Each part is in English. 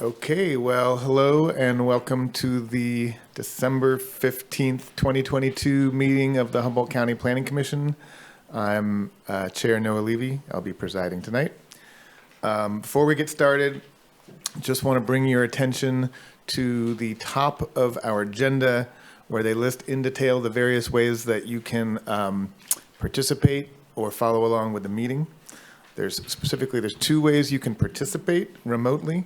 Okay, well, hello and welcome to the December 15th, 2022 meeting of the Humboldt County Planning Commission. I'm Chair Noah Levy. I'll be presiding tonight. Before we get started, just want to bring your attention to the top of our agenda where they list in detail the various ways that you can participate or follow along with the meeting. There's two ways you can participate remotely.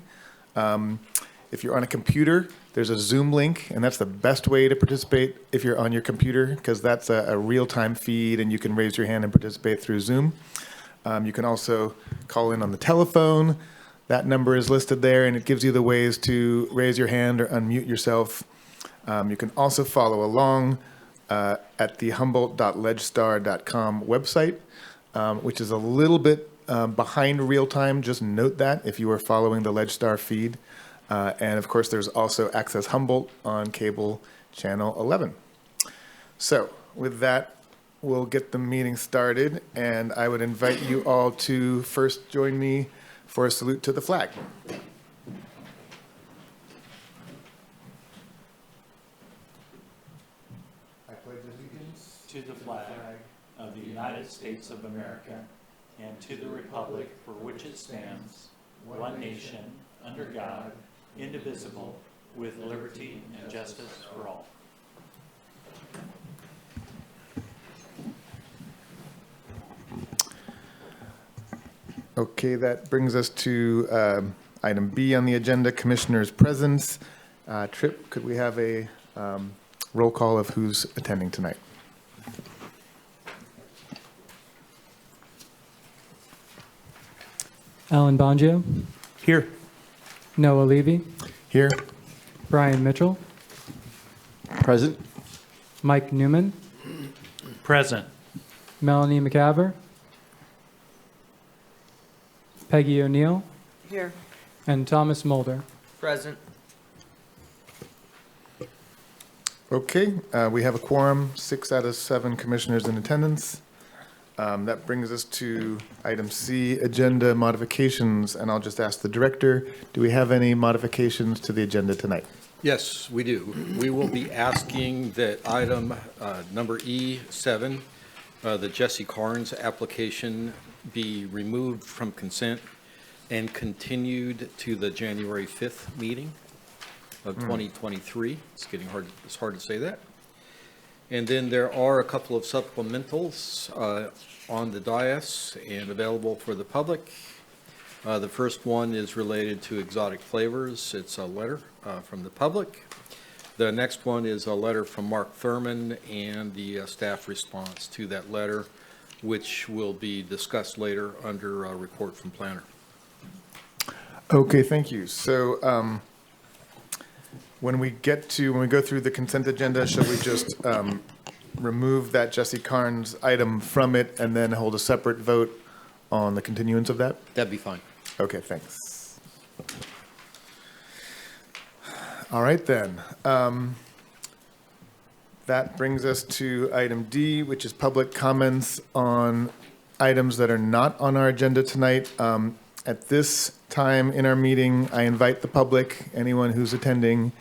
If you're on a computer, there's a Zoom link, and that's the best way to participate if you're on your computer, because that's a real-time feed, and you can raise your hand and participate through Zoom. You can also call in on the telephone. That number is listed there, and it gives you the ways to raise your hand or unmute yourself. You can also follow along at the humboldt.legstar.com website, which is a little bit behind real time. Just note that if you are following the LegStar feed. And of course, there's also Access Humboldt on cable channel 11. So with that, we'll get the meeting started. And I would invite you all to first join me for a salute to the flag. I pledge allegiance to the flag of the United States of America and to the republic for which it stands, one nation, under God, indivisible, with liberty and justice for all. Okay, that brings us to item B on the agenda, Commissioner's presence. Tripp, could we have a roll call of who's attending tonight? Alan Bongio. Here. Noah Levy. Here. Brian Mitchell. Present. Mike Newman. Present. Melanie McCaver. Peggy O'Neill. Here. And Thomas Mulder. Present. Okay, we have a quorum, 6 out of 7 commissioners in attendance. That brings us to item C, agenda modifications, and I'll just ask the director, do we have any modifications to the agenda tonight? Yes, we do. We will be asking that item number E7, the Jesse Carnes application, be removed from consent and continued to the January 5th meeting of 2023. It's hard to say that. And then there are a couple of supplementals on the dais and available for the public. The first one is related to exotic flavors. It's a letter from the public. The next one is a letter from Mark Thurman and the staff response to that letter, which will be discussed later under a report from planner. Okay, thank you. So when we go through the consent agenda, should we just remove that Jesse Carnes item from it and then hold a separate vote on the continuance of that? That'd be fine. Okay, thanks. All right then. That brings us to item D, which is public comments on items that are not on our agenda tonight. At this time in our meeting, I invite the public, anyone who's attending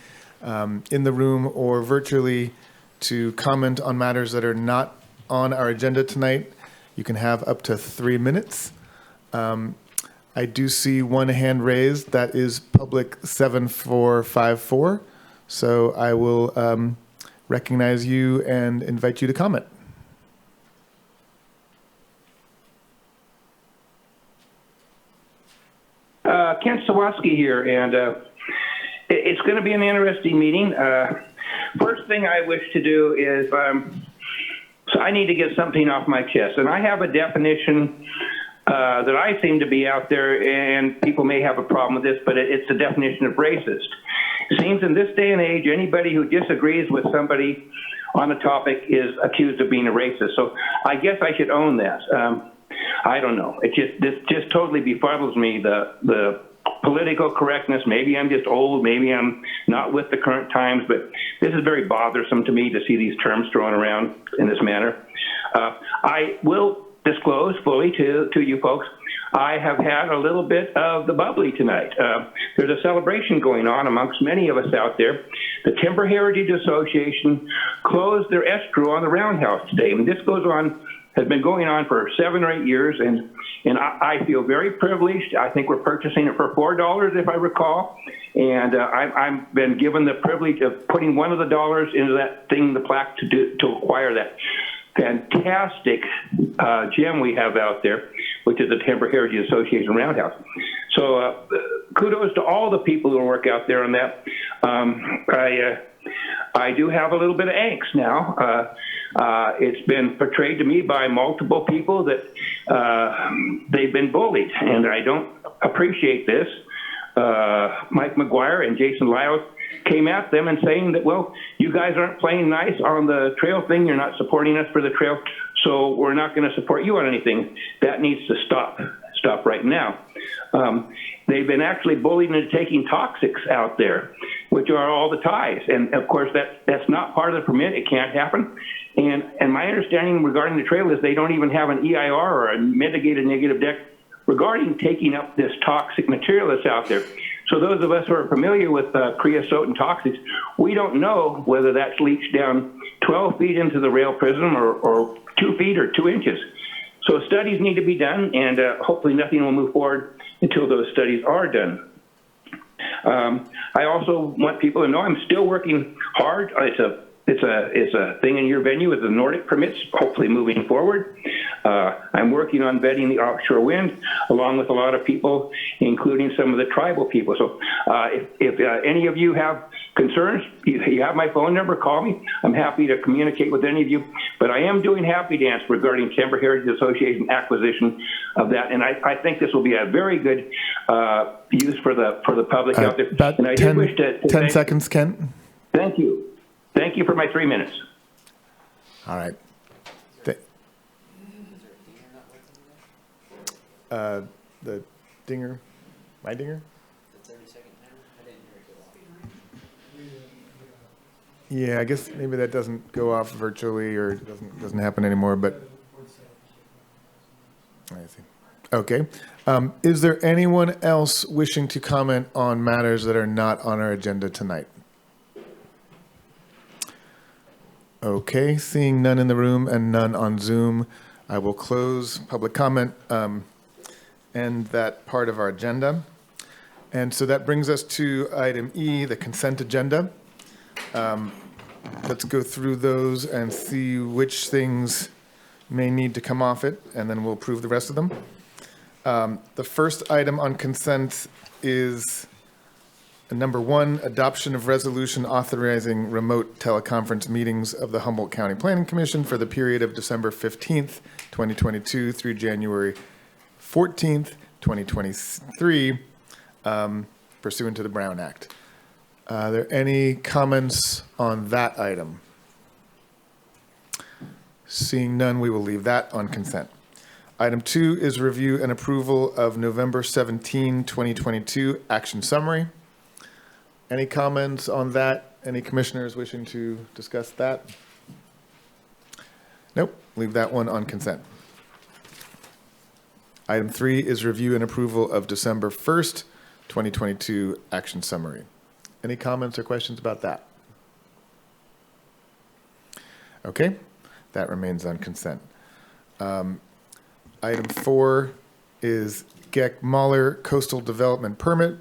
in the room or virtually, to comment on matters that are not on our agenda tonight. You can have up to 3 minutes. I do see one hand raised. That is public 7454. So I will recognize you and invite you to comment. Ken Sawatsky here, and it's going to be an interesting meeting. First thing I wish to do is, so I need to get something off my chest, and I have a definition that I seem to be out there, and people may have a problem with this, but it's the definition of racist. It seems in this day and age, anybody who disagrees with somebody on a topic is accused of being a racist. So I guess I should own that. I don't know. This just totally befuddles me, the political correctness. Maybe I'm just old. Maybe I'm not with the current times, but this is very bothersome to me to see these terms thrown around in this manner. I will disclose fully to you folks, I have had a little bit of the bubbly tonight. There's a celebration going on amongst many of us out there. The Timber Heritage Association closed their escrow on the Roundhouse today. And this has been going on for 7 or 8 years, and I feel very privileged. I think we're purchasing it for $4, if I recall. And I've been given the privilege of putting one of the dollars into that thing, the plaque, to acquire that fantastic gem we have out there, which is the Timber Heritage Association Roundhouse. So kudos to all the people who work out there on that. I do have a little bit of angst now. It's been portrayed to me by multiple people that they've been bullied, and I don't appreciate this. Mike McGuire and Jason Lyles came at them and saying that, well, you guys aren't playing nice on the trail thing. You're not supporting us for the trail, so we're not going to support you on anything. That needs to stop right now. They've been actually bullied into taking toxics out there, which are all the ties. And of course, that's not part of the permit. It can't happen. And my understanding regarding the trail is they don't even have an EIR or a mitigated negative deck regarding taking up this toxic material that's out there. So those of us who are familiar with creosote and toxics, we don't know whether that's leached down 12 feet into the rail prism or 2 feet or 2 inches. So studies need to be done, and hopefully nothing will move forward until those studies are done. I also want people to know I'm still working hard. It's a thing in your venue with the Nordic permits, hopefully moving forward. I'm working on vetting the offshore wind, along with a lot of people, including some of the tribal people. So if any of you have concerns, you have my phone number, call me. I'm happy to communicate with any of you. But I am doing Happy Dance regarding Timber Heritage Association acquisition of that. And I think this will be a very good use for the public out there. About and I 10, wish to 10 seconds, Kent. Thank you. Thank you for my 3 minutes. All right. The dinger, my dinger? Yeah, I guess maybe that doesn't go off virtually or doesn't happen anymore, but I see. Okay. Is there anyone else wishing to comment on matters that are not on our agenda tonight? Okay, seeing none in the room and none on Zoom, I will close public comment and that part of our agenda. And so that brings us to item E, the consent agenda. Let's go through those and see which things may need to come off it, and then we'll approve the rest of them. The first item on consent is number 1, adoption of resolution authorizing remote teleconference meetings of the Humboldt County Planning Commission for the period of December 15th, 2022 through January 14th, 2023, pursuant to the Brown Act. Are there any comments on that item? Seeing none, we will leave that on consent. Item 2 is review and approval of November 17, 2022 action summary. Any comments on that? Any commissioners wishing to discuss that? Nope, leave that one on consent. Item 3 is review and approval of December 1st, 2022 action summary. Any comments or questions about that? Okay, that remains on consent. Item 4 is Geck Mahler Coastal Development Permit.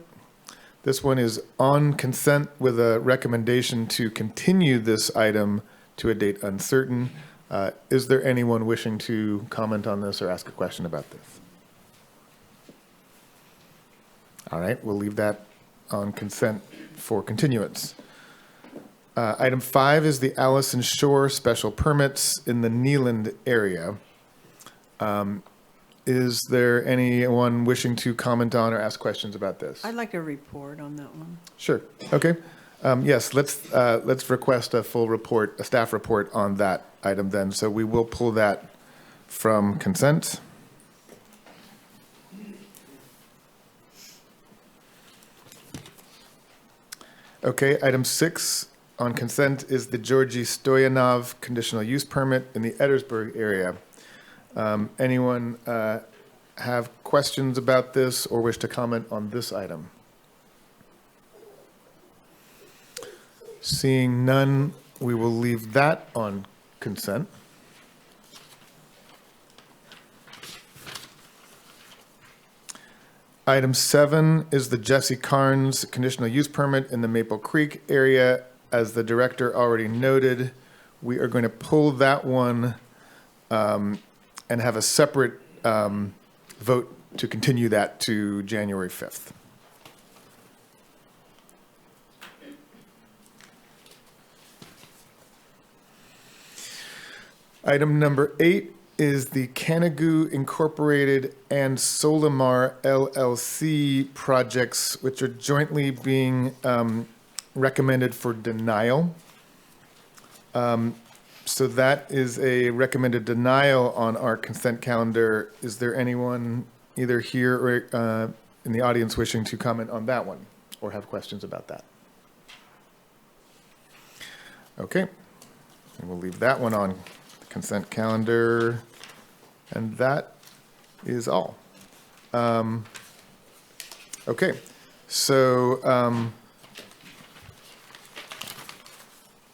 This one is on consent with a recommendation to continue this item to a date uncertain. Is there anyone wishing to comment on this or ask a question about this? All right, we'll leave that on consent for continuance. Item 5 is the Allison Shore special permits in the Neeland area. Is there anyone wishing to comment on or ask questions about this? I'd like a report on that one. Sure. Okay. Yes, let's request a full report, a staff report on that item then. So we will pull that from consent. Okay, item 6 on consent is the Georgy Stoyanov conditional use permit in the Edwardsburg area. Anyone have questions about this or wish to comment on this item? Seeing none, we will leave that on consent. Item 7 is the Jesse Carnes conditional use permit in the Maple Creek area. As the director already noted, we are going to pull that one and have a separate vote to continue that to January 5th. Item number 8 is the Canigou Incorporated and Solimar LLC projects, which are jointly being recommended for denial. So that is a recommended denial on our consent calendar. Is there anyone either here or in the audience wishing to comment on that one or have questions about that? Okay, and we'll leave that one on the consent calendar. And that is all. Okay, so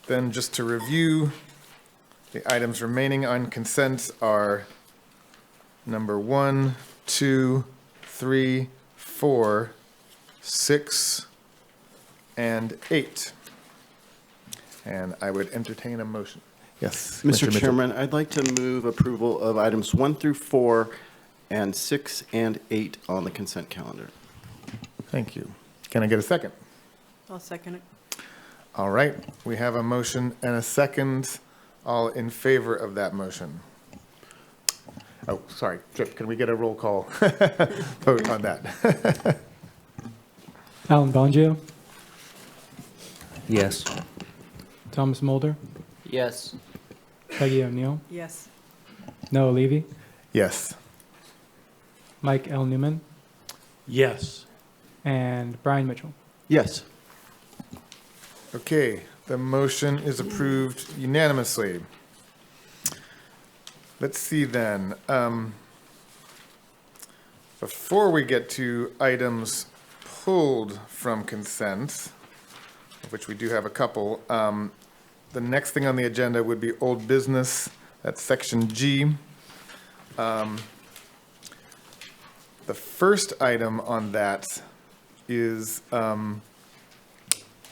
then just to review, the items remaining on consent are number 1, 2, 3, 4, 6, and 8. And I would entertain a motion. Yes, Mr. Commissioner Mitchell. Chairman, I'd like to move approval of items 1 through 4 and 6 and 8 on the consent calendar. Thank you. Can I get a second? I'll second it. All right, we have a motion and a second. All in favor of that motion? Oh, sorry, Chip, can we get a roll call vote on that? Alan Bongio, Yes. Thomas Mulder, Yes. Peggy O'Neill, Yes. Noah Levy, Yes. Mike L. Newman, Yes. and Brian Mitchell. Yes. Okay, the motion is approved unanimously. Let's see then. Before we get to items pulled from consent, of which we do have a couple, the next thing on the agenda would be old business. That's section G. The first item on that is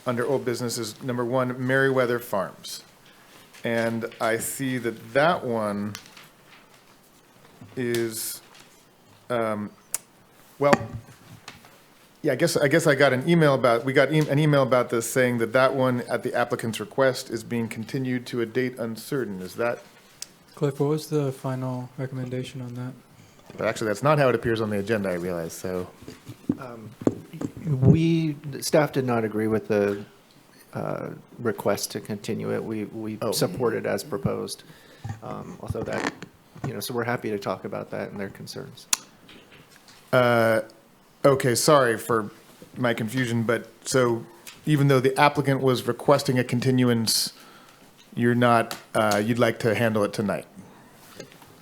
under old business is number 1, Merriweather Farms. And I see that that one is, well, yeah, I guess I got an email about, we got an email about this saying that that one at the applicant's request is being continued to a date uncertain. Is that, Cliff, what was the final recommendation on that? but actually, that's not how it appears on the agenda, I realize, so. Staff did not agree with the request to continue it. We Oh. support it as proposed. Although that, so we're happy to talk about that and their concerns. Okay, sorry for my confusion, but so even though the applicant was requesting a continuance, you're not, you'd like to handle it tonight?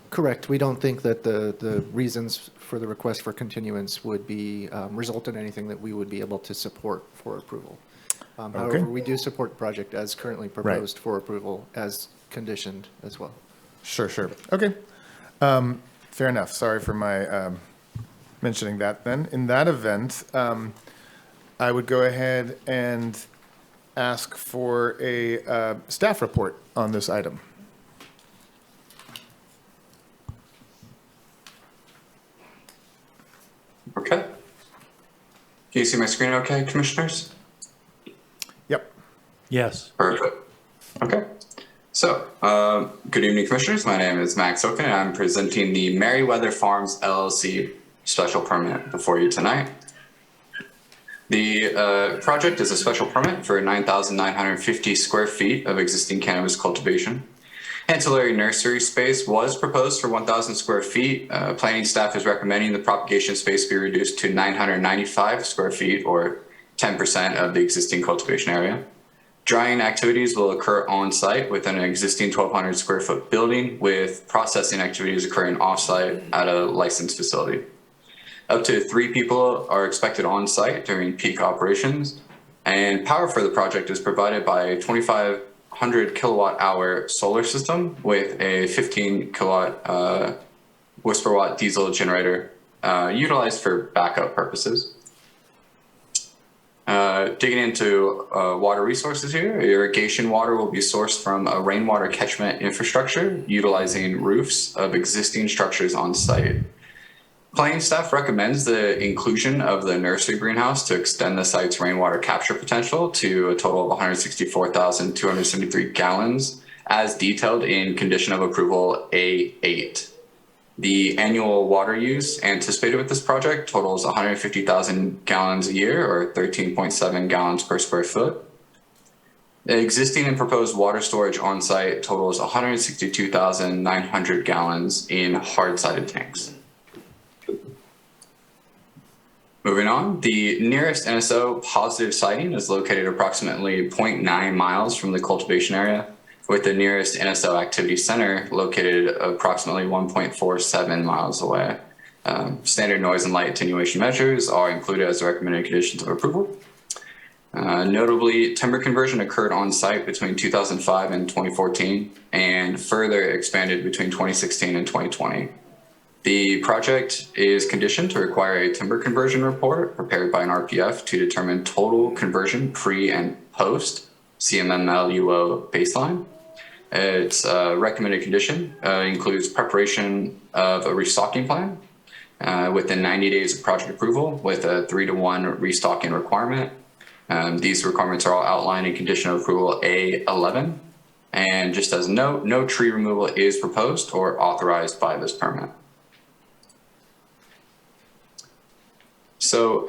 Correct. We don't think that the reasons for the request for continuance would be, result in anything that we would be able to support for approval. However, we do support the project as currently proposed for approval, as conditioned as well. Sure, sure. Okay. Fair enough. Sorry for my mentioning that then. In that event, I would go ahead and ask for a staff report on this item. Okay. Can you see my screen okay, commissioners? Yep. Yes. Perfect. Okay. So, good evening, commissioners. My name is Max Oken, and I'm presenting the Merriweather Farms LLC special permit before you tonight. The project is a special permit for 9,950 square feet of existing cannabis cultivation. Ancillary nursery space was proposed for 1,000 square feet. Planning staff is recommending the propagation space be reduced to 995 square feet, or 10% of the existing cultivation area. Drying activities will occur on site within an existing 1,200 square foot building, with processing activities occurring off site at a licensed facility. Up to 3 people are expected on site during peak operations, and power for the project is provided by a 2,500 kilowatt hour solar system with a 15 kilowatt whisper watt diesel generator utilized for backup purposes. Digging into water resources here, irrigation water will be sourced from a rainwater catchment infrastructure utilizing roofs of existing structures on site. Planning staff recommends the inclusion of the nursery greenhouse to extend the site's rainwater capture potential to a total of 164,273 gallons, as detailed in condition of approval A8. The annual water use anticipated with this project totals 150,000 gallons a year, or 13.7 gallons per square foot. The existing and proposed water storage on site totals 162,900 gallons in hard-sided tanks. Moving on, the nearest NSO positive siting is located approximately 0.9 miles from the cultivation area, with the nearest NSO activity center located approximately 1.47 miles away. Standard noise and light attenuation measures are included as recommended conditions of approval. Notably, timber conversion occurred on site between 2005 and 2014 and further expanded between 2016 and 2020. The project is conditioned to require a timber conversion report prepared by an RPF to determine total conversion pre and post CMMLUO baseline. Its recommended condition includes preparation of a restocking plan within 90 days of project approval with a 3-to-1 restocking requirement. These requirements are all outlined in condition of approval A11. And just as a note, no tree removal is proposed or authorized by this permit. So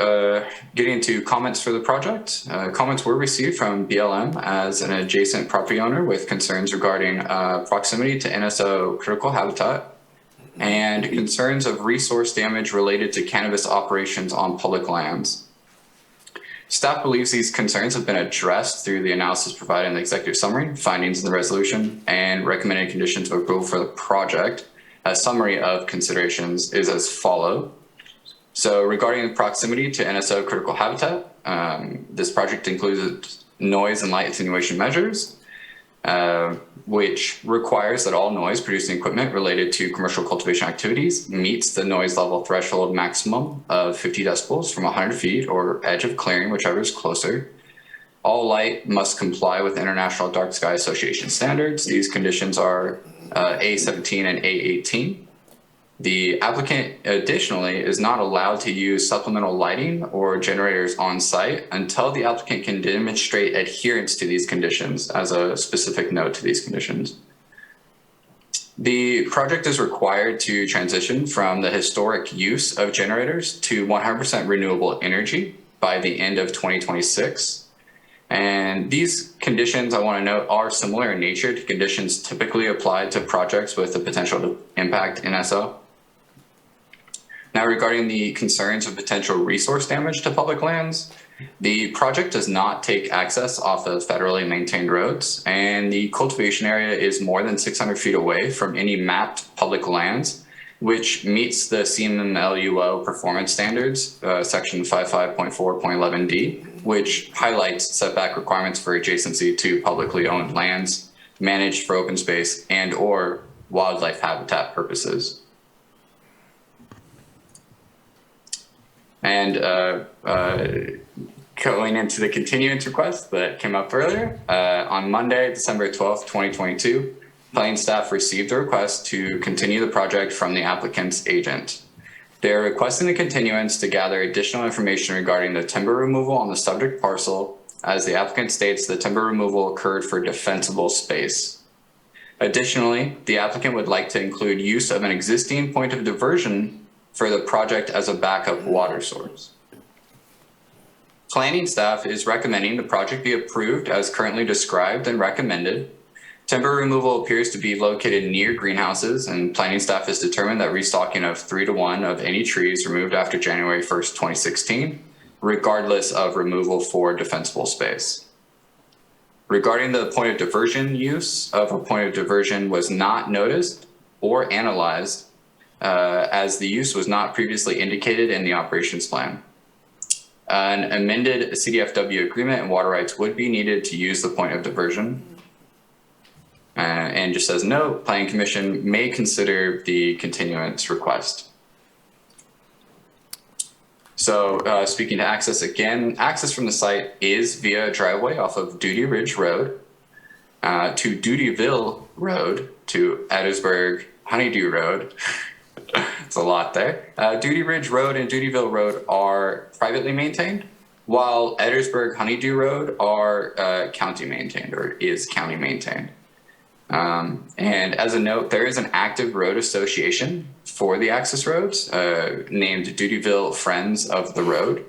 getting into comments for the project, comments were received from BLM as an adjacent property owner with concerns regarding proximity to NSO critical habitat and concerns of resource damage related to cannabis operations on public lands. Staff believes these concerns have been addressed through the analysis provided in the executive summary, findings in the resolution, and recommended conditions of approval for the project. A summary of considerations is as follows. So regarding the proximity to NSO critical habitat, this project includes noise and light attenuation measures, which requires that all noise producing equipment related to commercial cultivation activities meets the noise level threshold maximum of 50 decibels from 100 feet or edge of clearing, whichever is closer. All light must comply with International Dark Sky Association standards. These conditions are A17 and A18. The applicant additionally is not allowed to use supplemental lighting or generators on site until the applicant can demonstrate adherence to these conditions, as a specific note to these conditions. The project is required to transition from the historic use of generators to 100% renewable energy by the end of 2026. And these conditions, I want to note, are similar in nature to conditions typically applied to projects with the potential to impact NSO. Now, regarding the concerns of potential resource damage to public lands, the project does not take access off of federally maintained roads, and the cultivation area is more than 600 feet away from any mapped public lands, which meets the CMMLUO performance standards, section 55.4.11d, which highlights setback requirements for adjacency to publicly owned lands managed for open space and/or wildlife habitat purposes. And going into the continuance request that came up earlier, on Monday, December 12th, 2022, planning staff received a request to continue the project from the applicant's agent. They're requesting the continuance to gather additional information regarding the timber removal on the subject parcel, as the applicant states the timber removal occurred for defensible space. Additionally, the applicant would like to include use of an existing point of diversion for the project as a backup water source. Planning staff is recommending the project be approved as currently described and recommended. Timber removal appears to be located near greenhouses, and planning staff has determined that restocking of 3-to-1 of any trees removed after January 1st, 2016, regardless of removal for defensible space. Regarding the point of diversion use of a point of diversion was not noticed or analyzed as the use was not previously indicated in the operations plan. An amended CDFW agreement and water rights would be needed to use the point of diversion. And just as a note, Planning Commission may consider the continuance request. So speaking to access again, access from the site is via a driveway off of Duty Ridge Road to Dutyville Road to Edisburg Honeydew Road. It's a lot there. Duty Ridge Road and Dutyville Road are privately maintained, while Edisburg Honeydew Road are county maintained or is county maintained. And as a note, there is an active road association for the access roads named Dutyville Friends of the Road.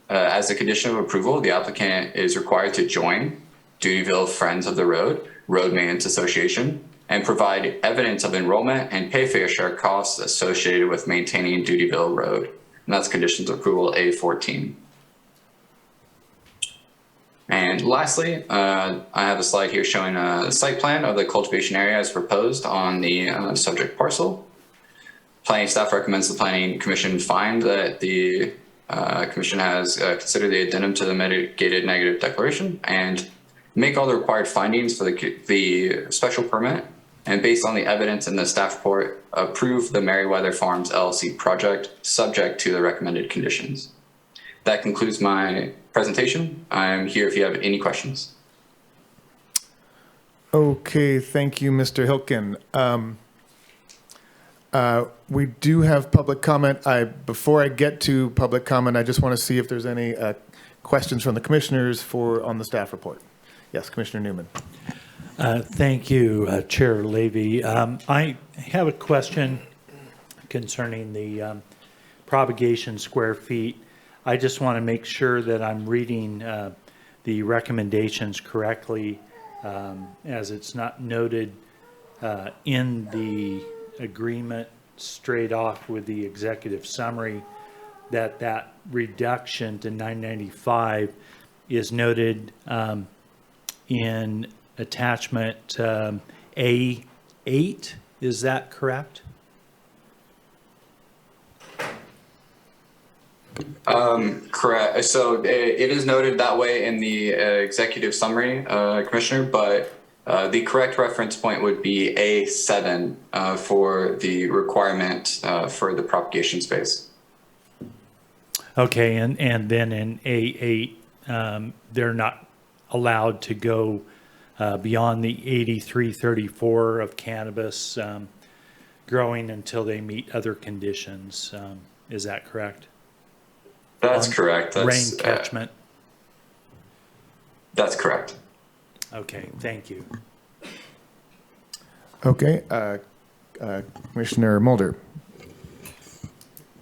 As a condition of approval, the applicant is required to join Dutyville Friends of the Road, Road Maintenance Association, and provide evidence of enrollment and pay fair share costs associated with maintaining Dutyville Road. And that's conditions of approval A14. And lastly, I have a slide here showing a site plan of the cultivation area as proposed on the subject parcel. Planning staff recommends the Planning Commission find that the Commission has considered the addendum to the mitigated negative declaration and make all the required findings for the special permit, and based on the evidence in the staff report, approve the Merriweather Farms LLC project subject to the recommended conditions. That concludes my presentation. I'm here if you have any questions. Okay, thank you, Mr. Hilkin. We do have public comment. Before I get to public comment, I just want to see if there's any questions from the commissioners on the staff report. Yes, Commissioner Newman. Thank you, Chair Levy. I have a question concerning the propagation square feet. I just want to make sure that I'm reading the recommendations correctly, as it's not noted in the agreement straight off with the executive summary that reduction to 995 is noted in attachment A8. Is that correct? Correct. So it is noted that way in the executive summary, Commissioner, but the correct reference point would be A7 for the requirement for the propagation space. Okay, and then in A8, they're not allowed to go beyond the 8334 of cannabis growing until they meet other conditions. Is that correct? That's correct. That's, rain catchment. That's correct. Okay, thank you. Okay, Commissioner Mulder.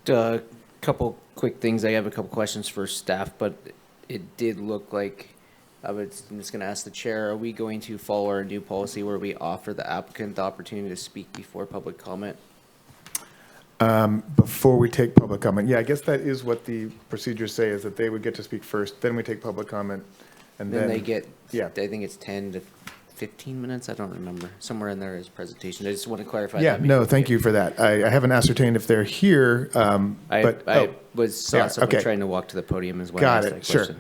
A couple quick things. I have a couple questions for staff, but it did look like I'm just going to ask the chair, are we going to follow our new policy where we offer the applicant the opportunity to speak before public comment? Before we take public comment, yeah, I guess that is what the procedures say, is that they would get to speak first, then we take public comment, and Then they get, yeah. I think it's 10 to 15 minutes. I don't remember. Somewhere in there is presentation. I just want to clarify. Yeah, that no, thank you for that. I haven't ascertained if they're here, but. I saw yeah, someone okay. trying to walk to the podium as well. Got it, sure.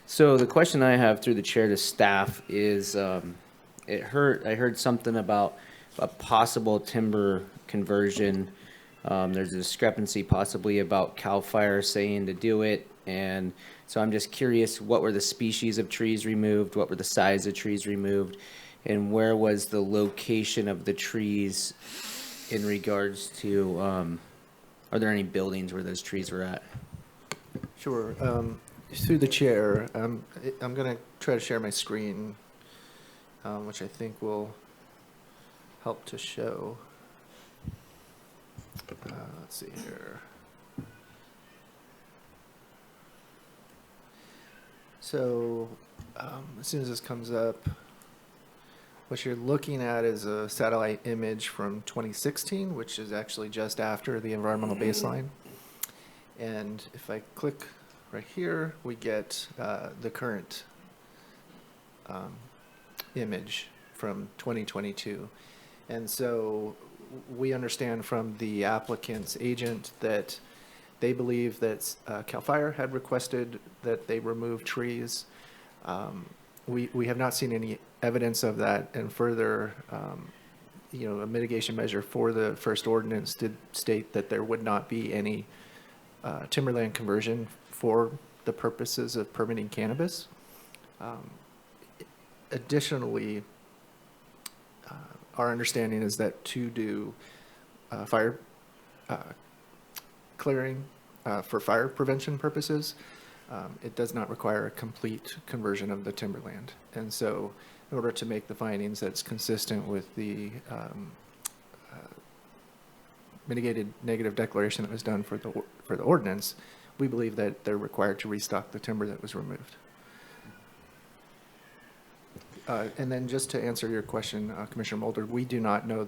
So the question I have through the chair to staff is, I heard something about a possible timber conversion. There's a discrepancy possibly about CAL FIRE saying to do it. And so I'm just curious, what were the species of trees removed? What were the size of trees removed? And where was the location of the trees in regards to, are there any buildings where those trees were at? Sure. Through the chair, I'm going to try to share my screen, which I think will help to show. Let's see here. So as soon as this comes up, what you're looking at is a satellite image from 2016, which is actually just after the environmental baseline. And if I click right here, we get the current image from 2022. And so we understand from the applicant's agent that they believe that CAL FIRE had requested that they remove trees. We have not seen any evidence of that, and further, a mitigation measure for the first ordinance did state that there would not be any timberland conversion for the purposes of permitting cannabis. Additionally, our understanding is that to do fire clearing for fire prevention purposes, it does not require a complete conversion of the timberland. And so in order to make the findings that's consistent with the mitigated negative declaration that was done for the ordinance, we believe that they're required to restock the timber that was removed. And then just to answer your question, Commissioner Mulder, we do not know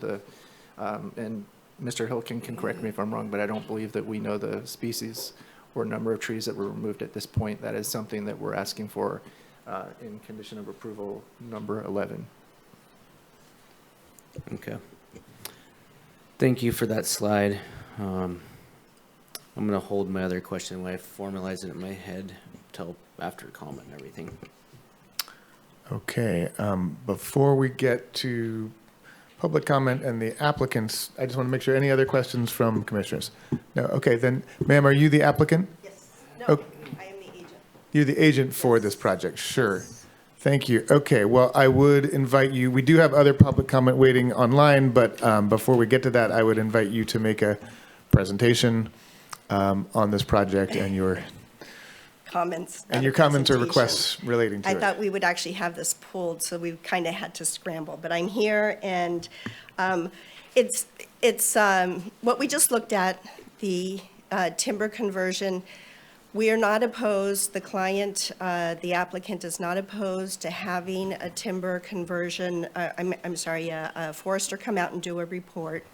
and Mr. Hilkin can correct me if I'm wrong, but I don't believe that we know the species or number of trees that were removed at this point. That is something that we're asking for in condition of approval number 11. Okay. Thank you for that slide. I'm going to hold my other question when I formalize it in my head till after comment and everything. Okay, before we get to public comment and the applicants, I just want to make sure, any other questions from commissioners? No, okay, then, ma'am, are you the applicant? Yes. No, Oh. I am the agent. You're the agent for this project, sure. Thank you. Okay, well, I would invite you, we do have other public comment waiting online, but before we get to that, I would invite you to make a presentation on this project and your Comments. your comments or requests relating to I it. thought we would actually have this pulled, so we kind of had to scramble, but I'm here, and it's what we just looked at, the timber conversion. We are not opposed, the client, the applicant is not opposed to having a timber conversion, a forester come out and do a report.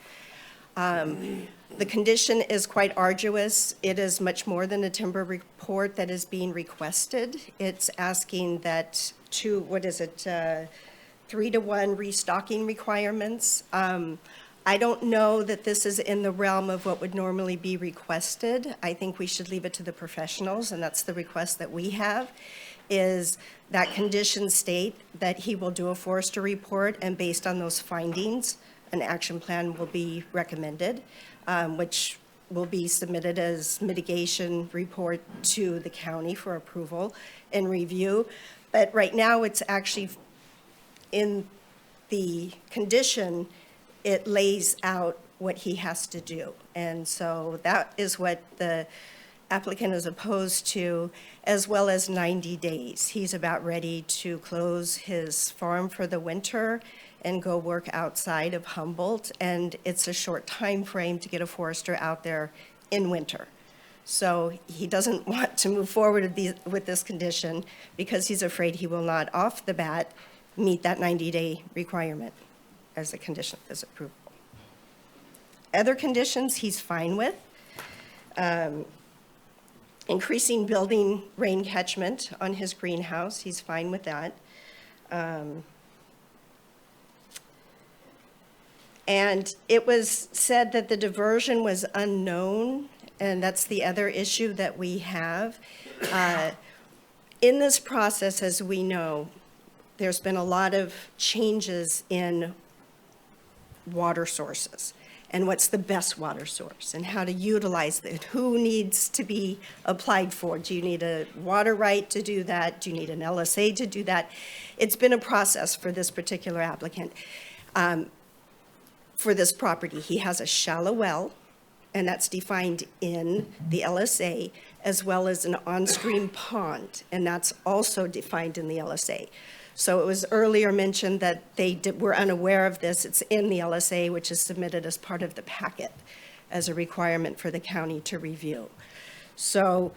The condition is quite arduous. It is much more than a timber report that is being requested. It's asking that 3-to-1 restocking requirements. I don't know that this is in the realm of what would normally be requested. I think we should leave it to the professionals, and that's the request that we have, is that condition state that he will do a forester report, and based on those findings, an action plan will be recommended, which will be submitted as mitigation report to the county for approval and review. But right now, it's actually in the condition, it lays out what he has to do. And so that is what the applicant is opposed to, as well as 90 days. He's about ready to close his farm for the winter and go work outside of Humboldt, and it's a short time frame to get a forester out there in winter. So he doesn't want to move forward with this condition because he's afraid he will not, off the bat, meet that 90-day requirement as a condition of his approval. Other conditions he's fine with. Increasing building rain catchment on his greenhouse, he's fine with that. And it was said that the diversion was unknown, and that's the other issue that we have. In this process, as we know, there's been a lot of changes in water sources and what's the best water source and how to utilize it. Who needs to be applied for? Do you need a water right to do that? Do you need an LSA to do that? It's been a process for this particular applicant. For this property, he has a shallow well, and that's defined in the LSA, as well as an on-stream pond, and that's also defined in the LSA. So it was earlier mentioned that they were unaware of this. It's in the LSA, which is submitted as part of the packet as a requirement for the county to review. So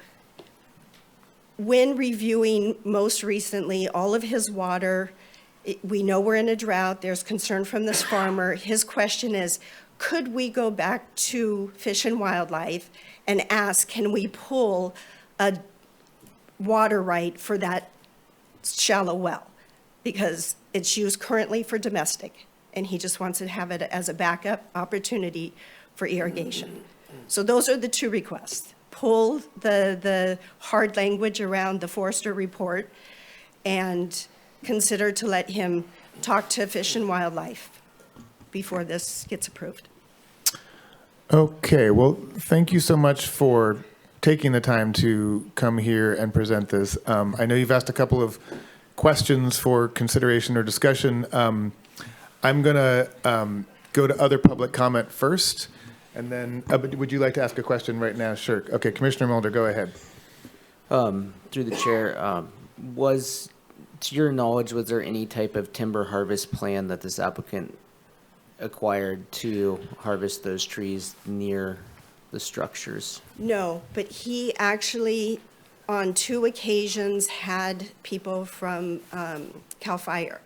when reviewing most recently all of his water, we know we're in a drought. There's concern from this farmer. His question is, could we go back to Fish and Wildlife and ask, can we pull a water right for that shallow well? because it's used currently for domestic, and he just wants to have it as a backup opportunity for irrigation. So those are the two requests. Pull the hard language around the Forester report and consider to let him talk to Fish and Wildlife before this gets approved. Okay, well, thank you so much for taking the time to come here and present this. I know you've asked a couple of questions for consideration or discussion. I'm going to go to other public comment first, and then, but would you like to ask a question right now? Sure. Okay, Commissioner Mulder, go ahead. Through the chair, to your knowledge, was there any type of timber harvest plan that this applicant acquired to harvest those trees near the structures? No, but he actually, on 2 occasions, had people from CAL FIRE.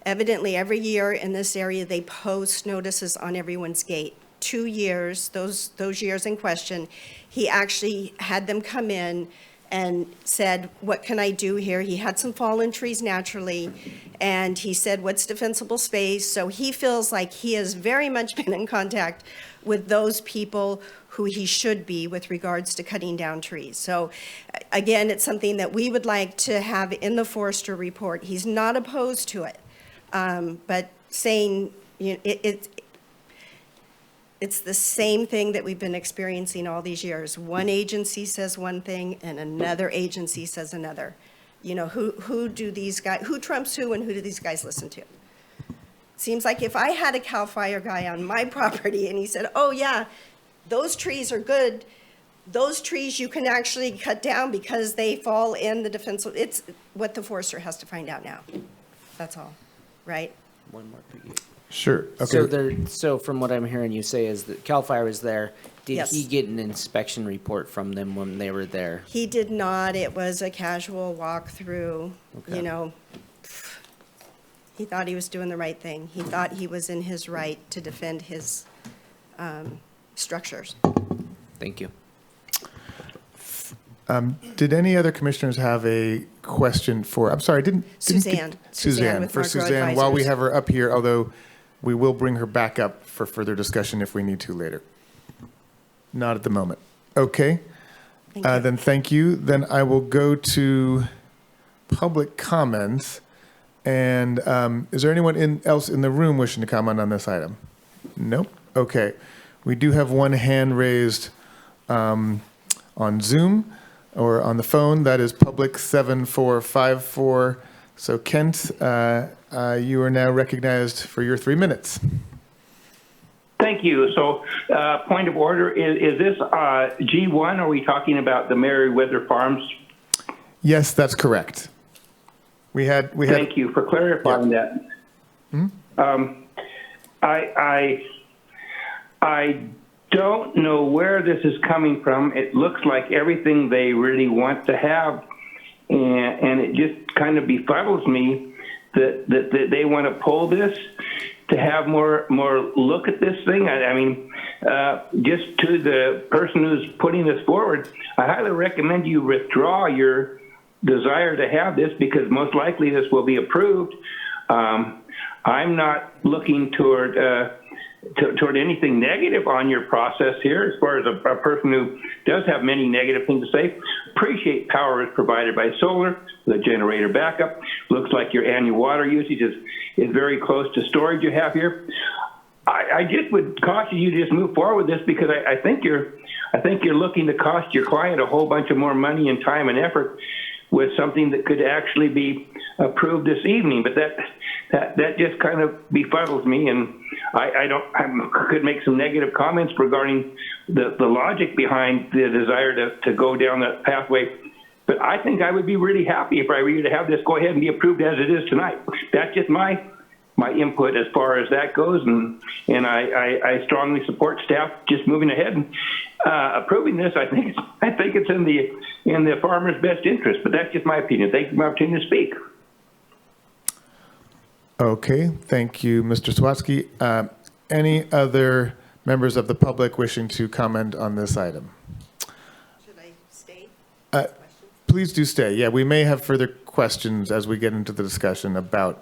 Evidently, every year in this area, they post notices on everyone's gate. 2 years, those years in question, he actually had them come in and said, what can I do here? He had some fallen trees naturally, and he said, what's defensible space? So he feels like he has very much been in contact with those people who he should be with regards to cutting down trees. So again, it's something that we would like to have in the Forester report. He's not opposed to it, but saying, you know, it's the same thing that we've been experiencing all these years. One agency says one thing and another agency says another. You know, who do these guys, who trumps who, and who do these guys listen to? Seems like if I had a CAL FIRE guy on my property and he said, oh yeah, those trees are good, those trees you can actually cut down because they fall in the defensive, it's what the forester has to find out now. That's all, right? One more for you. Sure. Okay. So from what I'm hearing you say is that CAL FIRE was there. Did Yes. he get an inspection report from them when they were there? He did not. It was a casual walkthrough, Okay. you know. He thought he was doing the right thing. He thought he was in his right to defend his structures. Thank you. Did any other commissioners have a question for, I'm sorry, Suzanne. Suzanne, with for Macro Suzanne, while we Advisors. have her up here, although we will bring her back up for further discussion if we need to later. Not at the moment. Okay. Thank you. Then thank you. Then I will go to public comments. And is there anyone else in the room wishing to comment on this item? Nope. Okay. We do have one hand raised on Zoom or on the phone. That is public 7454. So Kent, you are now recognized for your 3 minutes. Thank you. So, point of order, is this G1? Are we talking about the Merriweather Farms? Yes, that's correct. We had. Thank you for clarifying that. I don't know where this is coming from. It looks like everything they really want to have, and it just kind of befuddles me that they want to pull this to have more look at this thing. I mean, just to the person who's putting this forward, I highly recommend you withdraw your desire to have this, because most likely this will be approved. I'm not looking toward anything negative on your process here, as far as a person who does have many negative things to say. Appreciate power is provided by solar, the generator backup. Looks like your annual water usage is very close to storage you have here. I just would caution you to just move forward with this, because I think you're looking to cost your client a whole bunch of more money and time and effort with something that could actually be approved this evening. But that just kind of befuddles me, and I could make some negative comments regarding the logic behind the desire to go down that pathway. But I think I would be really happy if I were you to have this go ahead and be approved as it is tonight. That's just my input as far as that goes, and I strongly support staff just moving ahead and approving this. I think it's in the farmer's best interest, but that's just my opinion. Thank you for my opportunity to speak. Okay, thank you, Mr. Swatsky. Any other members of the public wishing to comment on this item? Should I state? please do stay. Yeah, we may have further questions as we get into the discussion about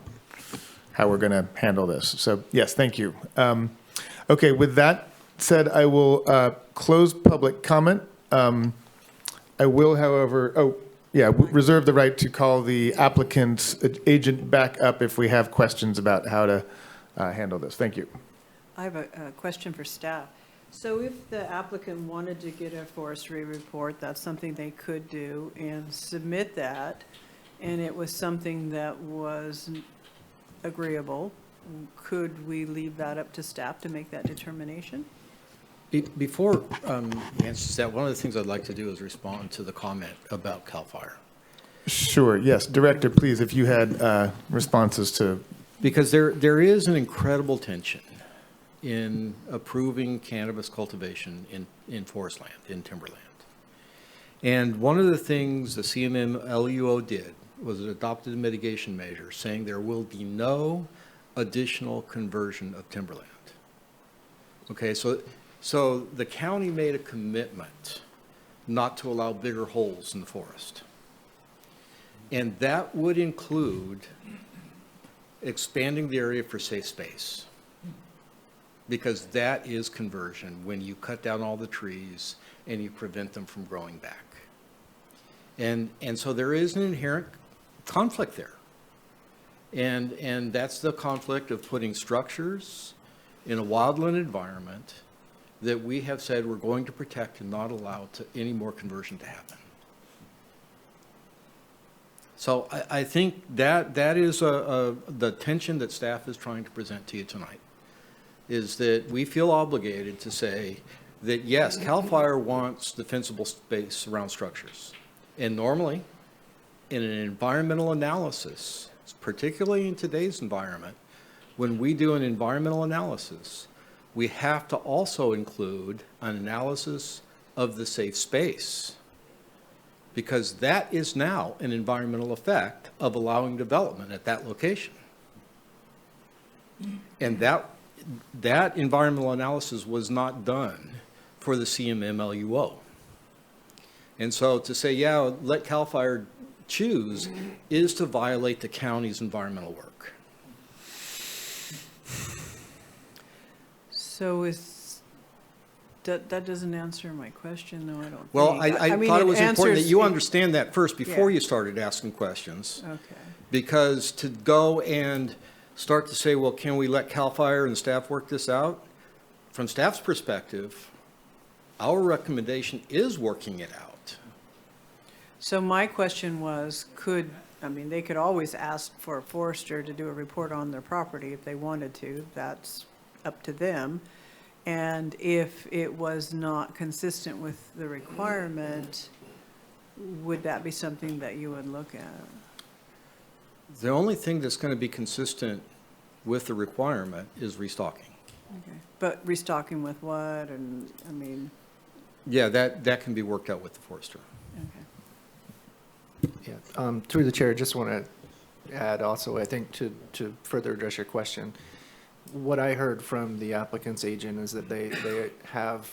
how we're going to handle this. So yes, thank you. Okay, with that said, I will close public comment. I will, however, reserve the right to call the applicant's agent back up if we have questions about how to handle this. Thank you. I have a question for staff. So if the applicant wanted to get a forestry report, that's something they could do and submit that, and it was something that was agreeable, could we leave that up to staff to make that determination? Before he answers that, one of the things I'd like to do is respond to the comment about CAL FIRE. Sure, yes. Director, please, if you had responses to... Because there is an incredible tension in approving cannabis cultivation in forest land, in timberland. And one of the things the CMM-LUO did was it adopted a mitigation measure saying there will be no additional conversion of timberland. Okay, so the county made a commitment not to allow bigger holes in the forest. And that would include expanding the area for safe space, because that is conversion when you cut down all the trees and you prevent them from growing back. And so there is an inherent conflict there. And that's the conflict of putting structures in a wildland environment that we have said we're going to protect and not allow any more conversion to happen. So I think that is the tension that staff is trying to present to you tonight, is that we feel obligated to say that, yes, CAL FIRE wants defensible space around structures. And normally, in an environmental analysis, particularly in today's environment, when we do an environmental analysis, we have to also include an analysis of the safe space, because that is now an environmental effect of allowing development at that location. And that environmental analysis was not done for the CMM-LUO. And so to say, yeah, let CAL FIRE choose is to violate the county's environmental work. So that doesn't answer my question, though, I don't Well, think. I mean, thought it was important that you answers- understand that first before Yeah. you started asking questions. Okay. Because to go and start to say, well, can we let CAL FIRE and staff work this out? From staff's perspective, our recommendation is working it out. So my question was, they could always ask for a forester to do a report on their property if they wanted to. That's up to them. And if it was not consistent with the requirement, would that be something that you would look at? The only thing that's going to be consistent with the requirement is restocking. Okay. But restocking with what? And, Yeah, that can be worked out with the forester. okay. Yeah, through the chair, just want to add also, I think to further address your question, what I heard from the applicant's agent is that they have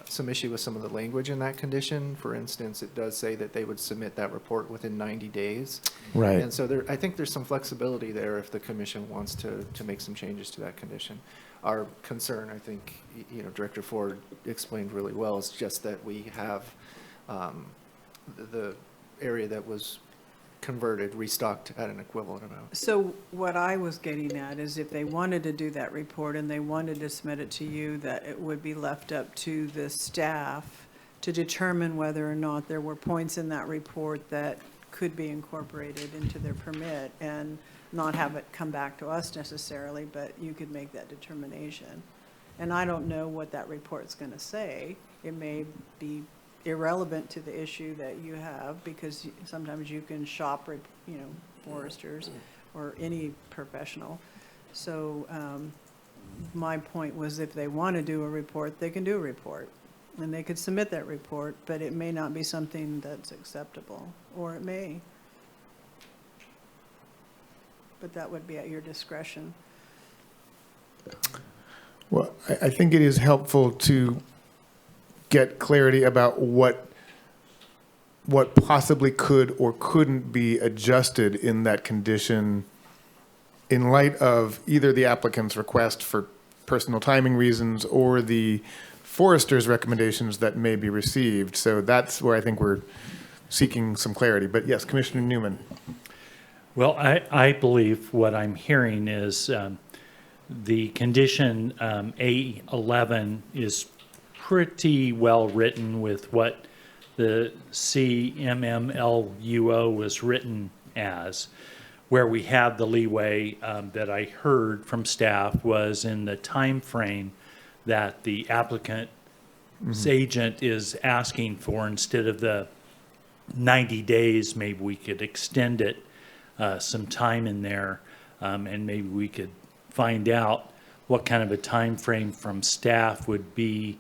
some issue with some of the language in that condition. For instance, it does say that they would submit that report within 90 days. Right. And so I think there's some flexibility there if the commission wants to make some changes to that condition. Our concern, I think, Director Ford explained really well, is just that we have the area that was converted, restocked at an equivalent amount. So what I was getting at is if they wanted to do that report and they wanted to submit it to you, that it would be left up to the staff to determine whether or not there were points in that report that could be incorporated into their permit, and not have it come back to us necessarily, but you could make that determination. And I don't know what that report's going to say. It may be irrelevant to the issue that you have, because sometimes you can shop, foresters or any professional. So my point was, if they want to do a report, they can do a report, and they could submit that report, but it may not be something that's acceptable, or it may. But that would be at your discretion. Well, I think it is helpful to get clarity about what what possibly could or couldn't be adjusted in that condition in light of either the applicant's request for personal timing reasons or the forester's recommendations that may be received. So that's where I think we're seeking some clarity. But yes, Commissioner Newman. Well, I believe what I'm hearing is the condition A11 is pretty well written with what the CMMLUO was written as. Where we have the leeway that I heard from staff was in the time frame that the applicant's agent is asking for. Instead of the 90 days, maybe we could extend it some time in there, and maybe we could find out what kind of a time frame from staff would be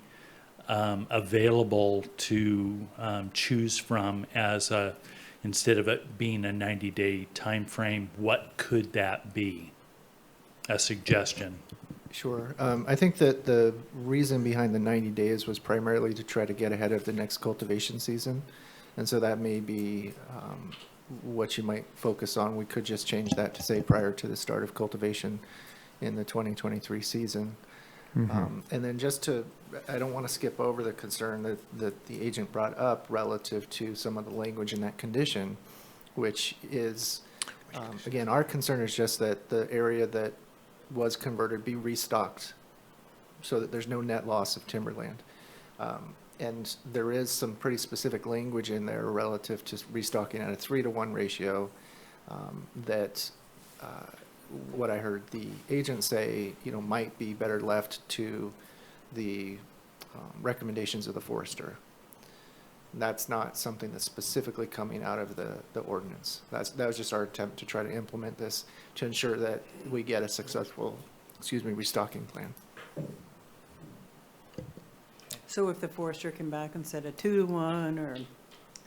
available to choose from as a, instead of it being a 90-day time frame, what could that be? A suggestion. Sure. I think that the reason behind the 90 days was primarily to try to get ahead of the next cultivation season. And so that may be what you might focus on. We could just change that to say prior to the start of cultivation in the 2023 season. And then just to, I don't want to skip over the concern that the agent brought up relative to some of the language in that condition, which is, again, our concern is just that the area that was converted be restocked so that there's no net loss of timberland. And there is some pretty specific language in there relative to restocking at a 3-to-1 ratio that what I heard the agent say, might be better left to the recommendations of the forester. That's not something that's specifically coming out of the ordinance. That was just our attempt to try to implement this to ensure that we get a successful, restocking plan. So if the forester came back and said a 2-to-1 or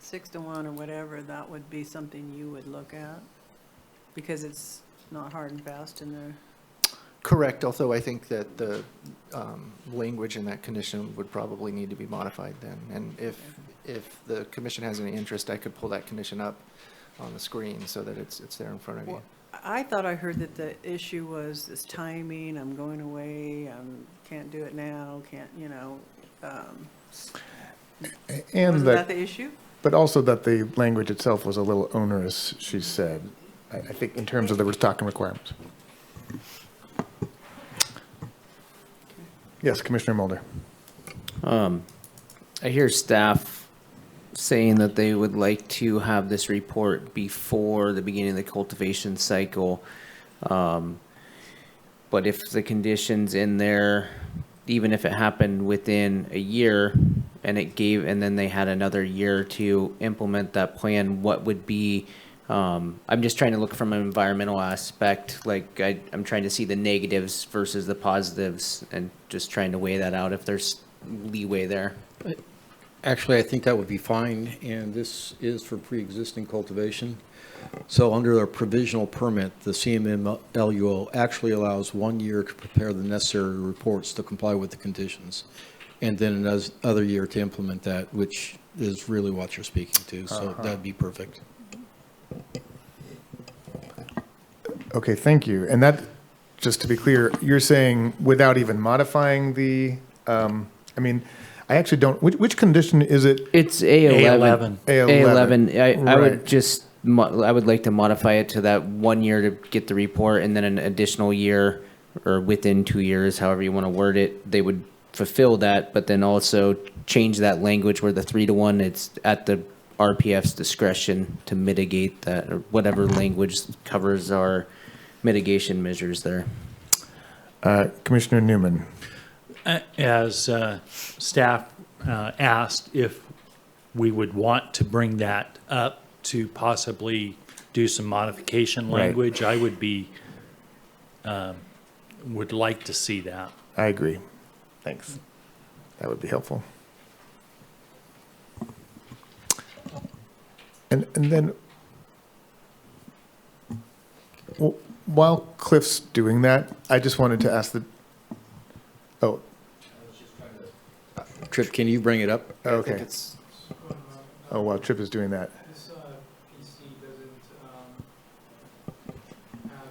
6-to-1 or whatever, that would be something you would look at? Because it's not hard and fast in there. Correct, although I think that the language in that condition would probably need to be modified then. And if the commission has any interest, I could pull that condition up on the screen so that it's there in front of you. Well, I thought I heard that the issue was this timing, I'm going away, can't do it now, can't, And wasn't that the issue? But also that the language itself was a little onerous, she said, I think in terms of the restocking requirements. Yes, Commissioner Mulder. I hear staff saying that they would like to have this report before the beginning of the cultivation cycle. But if the conditions in there, even if it happened within a year and then they had another year to implement that plan, what would be, I'm just trying to look from an environmental aspect, like I'm trying to see the negatives versus the positives and just trying to weigh that out if there's leeway there. Actually, I think that would be fine, and this is for pre-existing cultivation. So under a provisional permit, the CMMLUO actually allows 1 year to prepare the necessary reports to comply with the conditions, and then another year to implement that, which is really what you're speaking to, so that'd be perfect. Okay, thank you. And that, just to be clear, you're saying without even modifying the, I actually don't, which condition is it? It's A11. A11. I would just, I would like to modify it to that 1 year to get the report and then an additional year or within 2 years, however you want to word it. They would fulfill that, but then also change that language where the 3-to-1, it's at the RPF's discretion to mitigate that, or whatever language covers our mitigation measures there. Commissioner Newman. As staff asked if we would want to bring that up to possibly do some modification language, I would be, would like to see that. I agree. Thanks. That would be helpful. And then, while Cliff's doing that, I just wanted to ask Tripp, can you bring it up? okay. Oh, while Trip is doing that. This PC doesn't have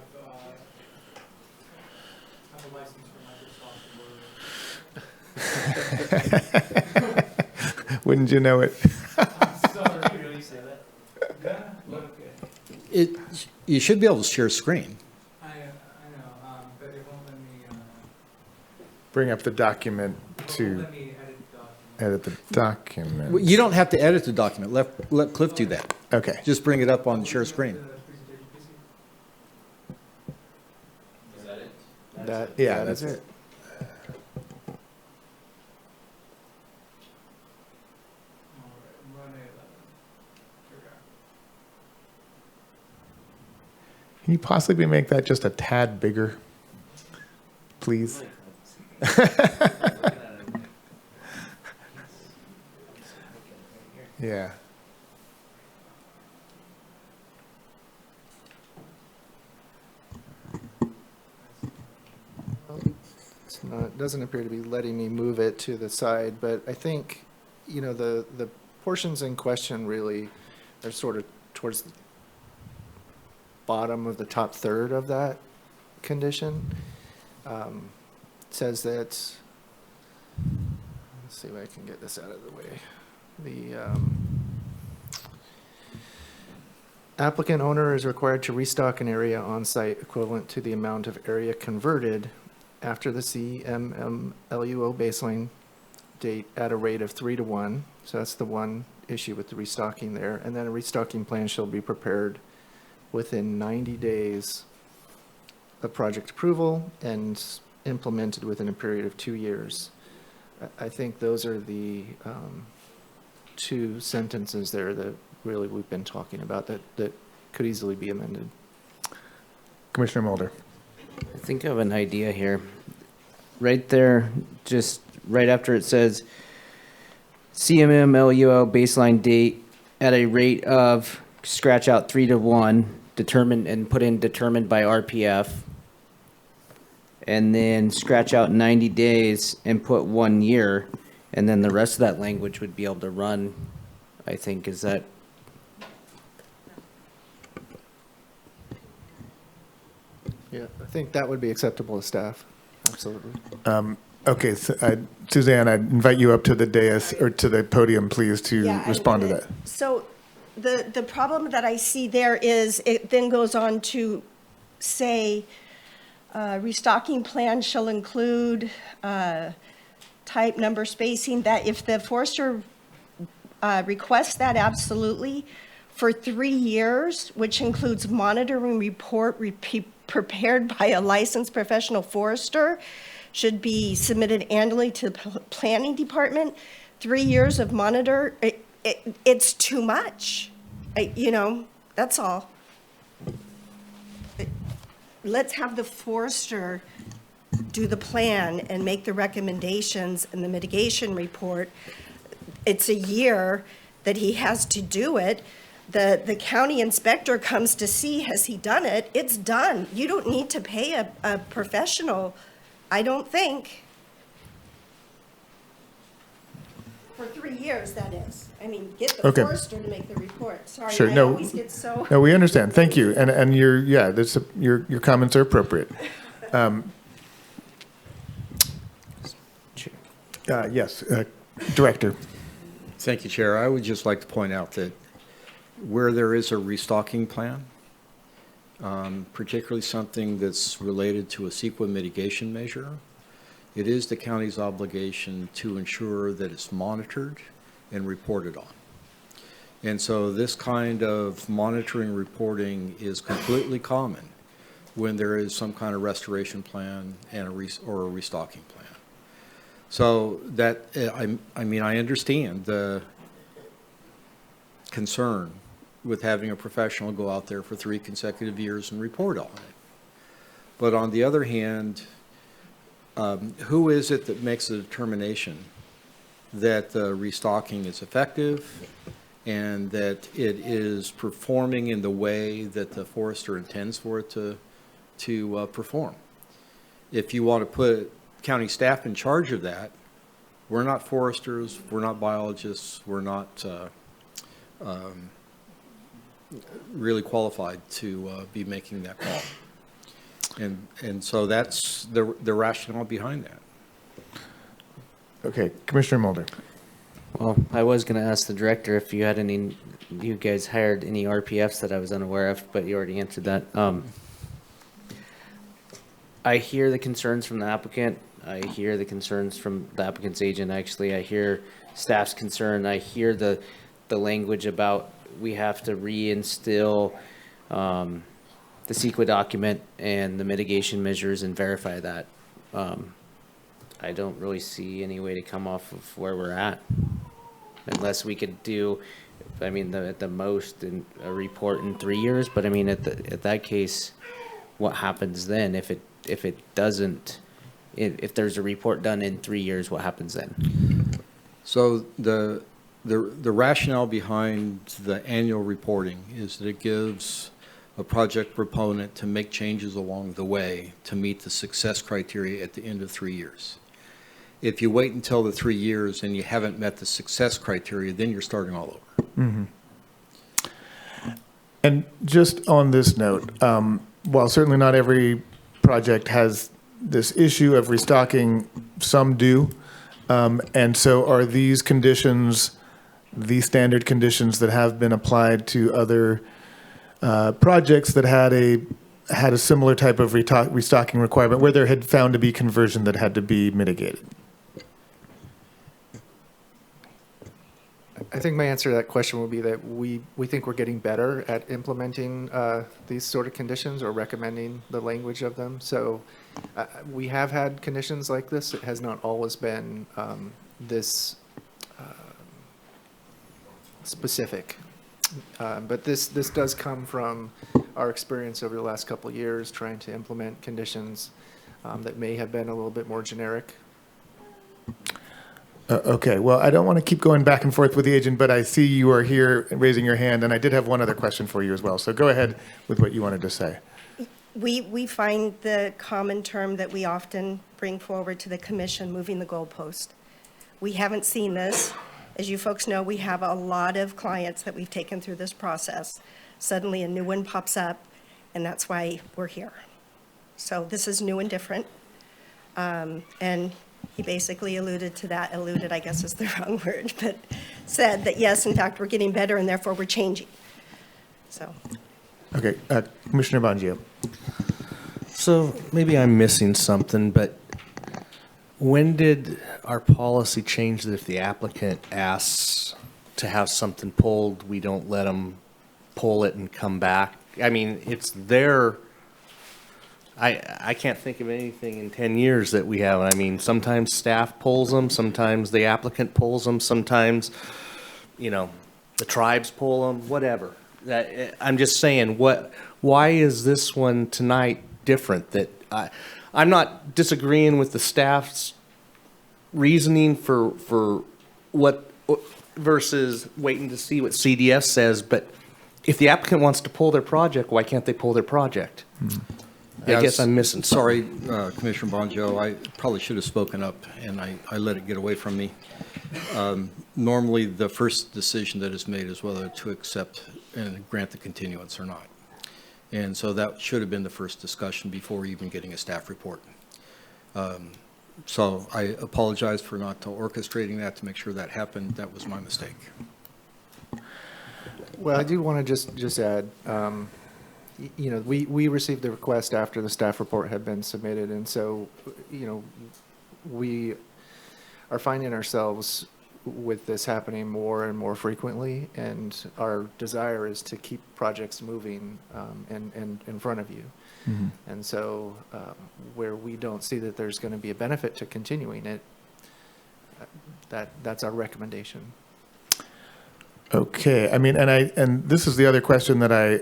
a license for Microsoft Word. Wouldn't you know it? Sorry, really say that? Yeah, but okay. You should be able to share screen. I know, but it won't let me, Bring up the document to let me edit the document. edit the document. Well, you don't have to edit the document. Let Cliff do that. Okay. Just bring it up on the share screen. The presentation PC. Is that it? Yeah, that is that's it. All right, run A11. Okay. Can you possibly make that just a tad bigger, please? Yeah. It's not, doesn't appear to be letting me move it to the side, but I think, you know, the portions in question really are sort of towards the bottom of the top third of that condition. Says that, let's see if I can get this out of the way. The applicant owner is required to restock an area on site equivalent to the amount of area converted after the CMMLUO baseline date at a rate of 3:1. So that's the one issue with the restocking there. And then a restocking plan shall be prepared within 90 days of project approval and implemented within a period of 2 years. I think those are the two sentences there that really we've been talking about that could easily be amended. Commissioner Mulder. I think I have an idea here. Right there, just right after it says CMMLUO baseline date at a rate of, scratch out 3:1, determined, and put in determined by RPF. And then scratch out 90 days and put 1 year. And then the rest of that language would be able to run, I think. Is that? Yeah, I think that would be acceptable to staff. Absolutely. Okay, so, Suzanne, I'd invite you up to the dais or to the podium, please, to Yeah, respond to that. So the problem that I see there is it then goes on to say, restocking plan shall include type, number, spacing, that if the forester requests that, absolutely, for 3 years, which includes monitoring report prepared by a licensed professional forester, should be submitted annually to the planning department. 3 years of monitor, it's too much. You know, that's all. Let's have the forester do the plan and make the recommendations and the mitigation report. It's a year that he has to do it. The county inspector comes to see, has he done it? It's done. You don't need to pay a professional, I don't think. For 3 years, that is. I mean, get the Okay. forester to make the report. Sorry, Sure, I no. always get so. No, we understand. Thank you. And your comments are appropriate. Yes, Director. Thank you, Chair. I would just like to point out that where there is a restocking plan, particularly something that's related to a CEQA mitigation measure, it is the county's obligation to ensure that it's monitored and reported on. And so this kind of monitoring reporting is completely common when there is some kind of restoration plan and or a restocking plan. So that, I mean, I understand the concern with having a professional go out there for 3 consecutive years and report on it. But on the other hand, who is it that makes the determination that the restocking is effective and that it is performing in the way that the forester intends for it to perform? If you want to put county staff in charge of that, we're not foresters, we're not biologists, we're not really qualified to be making that call. And so that's the rationale behind that. Okay, Commissioner Mulder. Well, I was gonna ask the director if you had any, you guys hired any RPFs that I was unaware of, but you already answered that. I hear the concerns from the applicant. I hear the concerns from the applicant's agent, actually. I hear staff's concern. I hear the language about we have to reinstill the CEQA document and the mitigation measures and verify that. I don't really see any way to come off of where we're at. Unless we could do, I mean, at the most, a report in 3 years, but I mean, at that case, what happens then if it doesn't, if there's a report done in 3 years, what happens then? So the rationale behind the annual reporting is that it gives a project proponent to make changes along the way to meet the success criteria at the end of 3 years. If you wait until the 3 years and you haven't met the success criteria, then you're starting all over. Mm-hmm. And just on this note, while certainly not every project has this issue of restocking, some do. And so are these conditions the standard conditions that have been applied to other projects that had a similar type of restocking requirement where there had found to be conversion that had to be mitigated? I think my answer to that question would be that we think we're getting better at implementing these sort of conditions or recommending the language of them. So we have had conditions like this. It has not always been this specific. But this does come from our experience over the last couple of years trying to implement conditions that may have been a little bit more generic. Okay, well, I don't want to keep going back and forth with the agent, but I see you are here raising your hand, and I did have one other question for you as well. So go ahead with what you wanted to say. We find the common term that we often bring forward to the commission, moving the goalpost. We haven't seen this. As you folks know, we have a lot of clients that we've taken through this process. Suddenly a new one pops up, and that's why we're here. So this is new and different. And he basically alluded to that, I guess is the wrong word, but said that yes, in fact, we're getting better and therefore we're changing. So. Okay, Commissioner Bongio. So maybe I'm missing something, but when did our policy change that if the applicant asks to have something pulled, we don't let them pull it and come back? I mean, it's their, I can't think of anything in 10 years that we have. I mean, sometimes staff pulls them, sometimes the applicant pulls them, sometimes, you know, the tribes pull them, whatever. I'm just saying, why is this one tonight different? That I'm not disagreeing with the staff's reasoning for what versus waiting to see what CDF says, but if the applicant wants to pull their project, why can't they pull their project? I guess I'm missing something. Sorry, Commissioner Bongio, I probably should have spoken up, and I let it get away from me. Normally, the first decision that is made is whether to accept and grant the continuance or not. And so that should have been the first discussion before even getting a staff report. So I apologize for not orchestrating that to make sure that happened. That was my mistake. Well, I do want to just add, you know, we received the request after the staff report had been submitted, and so, you know, we are finding ourselves with this happening more and more frequently, and our desire is to keep projects moving and in front of you. Mm-hmm. And so where we don't see that there's going to be a benefit to continuing it, that's our recommendation. Okay, I mean, and this is the other question that I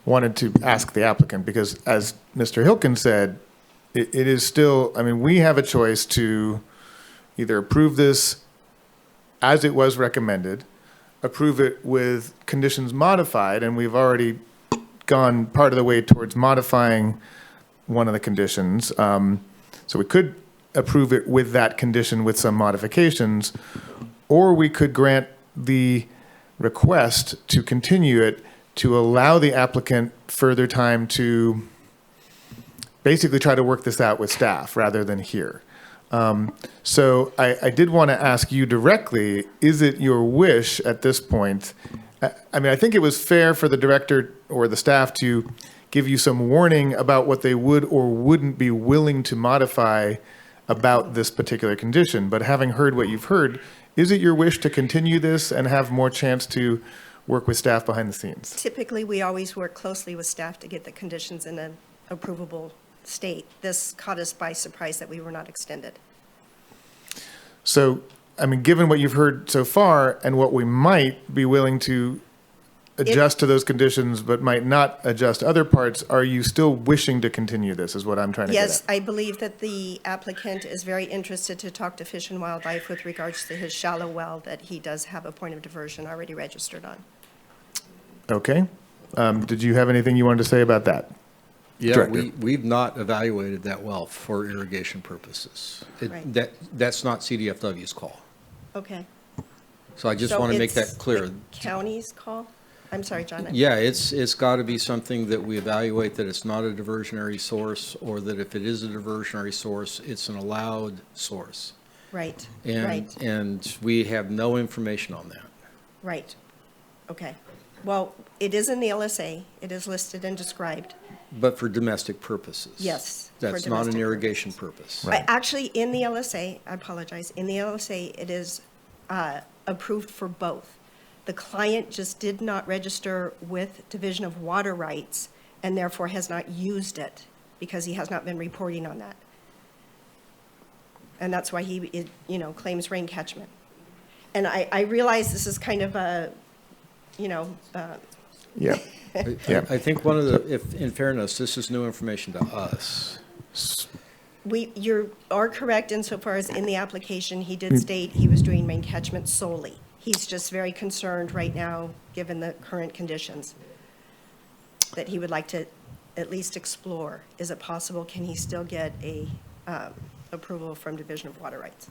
wanted to ask the applicant, because as Mr. Hilkin said, it is still, I mean, we have a choice to either approve this as it was recommended, approve it with conditions modified, and we've already gone part of the way towards modifying one of the conditions. So we could approve it with that condition with some modifications, or we could grant the request to continue it to allow the applicant further time to basically try to work this out with staff rather than here. So I did want to ask you directly, is it your wish at this point? I mean, I think it was fair for the director or the staff to give you some warning about what they would or wouldn't be willing to modify about this particular condition. But having heard what you've heard, is it your wish to continue this and have more chance to work with staff behind the scenes? Typically, we always work closely with staff to get the conditions in an approvable state. This caught us by surprise that we were not extended. So, I mean, given what you've heard so far and what we might be willing to adjust to those conditions, but might not adjust other parts, are you still wishing to continue this, is what I'm trying to get at? Yes, I believe that the applicant is very interested to talk to Fish and Wildlife with regards to his shallow well that he does have a point of diversion already registered on. Okay. Did you have anything you wanted to say about that? Yeah, Director. we've not evaluated that well for irrigation purposes. Right. That's not CDFW's call. Okay. So I just So want to make it's that clear. the county's call? I'm sorry, John. Yeah, it's got to be something that we evaluate that it's not a diversionary source, or that if it is a diversionary source, it's an allowed source. Right, And, right, and we have no information on that. right. Okay. Well, it is in the LSA. It is listed and described. But for domestic purposes. Yes, for That's not an domestic irrigation purpose. Actually, in the LSA, I apologize, in the LSA, it is approved for both. The client just did not register with Division of Water Rights and therefore has not used it because he has not been reporting on that. And that's why he, claims rain catchment. And I realize this is kind of a, Yeah. Yeah. I think one of the, if, in fairness, this is new information to us. You are correct insofar as in the application, he did state he was doing rain catchment solely. He's just very concerned right now, given the current conditions, that he would like to at least explore. Is it possible, can he still get a approval from Division of Water Rights?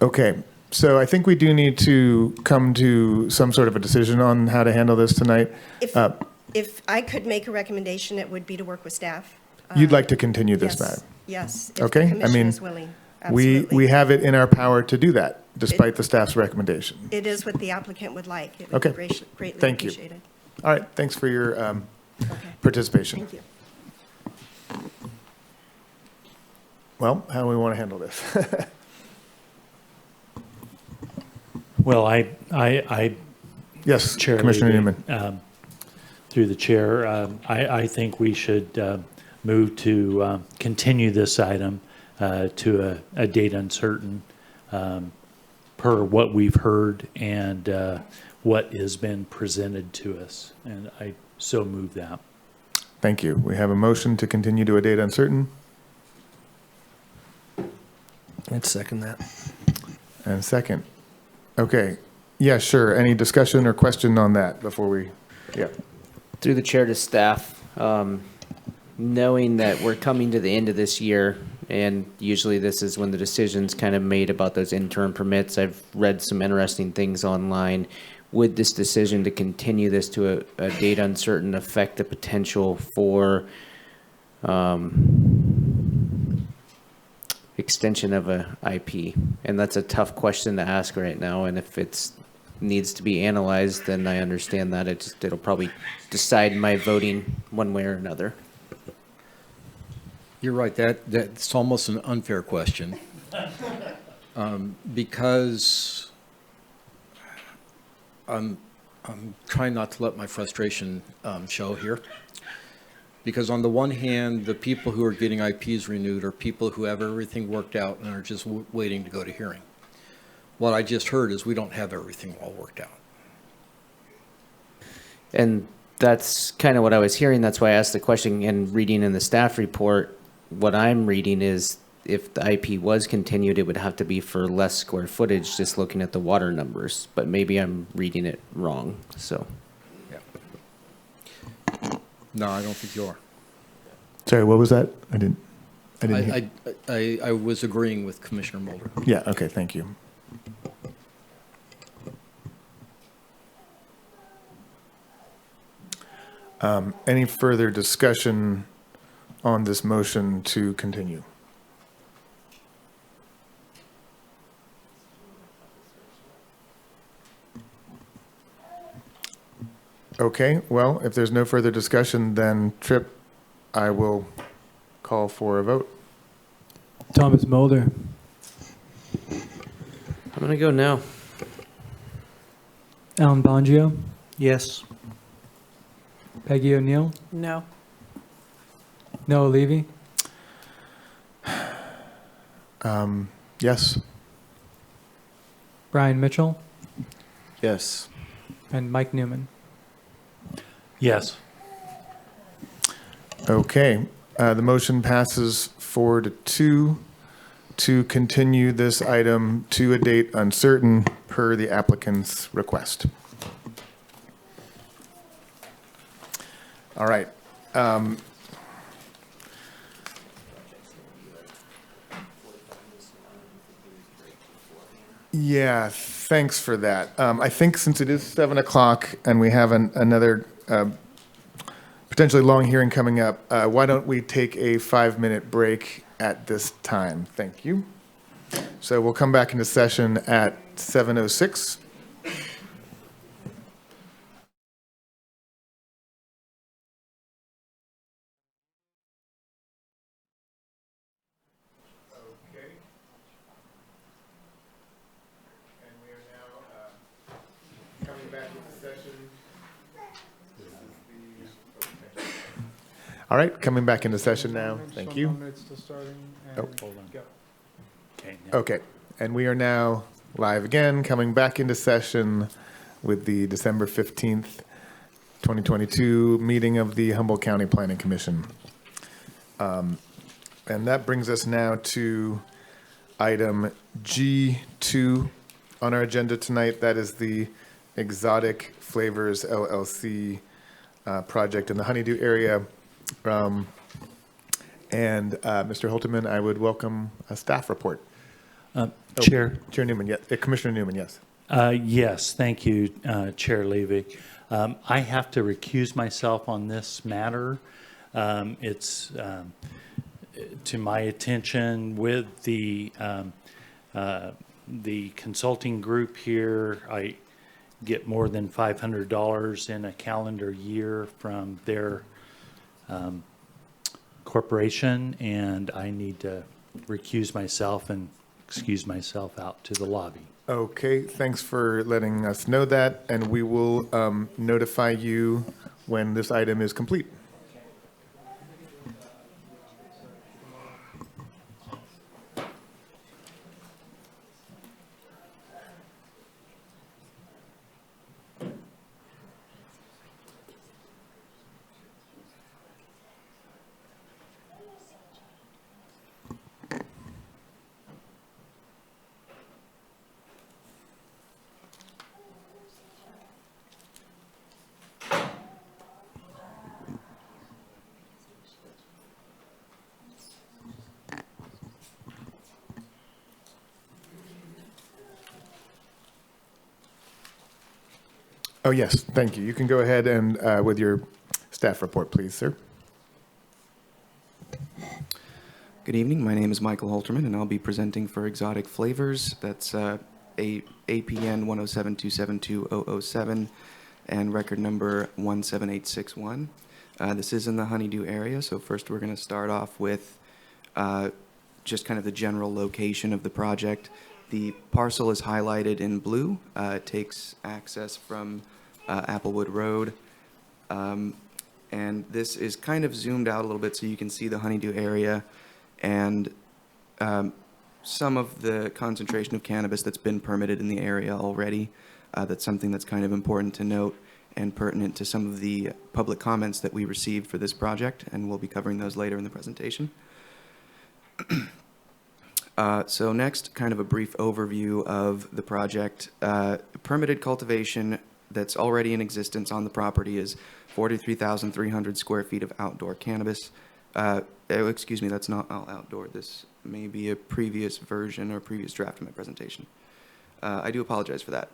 Okay. So I think we do need to come to some sort of a decision on how to handle this tonight. If I could make a recommendation, it would be to work with staff. You'd like to continue this Yes, matter? yes, if Okay, the I commission mean, is willing, We absolutely. have it in our power to do that, despite the staff's recommendation. It is what the applicant would like. It would Okay. be greatly Thank you. appreciated. All right, thanks for your Okay, participation. thank you. Well, how do we want to handle this? Well, I Yes, Chair Commissioner Levy, Newman. through the chair, I think we should move to continue this item to a date uncertain per what we've heard and what has been presented to us. And I so move that. Thank you. We have a motion to continue to a date uncertain. I'd second that. And second. Okay. Yeah, sure. Any discussion or question on that before we, yeah. Through the chair to staff, knowing that we're coming to the end of this year, and usually this is when the decision's kind of made about those interim permits. I've read some interesting things online. Would this decision to continue this to a date uncertain affect the potential for extension of a IP? And that's a tough question to ask right now, and if it's needs to be analyzed, then I understand that. It'll probably decide my voting one way or another. You're right, that's almost an unfair question. Because I'm trying not to let my frustration show here. Because on the one hand, the people who are getting IPs renewed are people who have everything worked out and are just waiting to go to hearing. What I just heard is we don't have everything all worked out. And that's kind of what I was hearing. That's why I asked the question. And reading in the staff report, what I'm reading is if the IP was continued, it would have to be for less square footage, just looking at the water numbers. But maybe I'm reading it wrong, so. Yeah. No, I don't think you are. Sorry, what was that? I didn't hear. I was agreeing with Commissioner Mulder. Yeah, okay, thank you. Any further discussion on this motion to continue? Okay, well, if there's no further discussion, then Tripp, I will call for a vote. Thomas Mulder. I'm gonna go no. Alan Bongio. Yes. Peggy O'Neill. No. Noah Levy. Yes. Brian Mitchell. Yes. And Mike Newman. Yes. Okay, the motion passes 4-2 to continue this item to a date uncertain per the applicant's request. All right. Yeah, thanks for that. I think since it is 7 o'clock and we have another potentially long hearing coming up, why don't we take a 5-minute break at this time? Thank you. So we'll come back into session at 7:06. All right, coming back into session now. Thank you. Oh. Okay. now- Okay, and we are now live again, coming back into session with the December 15th, 2022 meeting of the Humboldt County Planning Commission. And that brings us now to item G2 on our agenda tonight. That is the Exotic Flavors LLC project in the Honeydew area. Mr. Holteman, I would welcome a staff report. Chair. Chair Newman, yes. Commissioner Newman, yes. Yes, thank you, Chair Levy. I have to recuse myself on this matter. It's to my attention with the consulting group here. I get more than $500 in a calendar year from their corporation, and I need to recuse myself and excuse myself out to the lobby. Okay, thanks for letting us know that, and we will notify you when this item is complete. Oh, yes, thank you. You can go ahead and with your staff report, please, sir. Good evening. My name is Michael Holterman, and I'll be presenting for Exotic Flavors. That's APN 107272007 and record number 17861. This is in the Honeydew area, so first we're going to start off with just kind of the general location of the project. The parcel is highlighted in blue. It takes access from Applewood Road. And this is kind of zoomed out a little bit so you can see the Honeydew area and some of the concentration of cannabis that's been permitted in the area already. That's something that's kind of important to note and pertinent to some of the public comments that we received for this project, and we'll be covering those later in the presentation. So next, kind of a brief overview of the project. Permitted cultivation that's already in existence on the property is 43,300 square feet of outdoor cannabis. Excuse me, that's not all outdoor. This may be a previous version or previous draft of my presentation. I do apologize for that.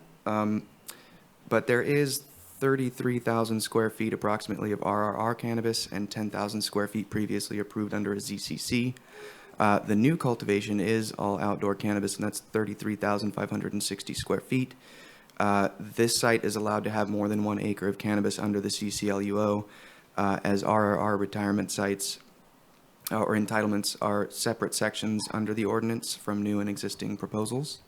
But there is 33,000 square feet approximately of RRR cannabis and 10,000 square feet previously approved under a ZCC. The new cultivation is all outdoor cannabis, and that's 33,560 square feet. This site is allowed to have more than 1 acre of cannabis under the CCLUO, as RRR retirement sites or entitlements are separate sections under the ordinance from new and existing proposals.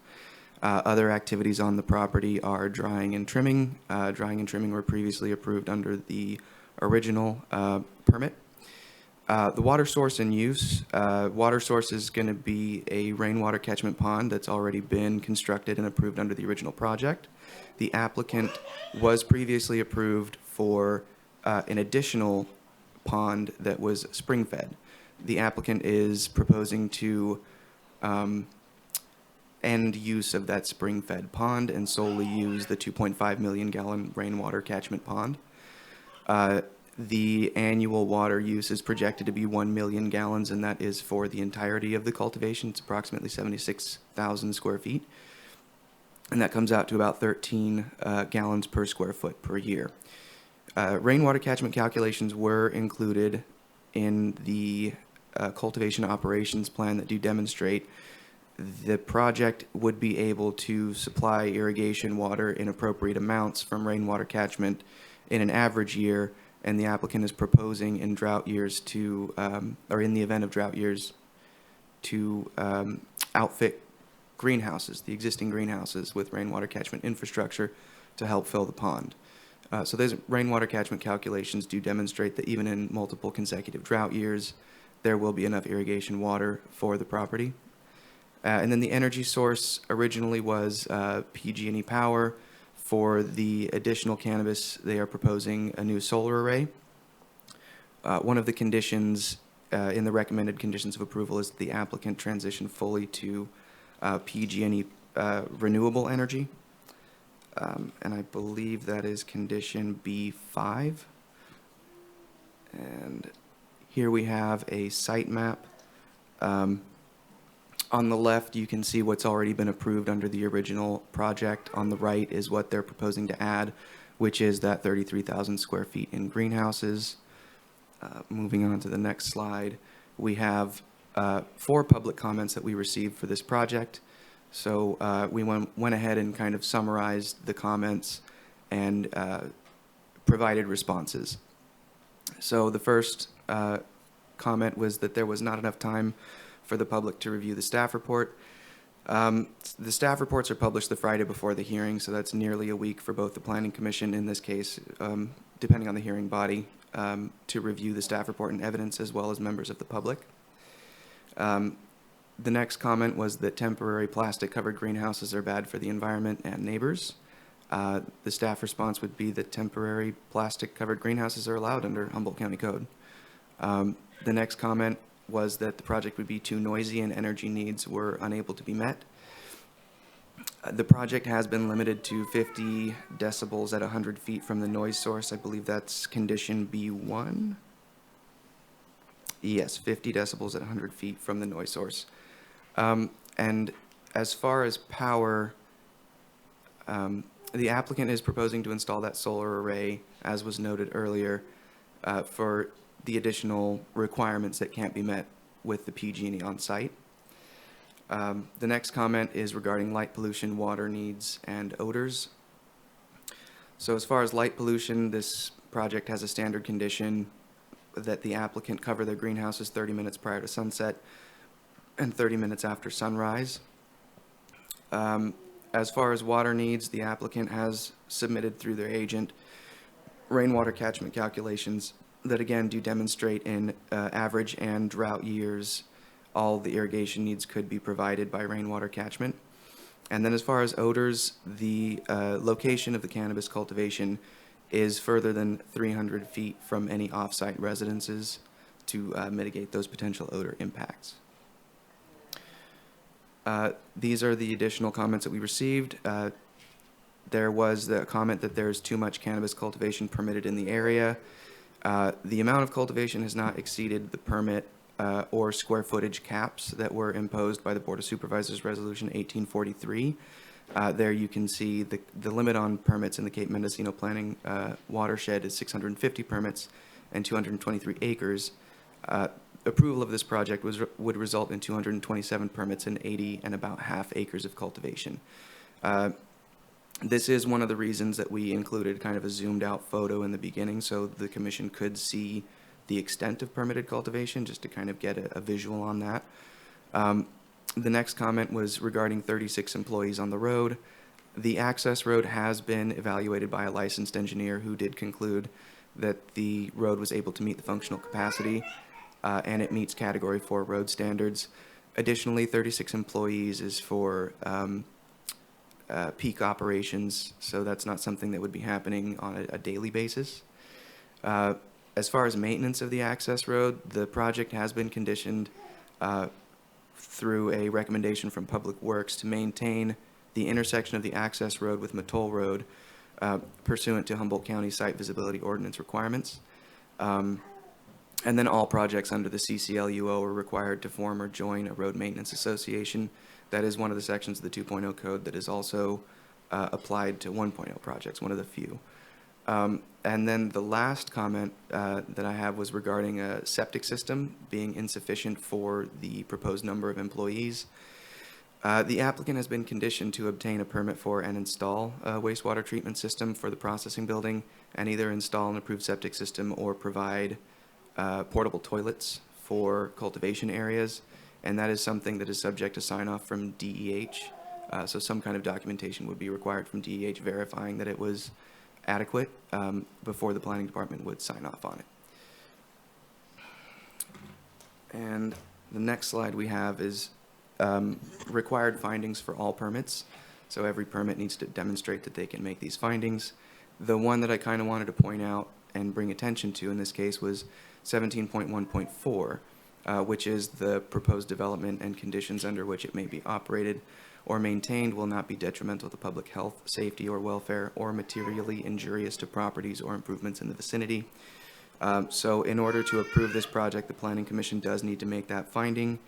Other activities on the property are drying and trimming. Drying and trimming were previously approved under the original permit. The water source and use. Water source is going to be a rainwater catchment pond that's already been constructed and approved under the original project. The applicant was previously approved for an additional pond that was spring-fed. The applicant is proposing to end use of that spring-fed pond and solely use the 2.5 million gallon rainwater catchment pond. The annual water use is projected to be 1 million gallons, and that is for the entirety of the cultivation. It's approximately 76,000 square feet, and that comes out to about 13 gallons per square foot per year. Rainwater catchment calculations were included in the cultivation operations plan that do demonstrate the project would be able to supply irrigation water in appropriate amounts from rainwater catchment in an average year, and the applicant is proposing in drought years to, or in the event of drought years, to outfit greenhouses, the existing greenhouses, with rainwater catchment infrastructure to help fill the pond. So those rainwater catchment calculations do demonstrate that even in multiple consecutive drought years, there will be enough irrigation water for the property. And then the energy source originally was PG&E Power. For the additional cannabis, they are proposing a new solar array. One of the conditions in the recommended conditions of approval is the applicant transition fully to PG&E renewable energy. And I believe that is condition B5. And here we have a site map. On the left, you can see what's already been approved under the original project. On the right is what they're proposing to add, which is that 33,000 square feet in greenhouses. Moving on to the next slide, we have 4 public comments that we received for this project. So we went ahead and kind of summarized the comments and provided responses. So the first comment was that there was not enough time for the public to review the staff report. The staff reports are published the Friday before the hearing, so that's nearly a week for both the Planning Commission, in this case, depending on the hearing body, to review the staff report and evidence, as well as members of the public. The next comment was that temporary plastic-covered greenhouses are bad for the environment and neighbors. The staff response would be that temporary plastic-covered greenhouses are allowed under Humboldt County Code. The next comment was that the project would be too noisy and energy needs were unable to be met. The project has been limited to 50 decibels at 100 feet from the noise source. I believe that's condition B1. Yes, 50 decibels at 100 feet from the noise source. And as far as power, the applicant is proposing to install that solar array, as was noted earlier, for the additional requirements that can't be met with the PG&E on site. The next comment is regarding light pollution, water needs, and odors. So as far as light pollution, this project has a standard condition that the applicant cover their greenhouses 30 minutes prior to sunset and 30 minutes after sunrise. As far as water needs, the applicant has submitted through their agent rainwater catchment calculations that again do demonstrate in average and drought years all the irrigation needs could be provided by rainwater catchment. And then as far as odors, the location of the cannabis cultivation is further than 300 feet from any off-site residences to mitigate those potential odor impacts. These are the additional comments that we received. There was the comment that there's too much cannabis cultivation permitted in the area. The amount of cultivation has not exceeded the permit or square footage caps that were imposed by the Board of Supervisors Resolution 1843. There you can see the limit on permits in the Cape Mendocino Planning watershed is 650 permits and 223 acres. Approval of this project would result in 227 permits and 80 and about half acres of cultivation. This is one of the reasons that we included kind of a zoomed out photo in the beginning so the commission could see the extent of permitted cultivation, just to kind of get a visual on that. The next comment was regarding 36 employees on the road. The access road has been evaluated by a licensed engineer who did conclude that the road was able to meet the functional capacity and it meets Category 4 road standards. Additionally, 36 employees is for peak operations, so that's not something that would be happening on a daily basis. As far as maintenance of the access road, the project has been conditioned through a recommendation from Public Works to maintain the intersection of the access road with Mattole Road pursuant to Humboldt County Site Visibility Ordinance requirements. And then all projects under the CCLUO are required to form or join a road maintenance association. That is one of the sections of the 2.0 code that is also applied to 1.0 projects, one of the few. And then the last comment that I have was regarding a septic system being insufficient for the proposed number of employees. The applicant has been conditioned to obtain a permit for and install a wastewater treatment system for the processing building and either install an approved septic system or provide portable toilets for cultivation areas. And that is something that is subject to sign off from DEH. So some kind of documentation would be required from DEH verifying that it was adequate before the planning department would sign off on it. And the next slide we have is required findings for all permits. So every permit needs to demonstrate that they can make these findings. The one that I kind of wanted to point out and bring attention to in this case was 17.1.4, which is the proposed development and conditions under which it may be operated or maintained will not be detrimental to public health, safety, or welfare, or materially injurious to properties or improvements in the vicinity. So in order to approve this project, the Planning Commission does need to make that finding.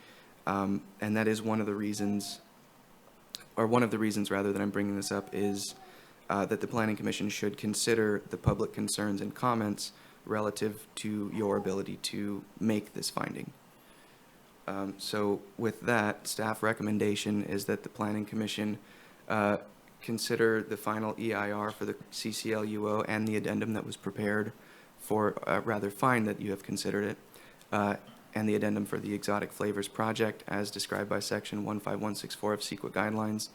And that is one of the reasons, or one of the reasons rather that I'm bringing this up is that the Planning Commission should consider the public concerns and comments relative to your ability to make this finding. So with that, staff recommendation is that the Planning Commission consider the final EIR for the CCLUO and the addendum that was prepared for, rather fine that you have considered it, and the addendum for the Exotic Flavors Project as described by section 15164 of CEQA guidelines,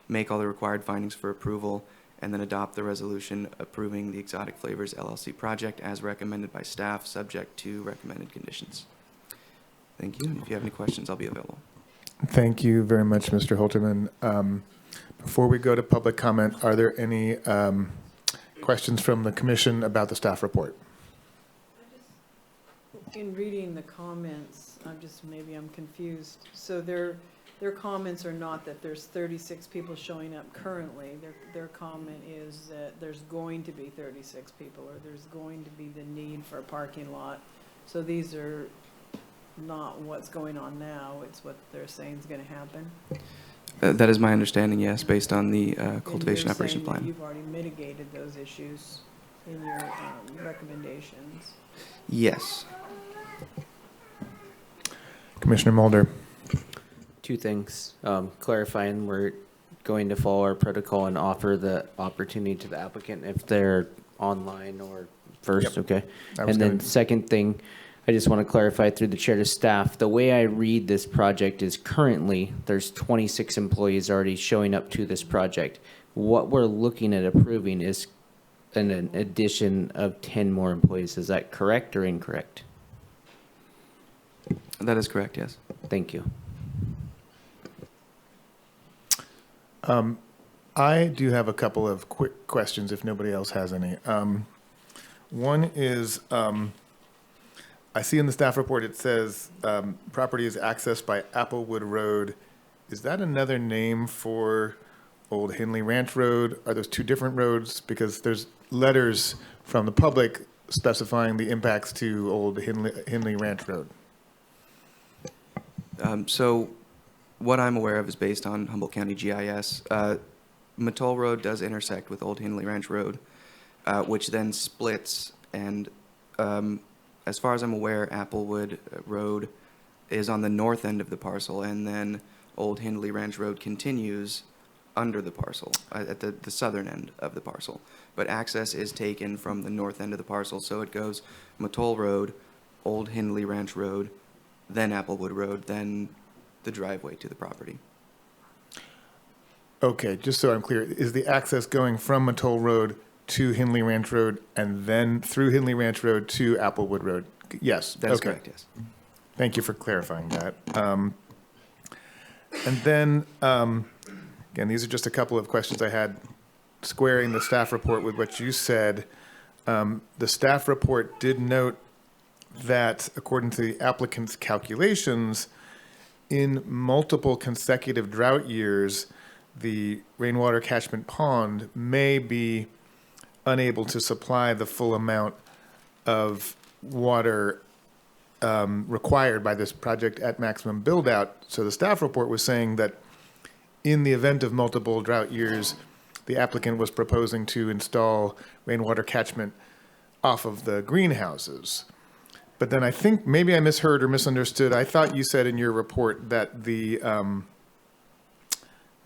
make all the required findings for approval, and then adopt the resolution approving the Exotic Flavors LLC project as recommended by staff, subject to recommended conditions. Thank you. And if you have any questions, I'll be available. Thank you very much, Mr. Holterman. Before we go to public comment, are there any questions from the commission about the staff report? In reading the comments, maybe I'm confused. So their comments are not that there's 36 people showing up currently. Their comment is that there's going to be 36 people, or there's going to be the need for a parking lot. So these are not what's going on now, it's what they're saying is going to happen. That is my understanding, yes, based on the cultivation operation plan. You've already mitigated those issues in your recommendations. Yes. Commissioner Mulder. Two things. Clarifying, we're going to follow our protocol and offer the opportunity to the applicant if they're online or first, okay? And then second thing, I just want to clarify through the chair to staff, the way I read this project is currently there's 26 employees already showing up to this project. What we're looking at approving is an addition of 10 more employees. Is that correct or incorrect? That is correct, yes. Thank you. I do have a couple of quick questions if nobody else has any. One is, I see in the staff report it says property is accessed by Applewood Road. Is that another name for Old Henley Ranch Road? Are those two different roads? Because there's letters from the public specifying the impacts to Old Henley Ranch Road. So what I'm aware of is based on Humboldt County GIS. Mattole Road does intersect with Old Hindley Ranch Road, which then splits, and as far as I'm aware, Applewood Road is on the north end of the parcel, and then Old Hindley Ranch Road continues under the parcel, at the southern end of the parcel. But access is taken from the north end of the parcel, so it goes Mattole Road, Old Hindley Ranch Road, then Applewood Road, then the driveway to the property. Okay, just so I'm clear, is the access going from Mattole Road to Hindley Ranch Road and then through Hindley Ranch Road to Applewood Road? Yes. That's okay. correct, yes. Thank you for clarifying that. And then, again, these are just a couple of questions I had squaring the staff report with what you said. The staff report did note that according to the applicant's calculations, in multiple consecutive drought years, the rainwater catchment pond may be unable to supply the full amount of water required by this project at maximum build out. So the staff report was saying that in the event of multiple drought years, the applicant was proposing to install rainwater catchment off of the greenhouses. But then I think maybe I misheard or misunderstood. I thought you said in your report that the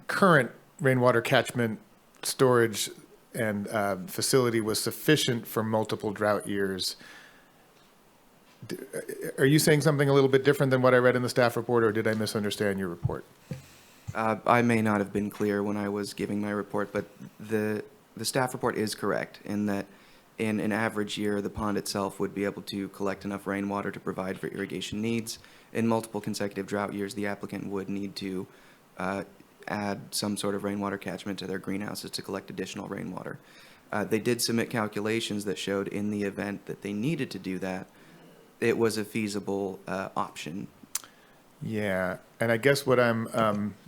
current rainwater catchment storage and facility was sufficient for multiple drought years. Are you saying something a little bit different than what I read in the staff report, or did I misunderstand your report? I may not have been clear when I was giving my report, but the staff report is correct in that in an average year, the pond itself would be able to collect enough rainwater to provide for irrigation needs. In multiple consecutive drought years, the applicant would need to add some sort of rainwater catchment to their greenhouses to collect additional rainwater. They did submit calculations that showed in the event that they needed to do that, it was a feasible option. Yeah, and I guess what I'm,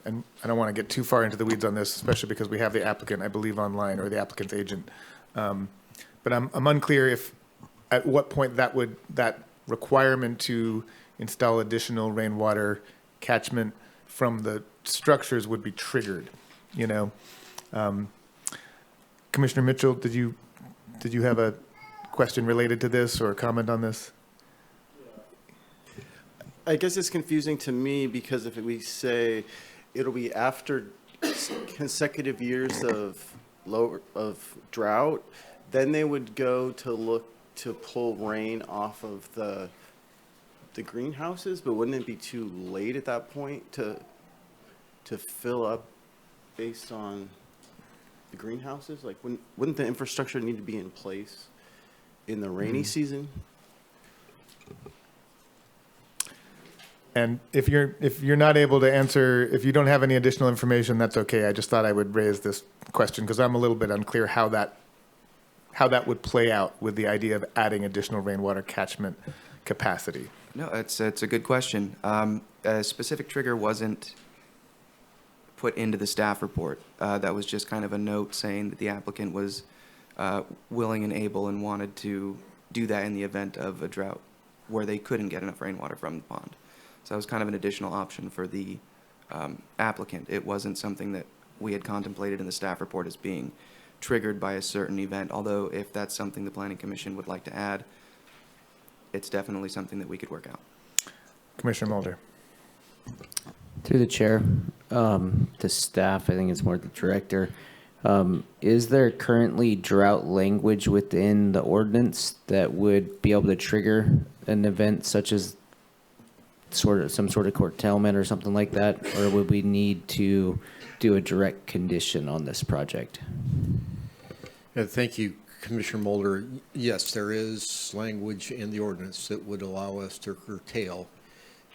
and I don't want to get too far into the weeds on this, especially because we have the applicant, I believe, online, or the applicant's agent. But I'm unclear if, at what point that requirement to install additional rainwater catchment from the structures would be triggered, you know? Commissioner Mitchell, did you have a question related to this or a comment on this? I guess it's confusing to me because if we say it'll be after consecutive years of drought, then they would go to look to pull rain off of the greenhouses, but wouldn't it be too late at that point to fill up based on the greenhouses? Like, wouldn't the infrastructure need to be in place in the rainy season? And if you're not able to answer, if you don't have any additional information, that's okay. I just thought I would raise this question because I'm a little bit unclear how that would play out with the idea of adding additional rainwater catchment capacity. No, it's a good question. A specific trigger wasn't put into the staff report. That was just kind of a note saying that the applicant was willing and able and wanted to do that in the event of a drought where they couldn't get enough rainwater from the pond. So that was kind of an additional option for the applicant. It wasn't something that we had contemplated in the staff report as being triggered by a certain event, although if that's something the Planning Commission would like to add, it's definitely something that we could work out. Commissioner Mulder. Through the chair, to staff, I think it's more the director. Is there currently drought language within the ordinance that would be able to trigger an event such as some sort of curtailment or something like that, or would we need to do a direct condition on this project? Thank you, Commissioner Mulder. Yes, there is language in the ordinance that would allow us to curtail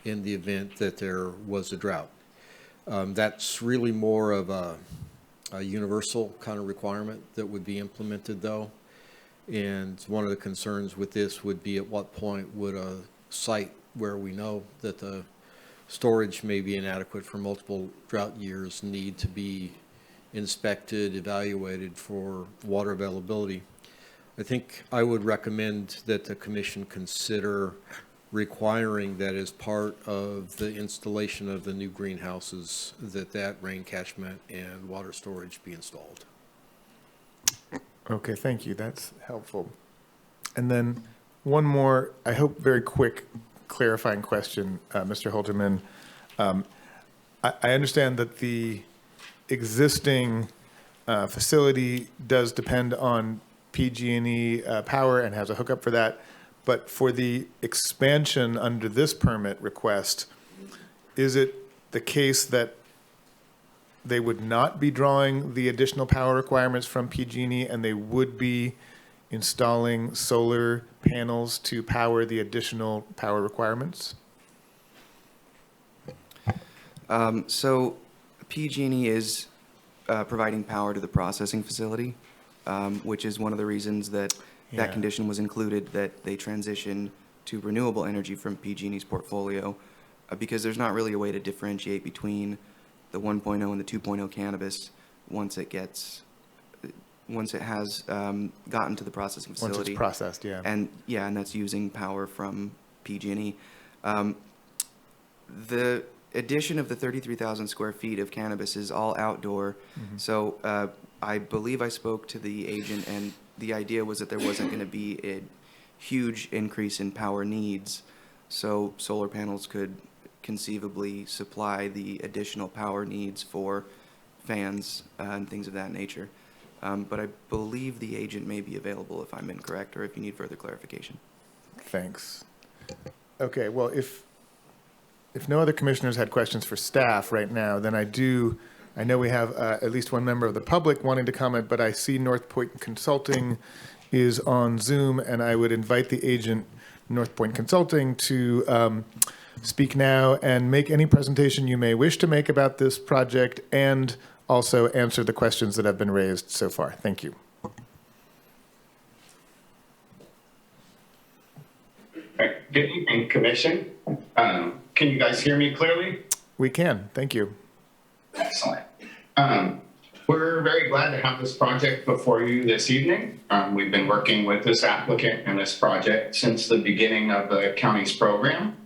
in the event that there was a drought. That's really more of a universal kind of requirement that would be implemented, though. And one of the concerns with this would be at what point would a site where we know that the storage may be inadequate for multiple drought years need to be inspected, evaluated for water availability. I think I would recommend that the commission consider requiring that as part of the installation of the new greenhouses, that rain catchment and water storage be installed. Okay, thank you. That's helpful. And then one more, I hope, very quick clarifying question, Mr. Holterman. I understand that the existing facility does depend on PG&E power and has a hookup for that. But for the expansion under this permit request, is it the case that they would not be drawing the additional power requirements from PG&E and they would be installing solar panels to power the additional power requirements? So PG&E is providing power to the processing facility, which is one of the reasons that that condition was included, that they transition to renewable energy from PG&E's portfolio, because there's not really a way to differentiate between the 1.0 and the 2.0 cannabis once it has gotten to the processing facility. Once it's processed, yeah. And that's using power from PG&E. The addition of the 33,000 square feet of cannabis is all outdoor. Mm-hmm. So I believe I spoke to the agent, and the idea was that there wasn't going to be a huge increase in power needs. So solar panels could conceivably supply the additional power needs for fans and things of that nature. But I believe the agent may be available if I'm incorrect or if you need further clarification. Thanks. Okay, well, if no other commissioners had questions for staff right now, then I know we have at least one member of the public wanting to comment, but I see North Point Consulting is on Zoom, and I would invite the agent, North Point Consulting, to speak now and make any presentation you may wish to make about this project and also answer the questions that have been raised so far. Thank you. Good evening, Commission. Can you guys hear me clearly? We can. Thank you. Excellent. We're very glad to have this project before you this evening. We've been working with this applicant and this project since the beginning of the county's program.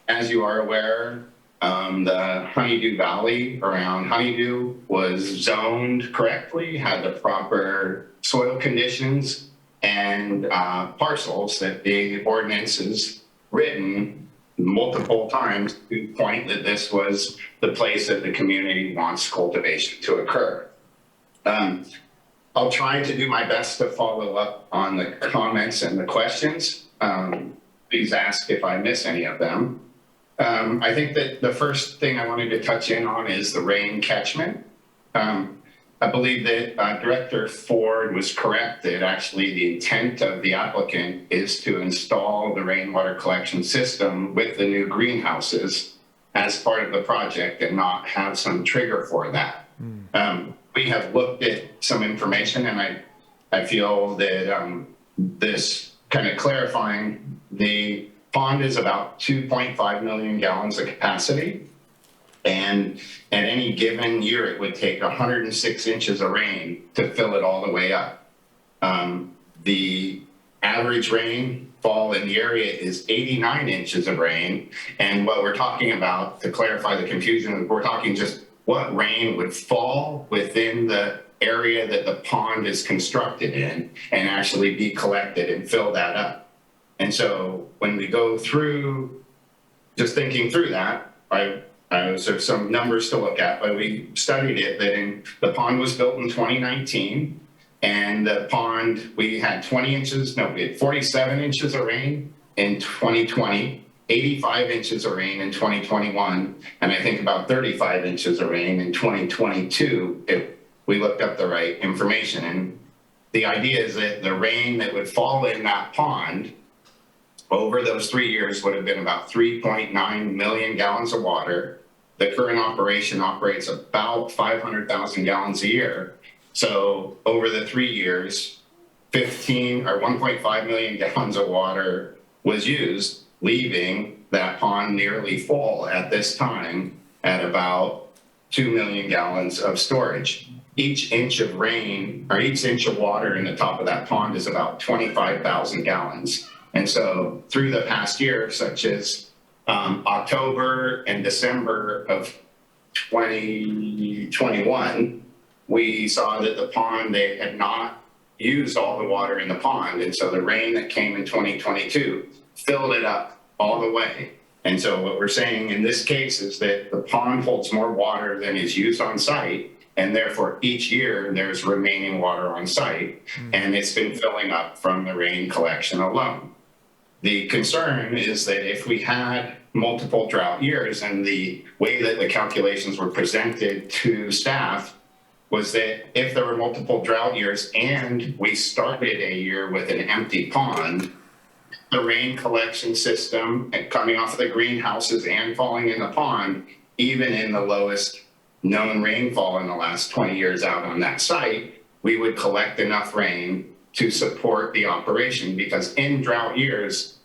As you are aware, the Honeydew Valley around Honeydew was zoned correctly, had the proper soil conditions and parcels that the ordinance is written multiple times to point that this was the place that the community wants cultivation to occur. I'll try to do my best to follow up on the comments and the questions. Please ask if I miss any of them. I think that the first thing I wanted to touch in on is the rain catchment. I believe that Director Ford was correct that actually the intent of the applicant is to install the rainwater collection system with the new greenhouses as part of the project and not have some trigger for that. We have looked at some information, and I feel that this kind of clarifying, the pond is about 2.5 million gallons of capacity. And at any given year, it would take 106 inches of rain to fill it all the way up. The average rainfall in the area is 89 inches of rain. And what we're talking about, to clarify the confusion, we're talking just what rain would fall within the area that the pond is constructed in and actually be collected and fill that up. And so when we go through, just thinking through that, so some numbers to look at, but we studied it that the pond was built in 2019, and the pond, we had 47 inches of rain in 2020, 85 inches of rain in 2021, and I think about 35 inches of rain in 2022, if we looked up the right information. And the idea is that the rain that would fall in that pond over those 3 years would have been about 3.9 million gallons of water. The current operation operates about 500,000 gallons a year. So over the 3 years, 1.5 million gallons of water was used, leaving that pond nearly full at this time at about 2 million gallons of storage. Each inch of rain, or each inch of water in the top of that pond is about 25,000 gallons. And so through the past year, such as October and December of 2021, we saw that the pond, they had not used all the water in the pond. And so the rain that came in 2022 filled it up all the way. And so what we're saying in this case is that the pond holds more water than is used on site. And therefore, each year there's remaining water on site, and it's been filling up from the rain collection alone. The concern is that if we had multiple drought years, and the way that the calculations were presented to staff was that if there were multiple drought years and we started a year with an empty pond, the rain collection system coming off of the greenhouses and falling in the pond, even in the lowest known rainfall in the last 20 years out on that site, we would collect enough rain to support the operation, because in drought years,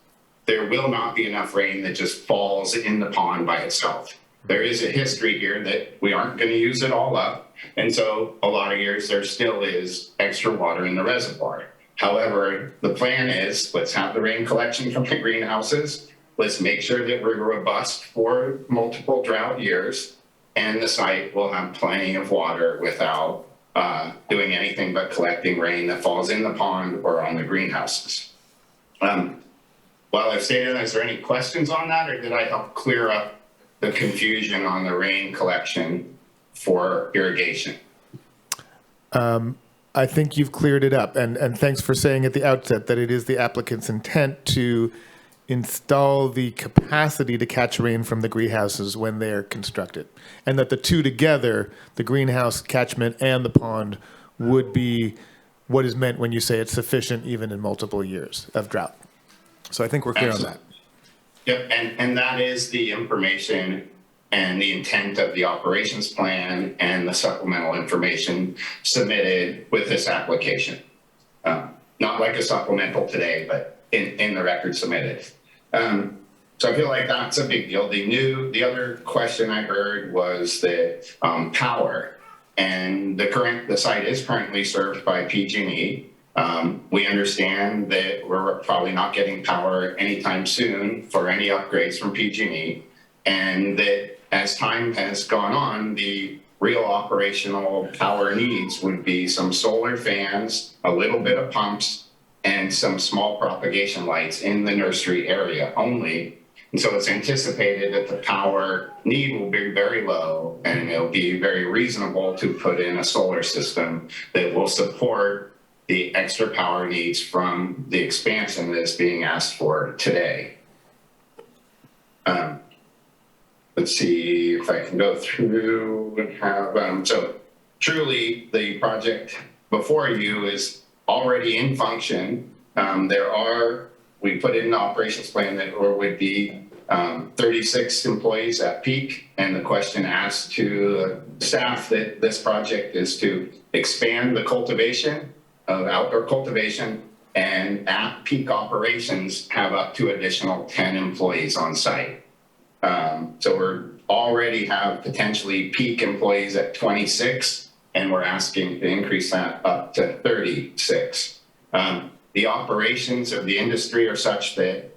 there will not be enough rain that just falls in the pond by itself. There is a history here that we aren't going to use it all up. And so a lot of years there still is extra water in the reservoir. However, the plan is, let's have the rain collection from the greenhouses. Let's make sure that we're robust for multiple drought years, and the site will have plenty of water without doing anything but collecting rain that falls in the pond or on the greenhouses. While I've stated that, is there any questions on that, or did I help clear up the confusion on the rain collection for irrigation? I think you've cleared it up, and thanks for saying at the outset that it is the applicant's intent to install the capacity to catch rain from the greenhouses when they're constructed, and that the two together, the greenhouse catchment and the pond, would be what is meant when you say it's sufficient even in multiple years of drought. So I think we're clear on that. Yep, and that is the information and the intent of the operations plan and the supplemental information submitted with this application. Not like a supplemental today, but in the record submitted. So I feel like that's a big deal. The other question I heard was that power, and the site is currently served by PG&E. We understand that we're probably not getting power anytime soon for any upgrades from PG&E, and that as time has gone on, the real operational power needs would be some solar fans, a little bit of pumps, and some small propagation lights in the nursery area only. And so it's anticipated that the power need will be very low, and it'll be very reasonable to put in a solar system that will support the extra power needs from the expansion that's being asked for today. Let's see if I can go through and have, so truly the project before you is already in function. We put in an operations plan that there would be 36 employees at peak, and the question asked to staff that this project is to expand the cultivation of outdoor cultivation, and at peak operations have up to additional 10 employees on site. So we're already have potentially peak employees at 26, and we're asking to increase that up to 36. The operations of the industry are such that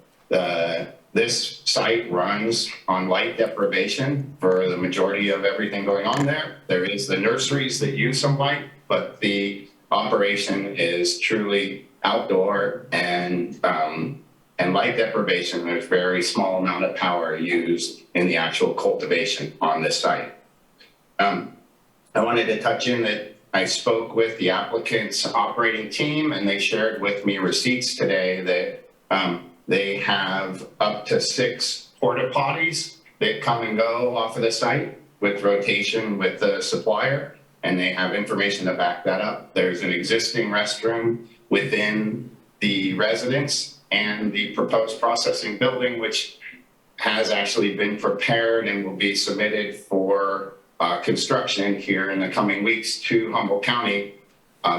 this site runs on light deprivation for the majority of everything going on there. There is the nurseries that use some light, but the operation is truly outdoor and light deprivation. There's very small amount of power used in the actual cultivation on this site. I wanted to touch in that I spoke with the applicant's operating team, and they shared with me receipts today that they have up to 6 porta potties that come and go off of the site with rotation with the supplier, and they have information to back that up. There's an existing restroom within the residence and the proposed processing building, which has actually been prepared and will be submitted for construction here in the coming weeks to Humboldt County.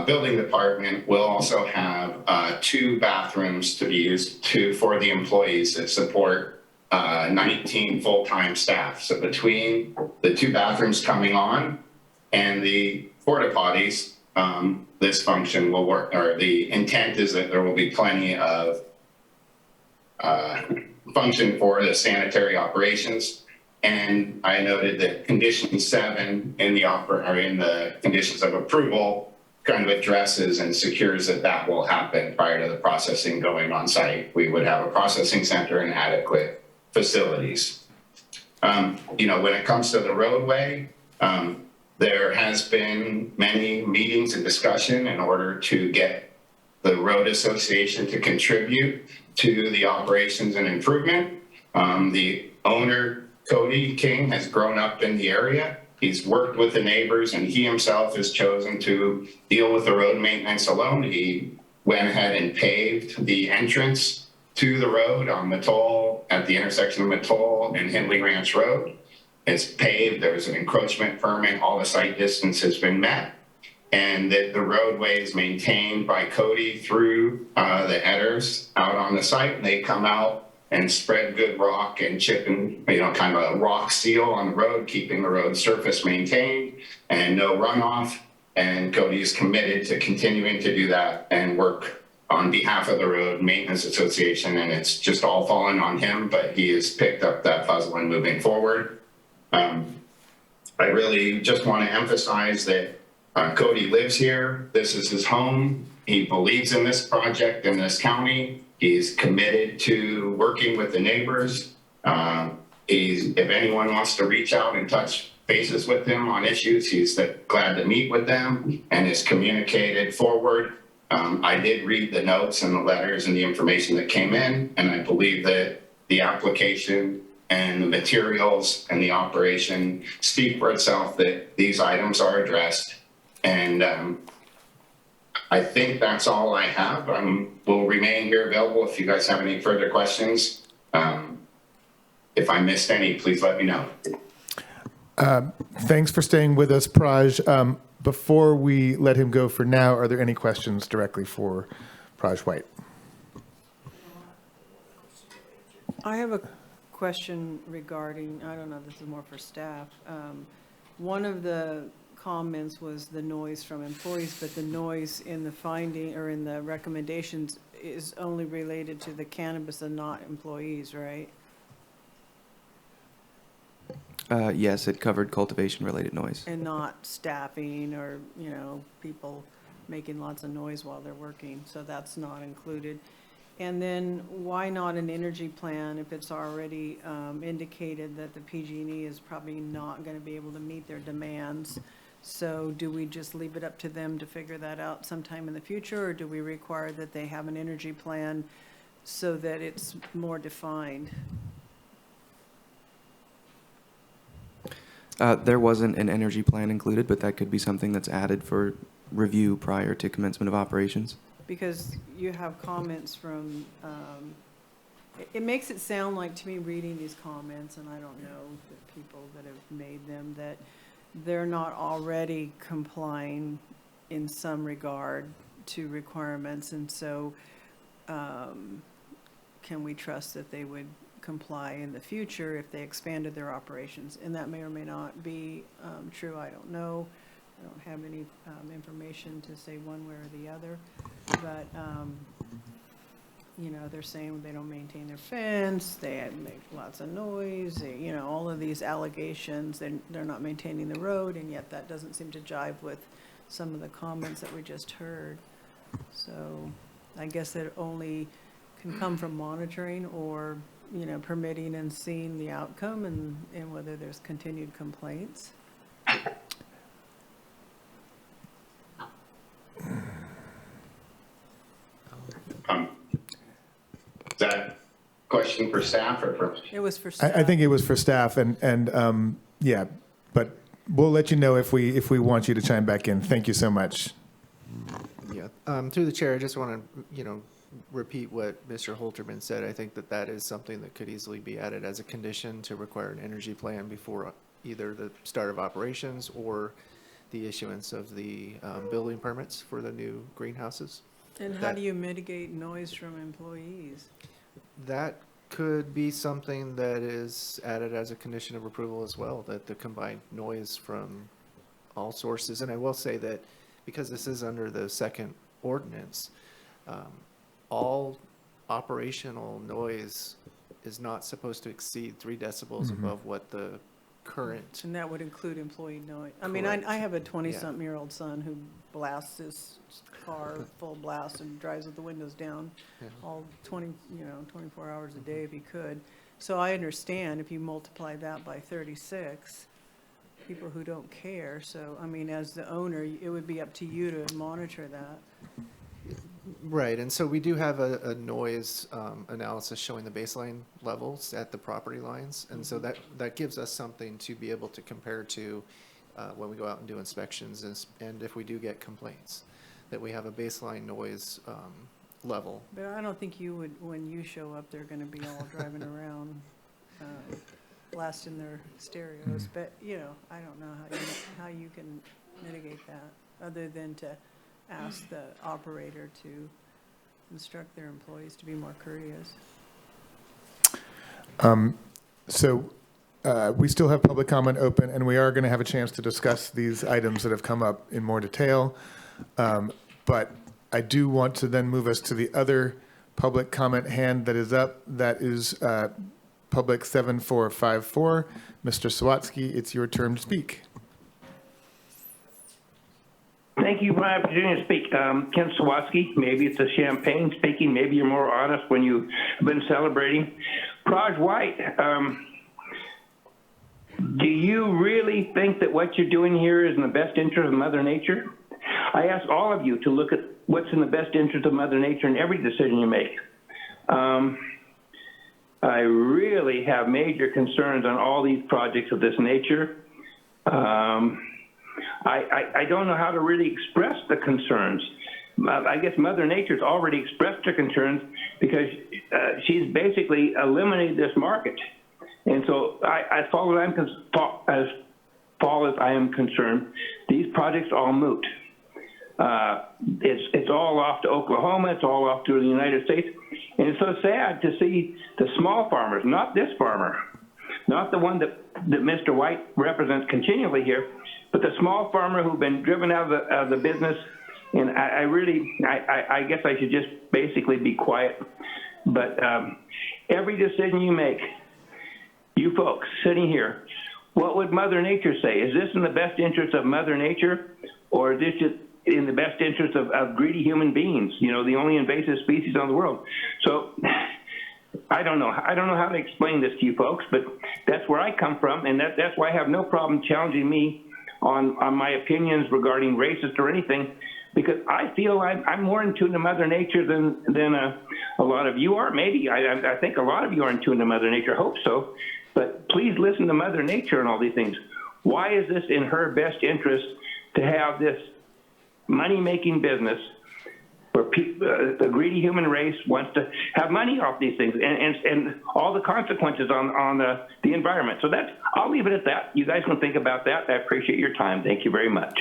Building department will also have 2 bathrooms to be used for the employees that support 19 full-time staff. So between the 2 bathrooms coming on and the porta potties, this function will work, or the intent is that there will be plenty of function for the sanitary operations. And I noted that condition 7 in the conditions of approval kind of addresses and secures that that will happen prior to the processing going on site. We would have a processing center and adequate facilities. When it comes to the roadway, there has been many meetings and discussion in order to get the road association to contribute to the operations and improvement. The owner, Cody King, has grown up in the area. He's worked with the neighbors, and he himself has chosen to deal with the road maintenance alone. He went ahead and paved the entrance to the road on Mattole, at the intersection of Mattole and Hindley Ranch Road. It's paved, there's an encroachment permit, all the site distance has been met, and that the roadway is maintained by Cody through the headers out on the site. And they come out and spread good rock and chip and, kind of a rock seal on the road, keeping the road surface maintained and no runoff. And Cody is committed to continuing to do that and work on behalf of the Road Maintenance Association. And it's just all fallen on him, but he has picked up that puzzle and moving forward. I really just want to emphasize that Cody lives here. This is his home. He believes in this project in this county. He's committed to working with the neighbors. If anyone wants to reach out and touch bases with him on issues, he's glad to meet with them and is communicated forward. I did read the notes and the letters and the information that came in, and I believe that the application and the materials and the operation speak for itself, that these items are addressed. And I think that's all I have. Will remain here available if you guys have any further questions. If I missed any, please let me know. Thanks for staying with us, Praj. Before we let him go for now, are there any questions directly for Praj White? I have a question regarding, I don't know, this is more for staff. One of the comments was the noise from employees, but the noise in the finding or in the recommendations is only related to the cannabis and not employees, right? Yes, it covered cultivation-related noise. And not staffing or, people making lots of noise while they're working, so that's not included. And then why not an energy plan if it's already indicated that the PG&E is probably not going to be able to meet their demands? So do we just leave it up to them to figure that out sometime in the future, or do we require that they have an energy plan so that it's more defined? There wasn't an energy plan included, but that could be something that's added for review prior to commencement of operations. Because you have comments from, it makes it sound like to me reading these comments, and I don't know the people that have made them, that they're not already complying in some regard to requirements. And so can we trust that they would comply in the future if they expanded their operations? And that may or may not be true. I don't know. I don't have any information to say one way or the other. But, they're saying they don't maintain their fence, they make lots of noise, all of these allegations, they're not maintaining the road, and yet that doesn't seem to jive with some of the comments that we just heard. So I guess it only can come from monitoring or, permitting and seeing the outcome and whether there's continued complaints. Is that a question for staff or for? It was for staff. I think it was for staff, and yeah, but we'll let you know if we want you to chime back in. Thank you so much. Yeah, through the chair, I just want to, repeat what Mr. Holterman said. I think that is something that could easily be added as a condition to require an energy plan before either the start of operations or the issuance of the building permits for the new greenhouses. And how do you mitigate noise from employees? That could be something that is added as a condition of approval as well, that the combined noise from all sources. And I will say that because this is under the second ordinance, all operational noise is not supposed to exceed 3 decibels above what the current. And that would include employee noise. I mean, I have a 20-something-year-old son who blasts his car full blast and drives with the windows down all 24 hours a day if he could. So I understand if you multiply that by 36, people who don't care. So, I mean, as the owner, it would be up to you to monitor that. Right, and so we do have a noise analysis showing the baseline levels at the property lines, and so that gives us something to be able to compare to when we go out and do inspections, and if we do get complaints, that we have a baseline noise level. But I don't think you would, when you show up, they're gonna be all driving around blasting their stereos, but, I don't know how you can mitigate that, other than to ask the operator to instruct their employees to be more courteous. So we still have public comment open, and we are going to have a chance to discuss these items that have come up in more detail. But I do want to then move us to the other public comment hand that is up. That is Public 7454. Mr. Sawatsky, it's your turn to speak. Thank you for my opportunity to speak. Ken Sawatsky, maybe it's a champagne speaking, maybe you're more honest when you've been celebrating. Praj White, do you really think that what you're doing here is in the best interest of Mother Nature? I ask all of you to look at what's in the best interest of Mother Nature in every decision you make. I really have major concerns on all these projects of this nature. I don't know how to really express the concerns. I guess Mother Nature's already expressed her concerns because she's basically eliminated this market. And so as far as I am concerned, these projects are all moot. It's all off to Oklahoma, it's all off to the United States. And it's so sad to see the small farmers, not this farmer, not the one that Mr. White represents continually here, but the small farmer who've been driven out of the business. And I guess I should just basically be quiet. But every decision you make, you folks sitting here, what would Mother Nature say? Is this in the best interest of Mother Nature, or is this just in the best interest of greedy human beings, the only invasive species on the world? So I don't know. I don't know how to explain this to you folks, but that's where I come from, and that's why I have no problem challenging me on my opinions regarding racist or anything, because I feel I'm more in tune to Mother Nature than a lot of you are. Maybe. I think a lot of you are in tune to Mother Nature. I hope so. But please listen to Mother Nature and all these things. Why is this in her best interest to have this money-making business where the greedy human race wants to have money off these things and all the consequences on the environment? So I'll leave it at that. You guys can think about that. I appreciate your time. Thank you very much.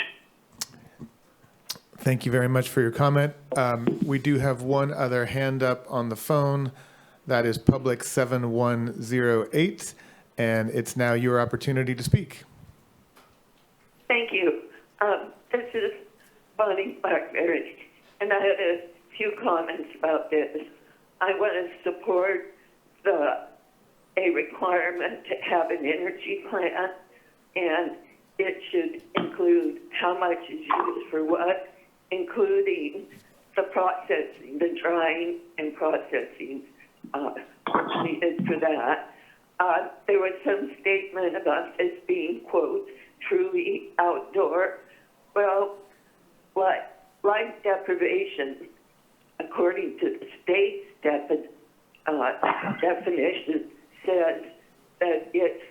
Thank you very much for your comment. We do have one other hand up on the phone. That is Public 7108, and it's now your opportunity to speak. Thank you. This is Bonnie Blackberry, and I had a few comments about this. I want to support a requirement to have an energy plan, and it should include how much is used for what, including the processing, the drying and processing needed for that. There was some statement about this being, quote, truly outdoor. Well, light deprivation, according to the state's definition, says that it's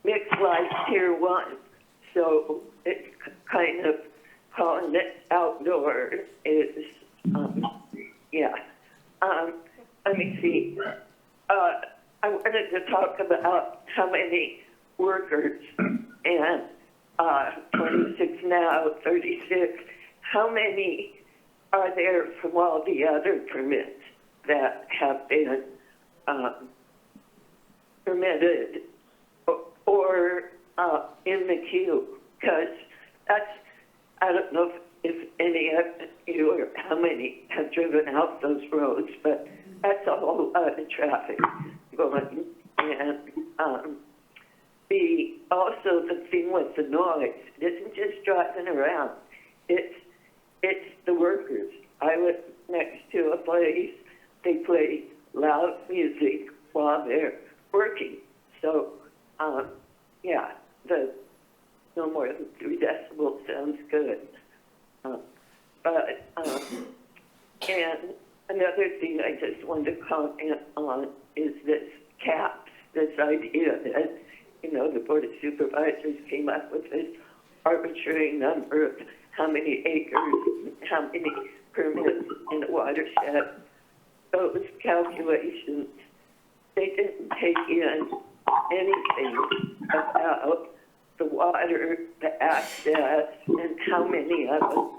mixed light tier 1. So it's kind of calling it outdoor is, let me see. I wanted to talk about how many workers, and 26 now, 36, how many are there from all the other permits that have been permitted or in the queue? Because I don't know if any of you or how many have driven out those roads, but that's a whole lot of traffic going. And also the thing with the noise, it isn't just driving around. It's the workers. I was next to a place, they play loud music while they're working. So, yeah, the no more than 3 decibels sounds good. And another thing I just wanted to comment on is this caps, this idea that, you know, the Board of Supervisors came up with this arbitrary number of how many acres, how many permits in a watershed. Those calculations, they didn't take in anything about the water, the access, and how many of them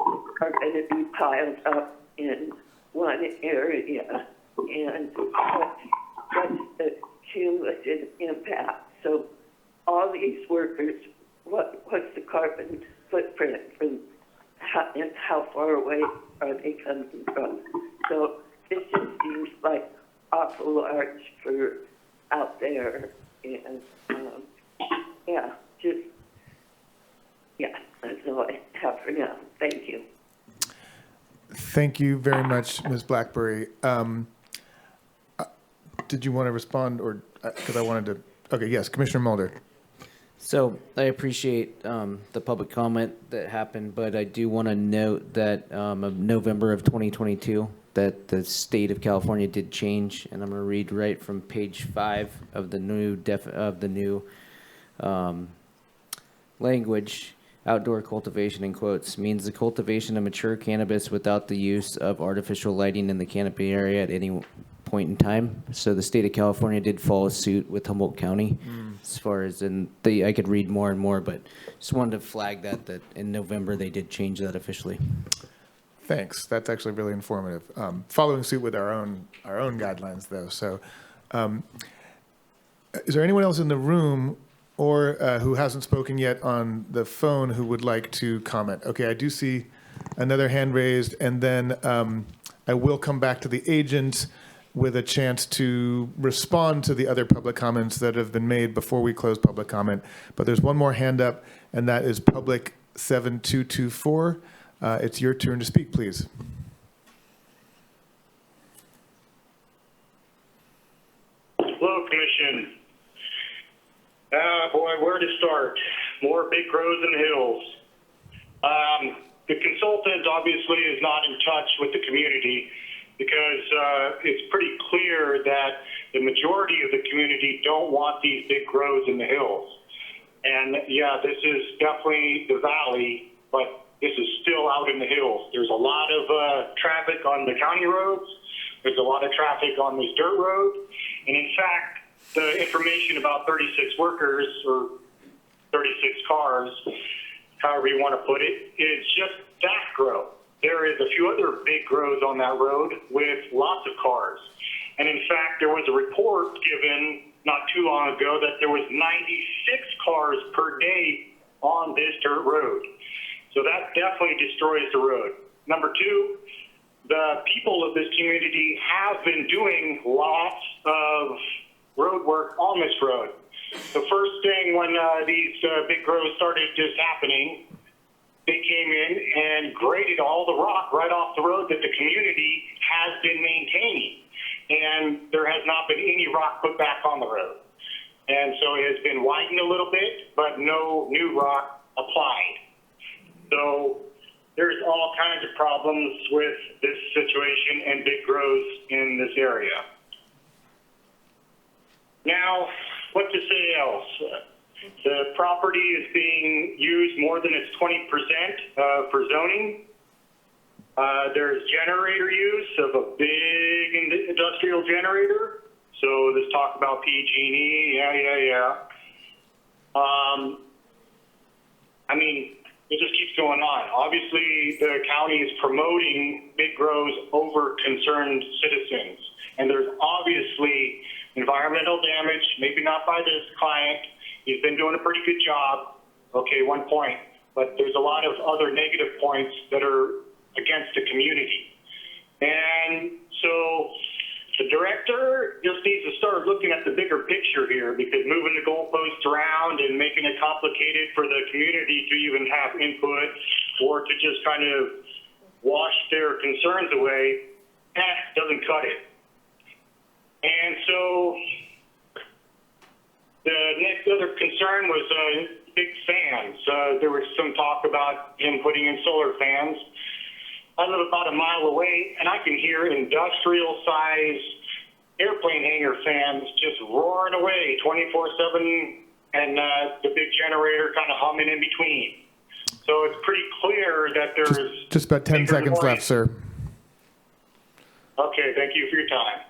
are going to be piled up in one area, and what's the cumulative impact. So all these workers, what's the carbon footprint from and how far away are they coming from? So this just seems like awful large for out there, and that's all I have for now. Thank you. Thank you very much, Ms. Blackberry. Did you want to respond, or because I wanted to? Okay, yes, Commissioner Mulder. So I appreciate the public comment that happened, but I do want to note that of November of 2022, that the state of California did change, and I'm going to read right from page 5 of the new language. Outdoor cultivation, in quotes, means the cultivation of mature cannabis without the use of artificial lighting in the canopy area at any point in time. So the state of California did follow suit with Humboldt County as far as I could read more and more, but just wanted to flag that in November they did change that officially. Thanks. That's actually really informative. Following suit with our own guidelines, though. So, is there anyone else in the room or who hasn't spoken yet on the phone who would like to comment? Okay, I do see another hand raised, and then I will come back to the agent with a chance to respond to the other public comments that have been made before we close public comment. But there's one more hand up, and that is Public 7224. It's your turn to speak, please. Hello, Commission. Boy, where to start? More big grows in the hills. The consultant obviously is not in touch with the community because it's pretty clear that the majority of the community don't want these big grows in the hills. And yeah, this is definitely the valley, but this is still out in the hills. There's a lot of traffic on the county roads. There's a lot of traffic on this dirt road. And in fact, the information about 36 workers or 36 cars, however you want to put it, is just that grow. There is a few other big grows on that road with lots of cars. And in fact, there was a report given not too long ago that there was 96 cars per day on this dirt road. So that definitely destroys the road. Number two, the people of this community have been doing lots of road work on this road. The first thing when these big grows started just happening, they came in and graded all the rock right off the road that the community has been maintaining. And there has not been any rock put back on the road. And so it has been widened a little bit, but no new rock applied. So there's all kinds of problems with this situation and big grows in this area. Now, what to say else? The property is being used more than its 20% for zoning. There's generator use of a big industrial generator. So let's talk about PG&E. Yeah. I mean, it just keeps going on. Obviously, the county is promoting big grows over concerned citizens. And there's obviously environmental damage, maybe not by this client. He's been doing a pretty good job. Okay, one point. but there's a lot of other negative points that are against the community. And so the director just needs to start looking at the bigger picture here, because moving the goalposts around and making it complicated for the community to even have input or to just kind of wash their concerns away, doesn't cut it. And so the next other concern was big fans. There was some talk about him putting in solar fans. I live about a mile away, and I can hear industrial-size airplane hangar fans just roaring away 24/7, and the big generator kind of humming in between. So it's pretty clear that there's Just about 10 seconds left, sir. Okay, thank you for your time.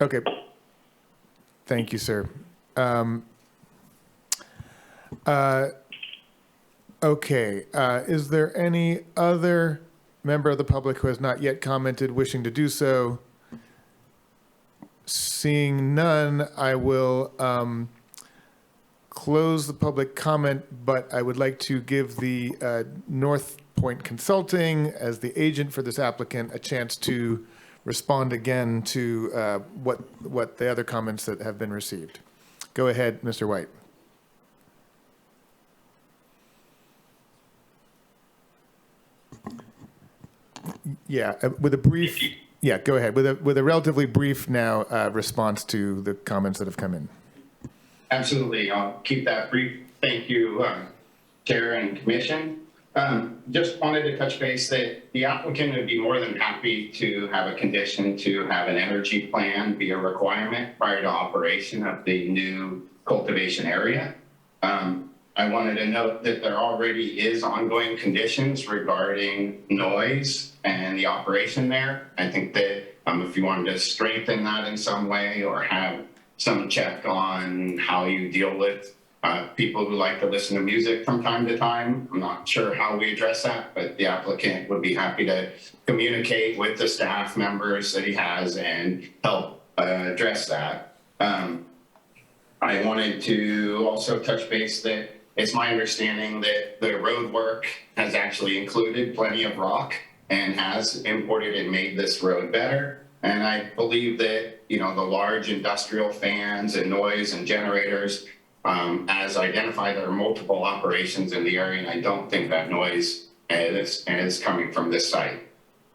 Okay. Thank you, sir. Okay. Is there any other member of the public who has not yet commented wishing to do so? Seeing none, I will close the public comment, but I would like to give the North Point Consulting, as the agent for this applicant, a chance to respond again to what the other comments that have been received. Go ahead, Mr. White. Yeah, with a brief. Yeah, go ahead with a relatively brief now response to the comments that have come in. Absolutely, I'll keep that brief. Thank you, Chair and Commission. Just wanted to touch base that the applicant would be more than happy to have a condition to have an energy plan be a requirement prior to operation of the new cultivation area. I wanted to note that there already is ongoing conditions regarding noise and the operation there. I think that if you wanted to strengthen that in some way or have some check on how you deal with people who like to listen to music from time to time, I'm not sure how we address that, but the applicant would be happy to communicate with the staff members that he has and help address that. I wanted to also touch base that it's my understanding that the road work has actually included plenty of rock and has imported and made this road better. And I believe that, the large industrial fans and noise and generators, as identified, there are multiple operations in the area, and I don't think that noise is coming from this site.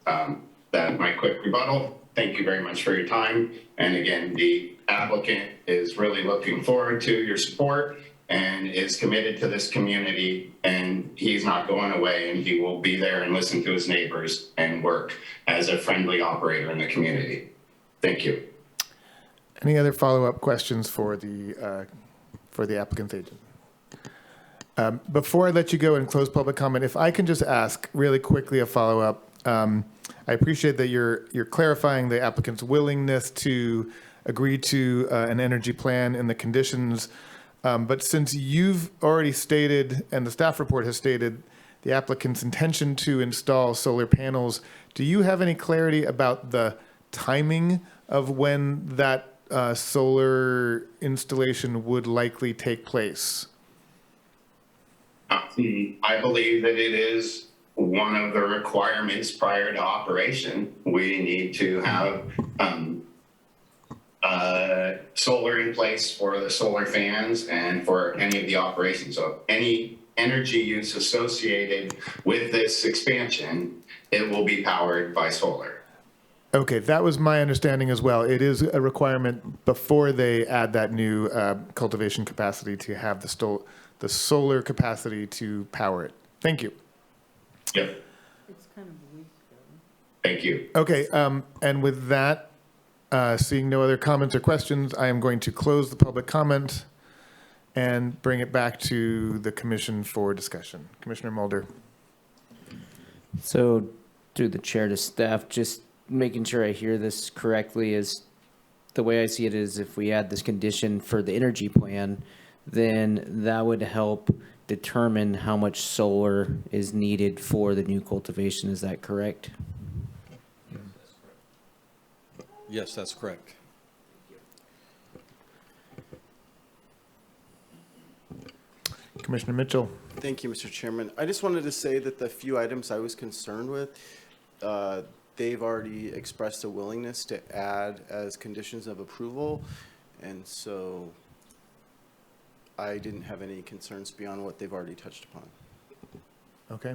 That's my quick rebuttal. Thank you very much for your time. And again, the applicant is really looking forward to your support and is committed to this community, and he's not going away, and he will be there and listen to his neighbors and work as a friendly operator in the community. Thank you. Any other follow-up questions for the applicant's agent? Before I let you go and close public comment, if I can just ask really quickly a follow-up. I appreciate that you're clarifying the applicant's willingness to agree to an energy plan and the conditions. But since you've already stated, and the staff report has stated, the applicant's intention to install solar panels, do you have any clarity about the timing of when that solar installation would likely take place? I believe that it is one of the requirements prior to operation. We need to have solar in place for the solar fans and for any of the operations. So any energy use associated with this expansion, it will be powered by solar. Okay, that was my understanding as well. It is a requirement before they add that new cultivation capacity to have the solar capacity to power it. Thank you. Yep. It's kind of weak, though. Thank you. Okay, and with that, seeing no other comments or questions, I am going to close the public comment and bring it back to the commission for discussion. Commissioner Mulder. So through the chair to staff, just making sure I hear this correctly, is the way I see it is if we add this condition for the energy plan, then that would help determine how much solar is needed for the new cultivation. Is that correct? Yes, that's correct. Commissioner Mitchell. Thank you, Mr. Chairman. I just wanted to say that the few items I was concerned with, they've already expressed a willingness to add as conditions of approval, and so I didn't have any concerns beyond what they've already touched upon. Okay.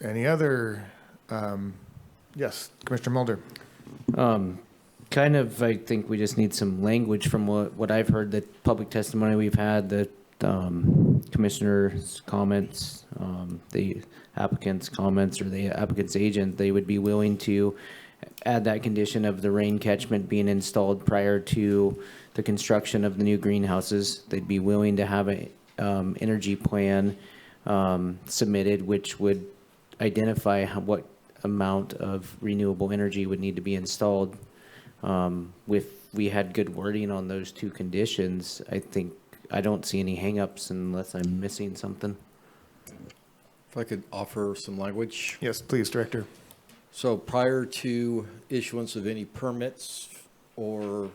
Any other, yes, Commissioner Mulder. Kind of, I think we just need some language from what I've heard, the public testimony we've had, the commissioner's comments, the applicant's comments, or the applicant's agent, they would be willing to add that condition of the rain catchment being installed prior to the construction of the new greenhouses. They'd be willing to have a energy plan submitted, which would identify what amount of renewable energy would need to be installed. If we had good wording on those two conditions, I don't see any hangups unless I'm missing something. If I could offer some language. Yes, please, Director. So prior to issuance of any permits or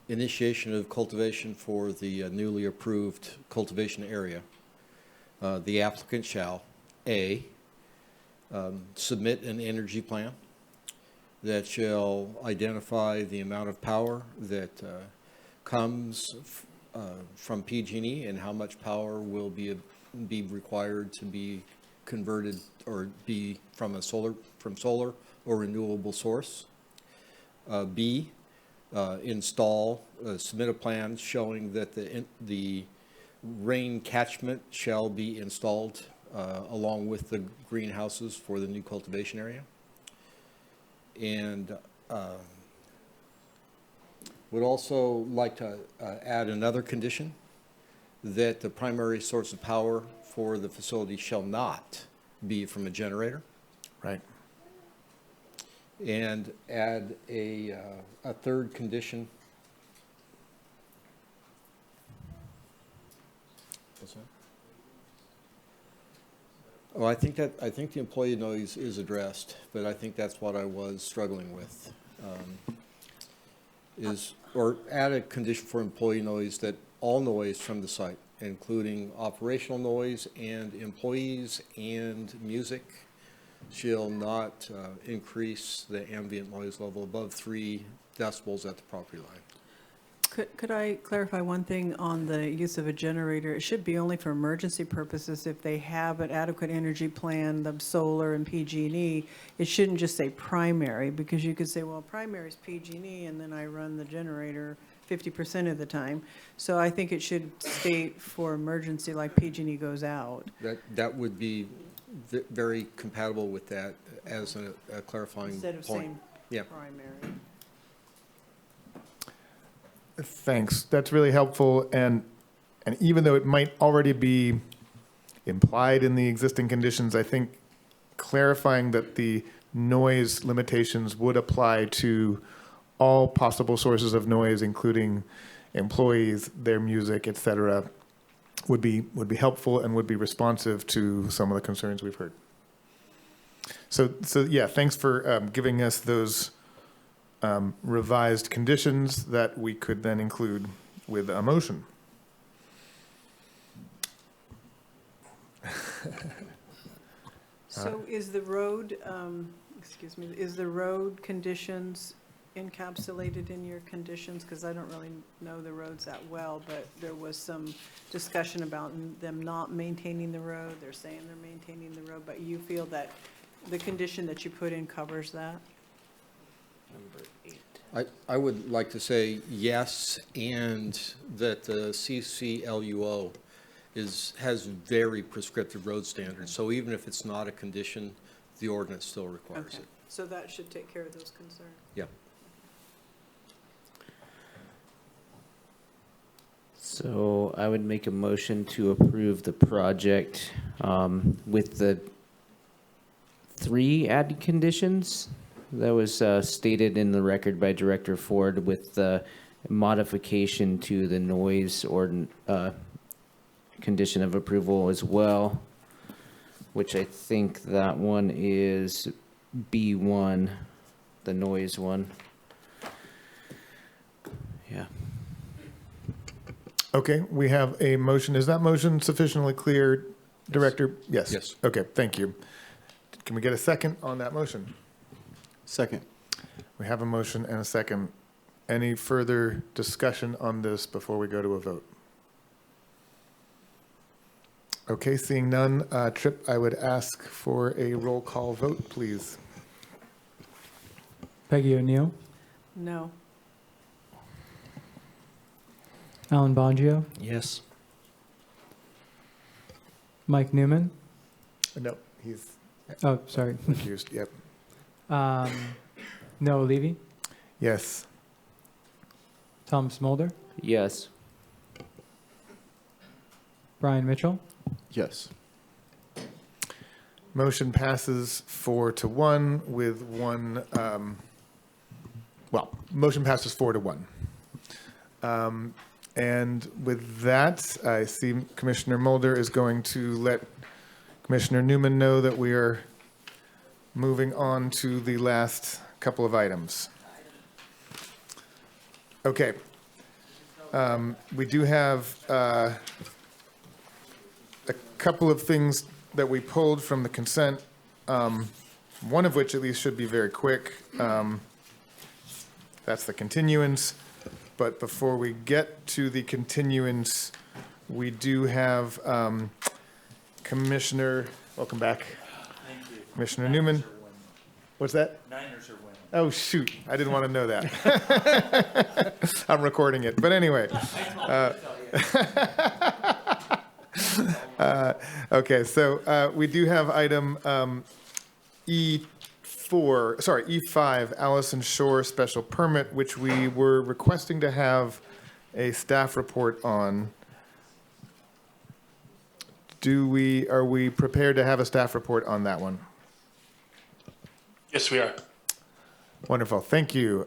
initiation of cultivation for the newly approved cultivation area, the applicant shall, A, submit an energy plan that shall identify the amount of power that comes from PG&E and how much power will be required to be converted or be from solar or renewable source. B, submit a plan showing that the rain catchment shall be installed along with the greenhouses for the new cultivation area. And would also like to add another condition, that the primary source of power for the facility shall not be from a generator. Right. And add a third condition. What's that? Oh, I think the employee noise is addressed, but I think that's what I was struggling with. Or add a condition for employee noise that all noise from the site, including operational noise and employees and music, shall not increase the ambient noise level above 3 decibels at the property line. Could I clarify one thing on the use of a generator? It should be only for emergency purposes. If they have an adequate energy plan, the solar and PG&E, it shouldn't just say primary, because you could say, well, primary is PG&E, and then I run the generator 50% of the time. So I think it should state for emergency, like PG&E goes out. That would be very compatible with that as a clarifying Instead of point. saying Yeah. primary. Thanks. That's really helpful. And even though it might already be implied in the existing conditions, I think clarifying that the noise limitations would apply to all possible sources of noise, including employees, their music, et cetera, would be helpful and would be responsive to some of the concerns we've heard. So yeah, thanks for giving us those revised conditions that we could then include with a motion. So is the road, is the road conditions encapsulated in your conditions? Because I don't really know the roads that well, but there was some discussion about them not maintaining the road. They're saying they're maintaining the road, but you feel that the condition that you put in covers that? Number 8. I would like to say yes, and that the CCLUO has very prescriptive road standards. So even if it's not a condition, the ordinance still requires Okay. it. So that should take care of those concerns. Yeah. So I would make a motion to approve the project with the 3 added conditions that was stated in the record by Director Ford, with the modification to the noise or condition of approval as well, which I think that one is B1, the noise one. Okay, we have a motion. Is that motion sufficiently clear, Director? Yes. Yes. Okay, thank you. Can we get a second on that motion? Second. We have a motion and a second. Any further discussion on this before we go to a vote? Okay, seeing none, Tripp, I would ask for a roll call vote, please. Peggy O'Neill, No. Alan Bongio, Yes. Mike Newman. No, he's Oh, sorry. accused. Yep. Noah Levy, Yes. Tom Smolder, Yes. Brian Mitchell, Yes. Motion passes 4-1 with one, motion passes 4-1. And with that, I see Commissioner Mulder is going to let Commissioner Newman know that we are moving on to the last couple of items. Okay. We do have a couple of things that we pulled from the consent, one of which at least should be very quick. That's the continuance. But before we get to the continuance, we do have Commissioner, welcome back. Thank you. Commissioner Newman. What's that? Niners are winning. Oh, shoot. I didn't want to know that. I'm recording it. But anyway. Okay, so we do have item E5, Allison Shore Special Permit, which we were requesting to have a staff report on. Are we prepared to have a staff report on that one? Yes, we are. Wonderful, thank you.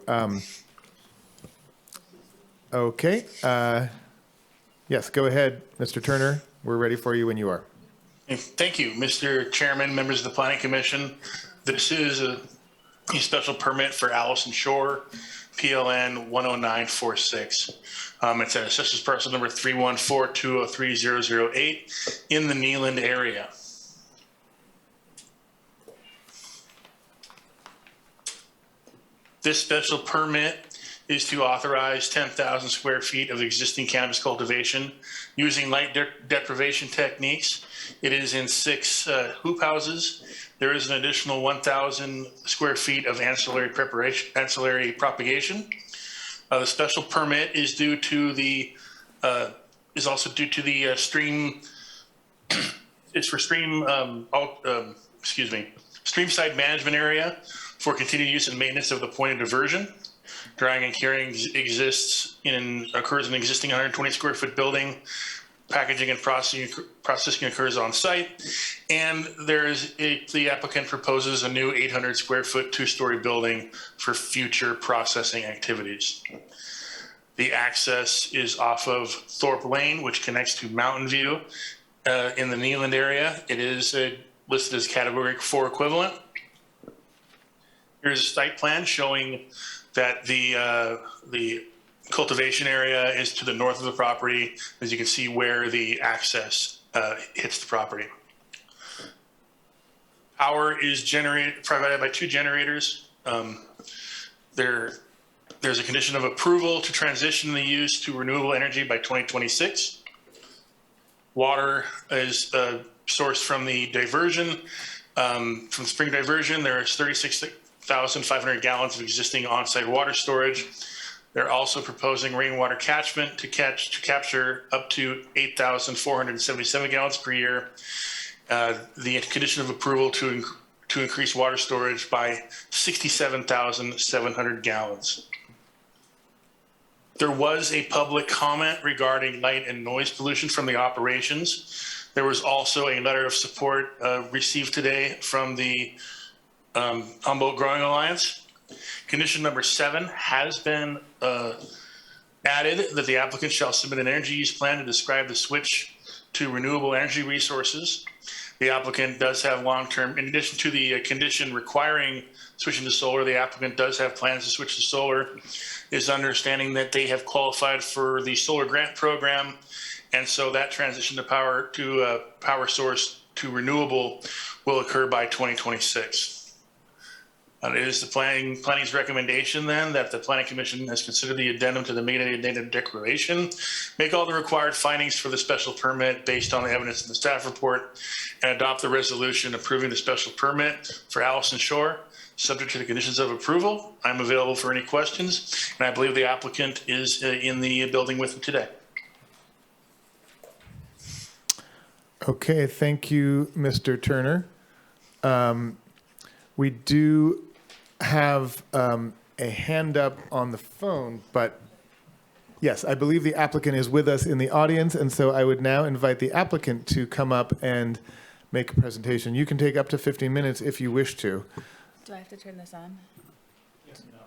Okay, yes, go ahead, Mr. Turner. We're ready for you when you are. Thank you, Mr. Chairman, members of the Planning Commission. This is a special permit for Allison Shore, PLN 10946. It's at Assessors Parcel number 314203008 in the Neeland area. This special permit is to authorize 10,000 square feet of existing cannabis cultivation using light deprivation techniques. It is in 6 hoop houses. There is an additional 1,000 square feet of ancillary propagation. The special permit is due to the stream. It's for stream side management area for continued use and maintenance of the point of diversion. Drying and curing occurs in an existing 120 square foot building. Packaging and processing occurs on site, and the applicant proposes a new 800 square foot 2-story building for future processing activities. The access is off of Thorpe Lane, which connects to Mountain View in the Neeland area. It is listed as Category 4 equivalent. Here's a site plan showing that the cultivation area is to the north of the property. As you can see where the access hits the property. Power is provided by 2 generators. There's a condition of approval to transition the use to renewable energy by 2026. Water is sourced from the diversion, from the spring diversion. There is 36,500 gallons of existing on-site water storage. They're also proposing rainwater catchment to capture up to 8,477 gallons per year. The condition of approval to increase water storage by 67,700 gallons. There was a public comment regarding light and noise pollution from the operations. There was also a letter of support received today from the Humboldt Growing Alliance. Condition number 7 has been added, that the applicant shall submit an energy use plan to describe the switch to renewable energy resources. The applicant does have long-term, in addition to the condition requiring switching to solar, the applicant does have plans to switch to solar. Is understanding that they have qualified for the solar grant program. And so that transition to power source to renewable will occur by 2026. It is the planning's recommendation then that the Planning Commission has considered the addendum to the Mitigated Native Declaration, make all the required findings for the special permit based on the evidence in the staff report, and adopt the resolution approving the special permit for Allison Shore, subject to the conditions of approval. I'm available for any questions, and I believe the applicant is in the building with me today. Okay, thank you, Mr. Turner. We do have a hand up on the phone, but yes, I believe the applicant is with us in the audience, and so I would now invite the applicant to come up and make a presentation. You can take up to 15 minutes if you wish to. Do I have to turn this on? Yes, no.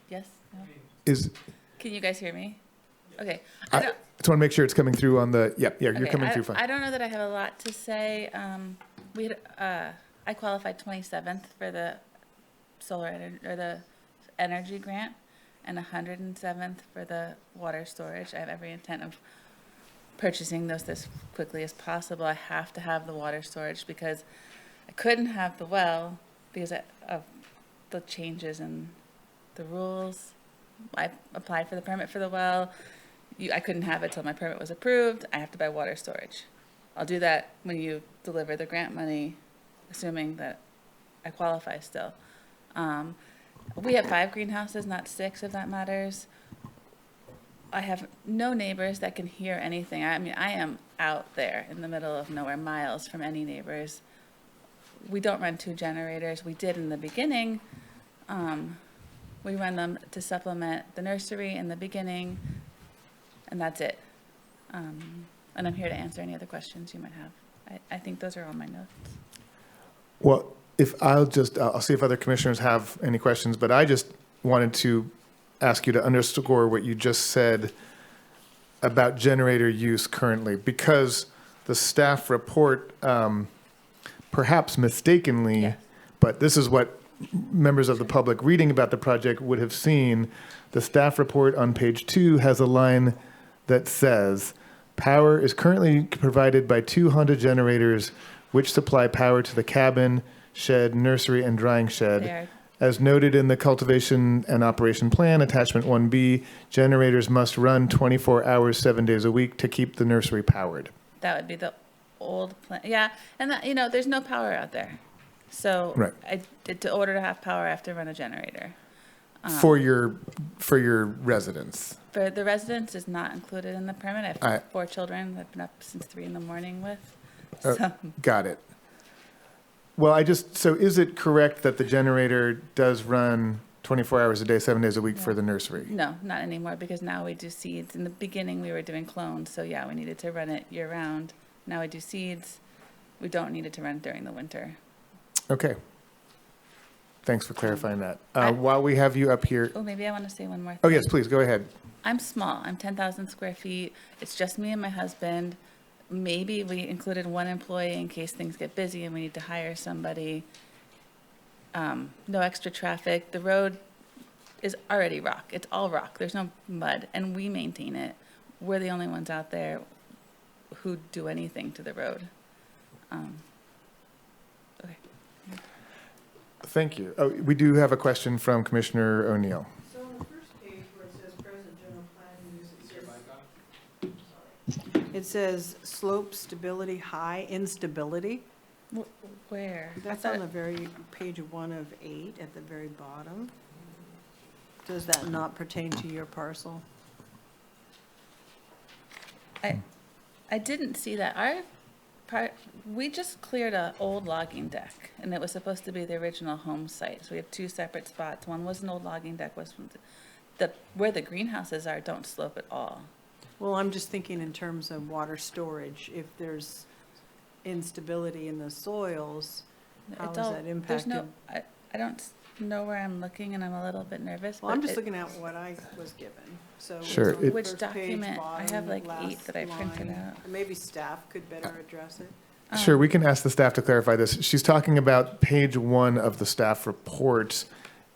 Yes? No? Can you guys hear me? Okay. I just want to make sure it's coming through on the, yeah, you're coming through fine. I don't know that I have a lot to say. I qualified 27th for the the energy grant and 107th for the water storage. I have every intent of purchasing those as quickly as possible. I have to have the water storage because I couldn't have the well because of the changes in the rules. I applied for the permit for the well. I couldn't have it till my permit was approved. I have to buy water storage. I'll do that when you deliver the grant money, assuming that I qualify still. We have 5 greenhouses, not 6, if that matters. I have no neighbors that can hear anything. I mean, I am out there in the middle of nowhere, miles from any neighbors. We don't run 2 generators. We did in the beginning. We run them to supplement the nursery in the beginning, and that's it. And I'm here to answer any other questions you might have. I think those are all my notes. Well, I'll see if other commissioners have any questions, but I just wanted to ask you to underscore what you just said about generator use currently, because the staff report, perhaps mistakenly, Yes. but this is what members of the public reading about the project would have seen. The staff report on page 2 has a line that says, power is currently provided by 2 Honda generators which supply power to the cabin, shed, nursery, and drying shed. They are- As noted in the cultivation and operation plan, attachment 1B, generators must run 24 hours, 7 days a week to keep the nursery powered. That would be the old plan. Yeah, and that, there's no power out there. So Right. to order to have power, I have to run a generator. For your residents. For the residents is not included in the permit. I have I- 4 children that I've been up since 3 in the morning with. Oh, So, got it. Well, so is it correct that the generator does run 24 hours a day, 7 days a week for the nursery? no, not anymore because now we do seeds. In the beginning, we were doing clones. So yeah, we needed to run it year round. Now we do seeds. We don't need it to run during the winter. Okay. Thanks for clarifying that. While we have you up here, Oh, maybe I want to say one more thing. oh yes, please, go ahead. I'm small. I'm 10,000 square feet. It's just me and my husband. Maybe we included 1 employee in case things get busy and we need to hire somebody. No extra traffic. The road is already rock. It's all rock. There's no mud, and we maintain it. We're the only ones out there who do anything to the road. Okay. Thank you. Oh, we do have a question from Commissioner O'Neill. So on the first page where it says present general plan use, it says slope stability high, instability. Where? That's on the very, page 1 of 8 at the very bottom. Does that not pertain to your parcel? I didn't see that. We just cleared an old logging deck, and it was supposed to be the original home site. So we have 2 separate spots. One was an old logging deck, where the greenhouses are don't slope at all. Well, I'm just thinking in terms of water storage. If there's instability in the soils, how is that impacted? I don't know where I'm looking, and I'm a little bit nervous. Well, I'm but just looking at what I was given. So Sure, it's on the Which first page, document? I have bottom like 8 last that I printed line. out. Maybe staff could better address it. Sure, we can ask the staff to clarify this. She's talking about page 1 of the staff report,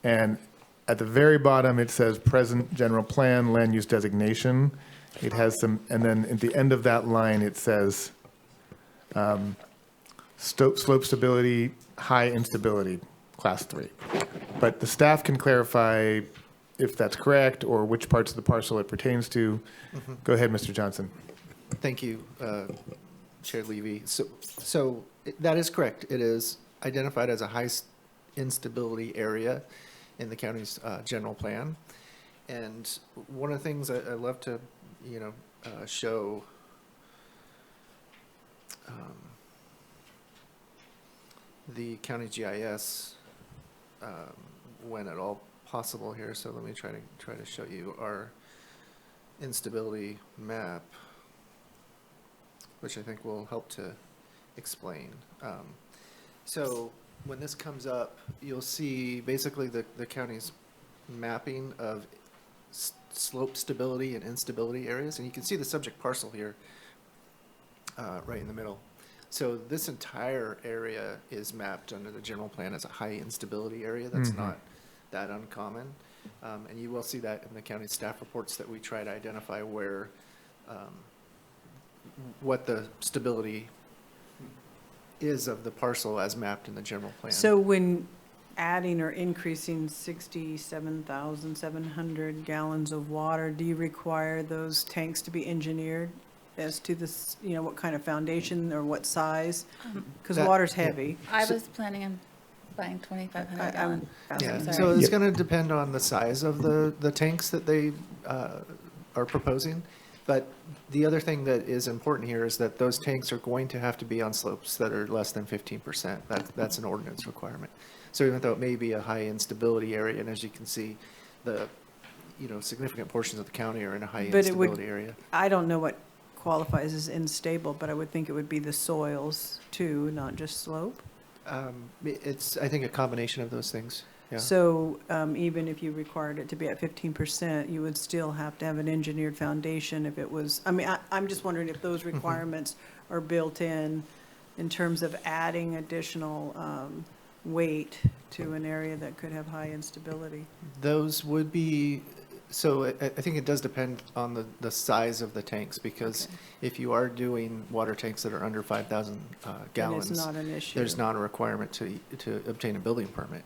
and at the very bottom, it says present general plan, land use designation. It has some, and then at the end of that line, it says slope stability, high instability, class 3. But the staff can clarify if that's correct or which parts of the parcel it pertains to. Go ahead, Mr. Johnson. Thank you, Chair Levy. So that is correct. It is identified as a high instability area in the county's general plan. And one of the things I love to, show the county GIS when at all possible here. So let me try to show you our instability map, which I think will help to explain. So when this comes up, you'll see basically the county's mapping of slope stability and instability areas. And you can see the subject parcel here right in the middle. So this entire area is mapped under the general plan as a high instability area. That's not that uncommon. And you will see that in the county staff reports that we try to identify where what the stability is of the parcel as mapped in the general plan. So when adding or increasing 67,700 gallons of water, do you require those tanks to be engineered as to this, what kind of foundation or what size? Because water's heavy. I was planning on buying 2,500 gallons. Yeah, so it's going to depend on the size of the tanks that they are proposing. But the other thing that is important here is that those tanks are going to have to be on slopes that are less than 15%. That's an ordinance requirement. So even though it may be a high instability area, and as you can see, the significant portions of the county are in a high instability area. I don't know what qualifies as unstable, but I would think it would be the soils too, not just slope. It's, I think, a combination of those things. Yeah. So even if you required it to be at 15%, you would still have to have an engineered foundation if it was, I'm just wondering if those requirements are built in terms of adding additional weight to an area that could have high instability. Those would be, so I think it does depend on the size of the tanks, because if you are doing water tanks that are under 5,000 gallons, it's not an issue. There's not a requirement to obtain a building permit.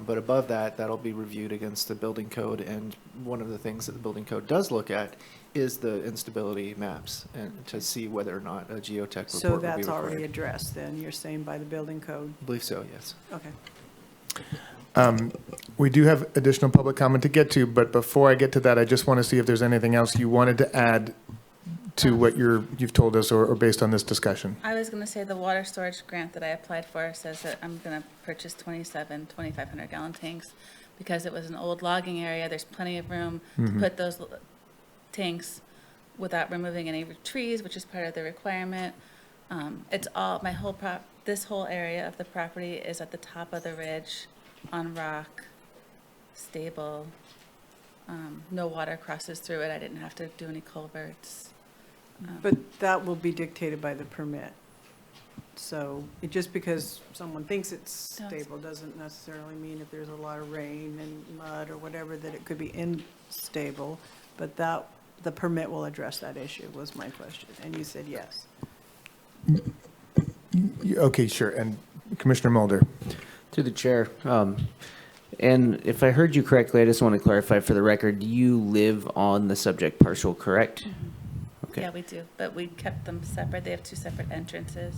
But above that, that'll be reviewed against the building code, and one of the things that the building code does look at is the instability maps, and to see whether or not a geotech report So would be that's required. already addressed then, you're saying by the building code? I believe so, yes. Okay. We do have additional public comment to get to, but before I get to that, I just want to see if there's anything else you wanted to add to what you've told us or based on this discussion. I was going to say the water storage grant that I applied for says that I'm going to purchase 2,500 gallon tanks because it was an old logging area. There's plenty of room to put those tanks without removing any trees, which is part of the requirement. It's all, this whole area of the property is at the top of the ridge on rock, stable. No water crosses through it. I didn't have to do any culverts. But that will be dictated by the permit. So just because someone thinks it's stable doesn't necessarily mean if there's a lot of rain and mud or whatever that it could be unstable. But the permit will address that issue, was my question. And you said yes. Okay, sure. And Commissioner Mulder. Through the chair. And if I heard you correctly, I just want to clarify for the record, you live on the subject parcel, correct? Okay. Yeah, we do, but we kept them separate. They have two separate entrances.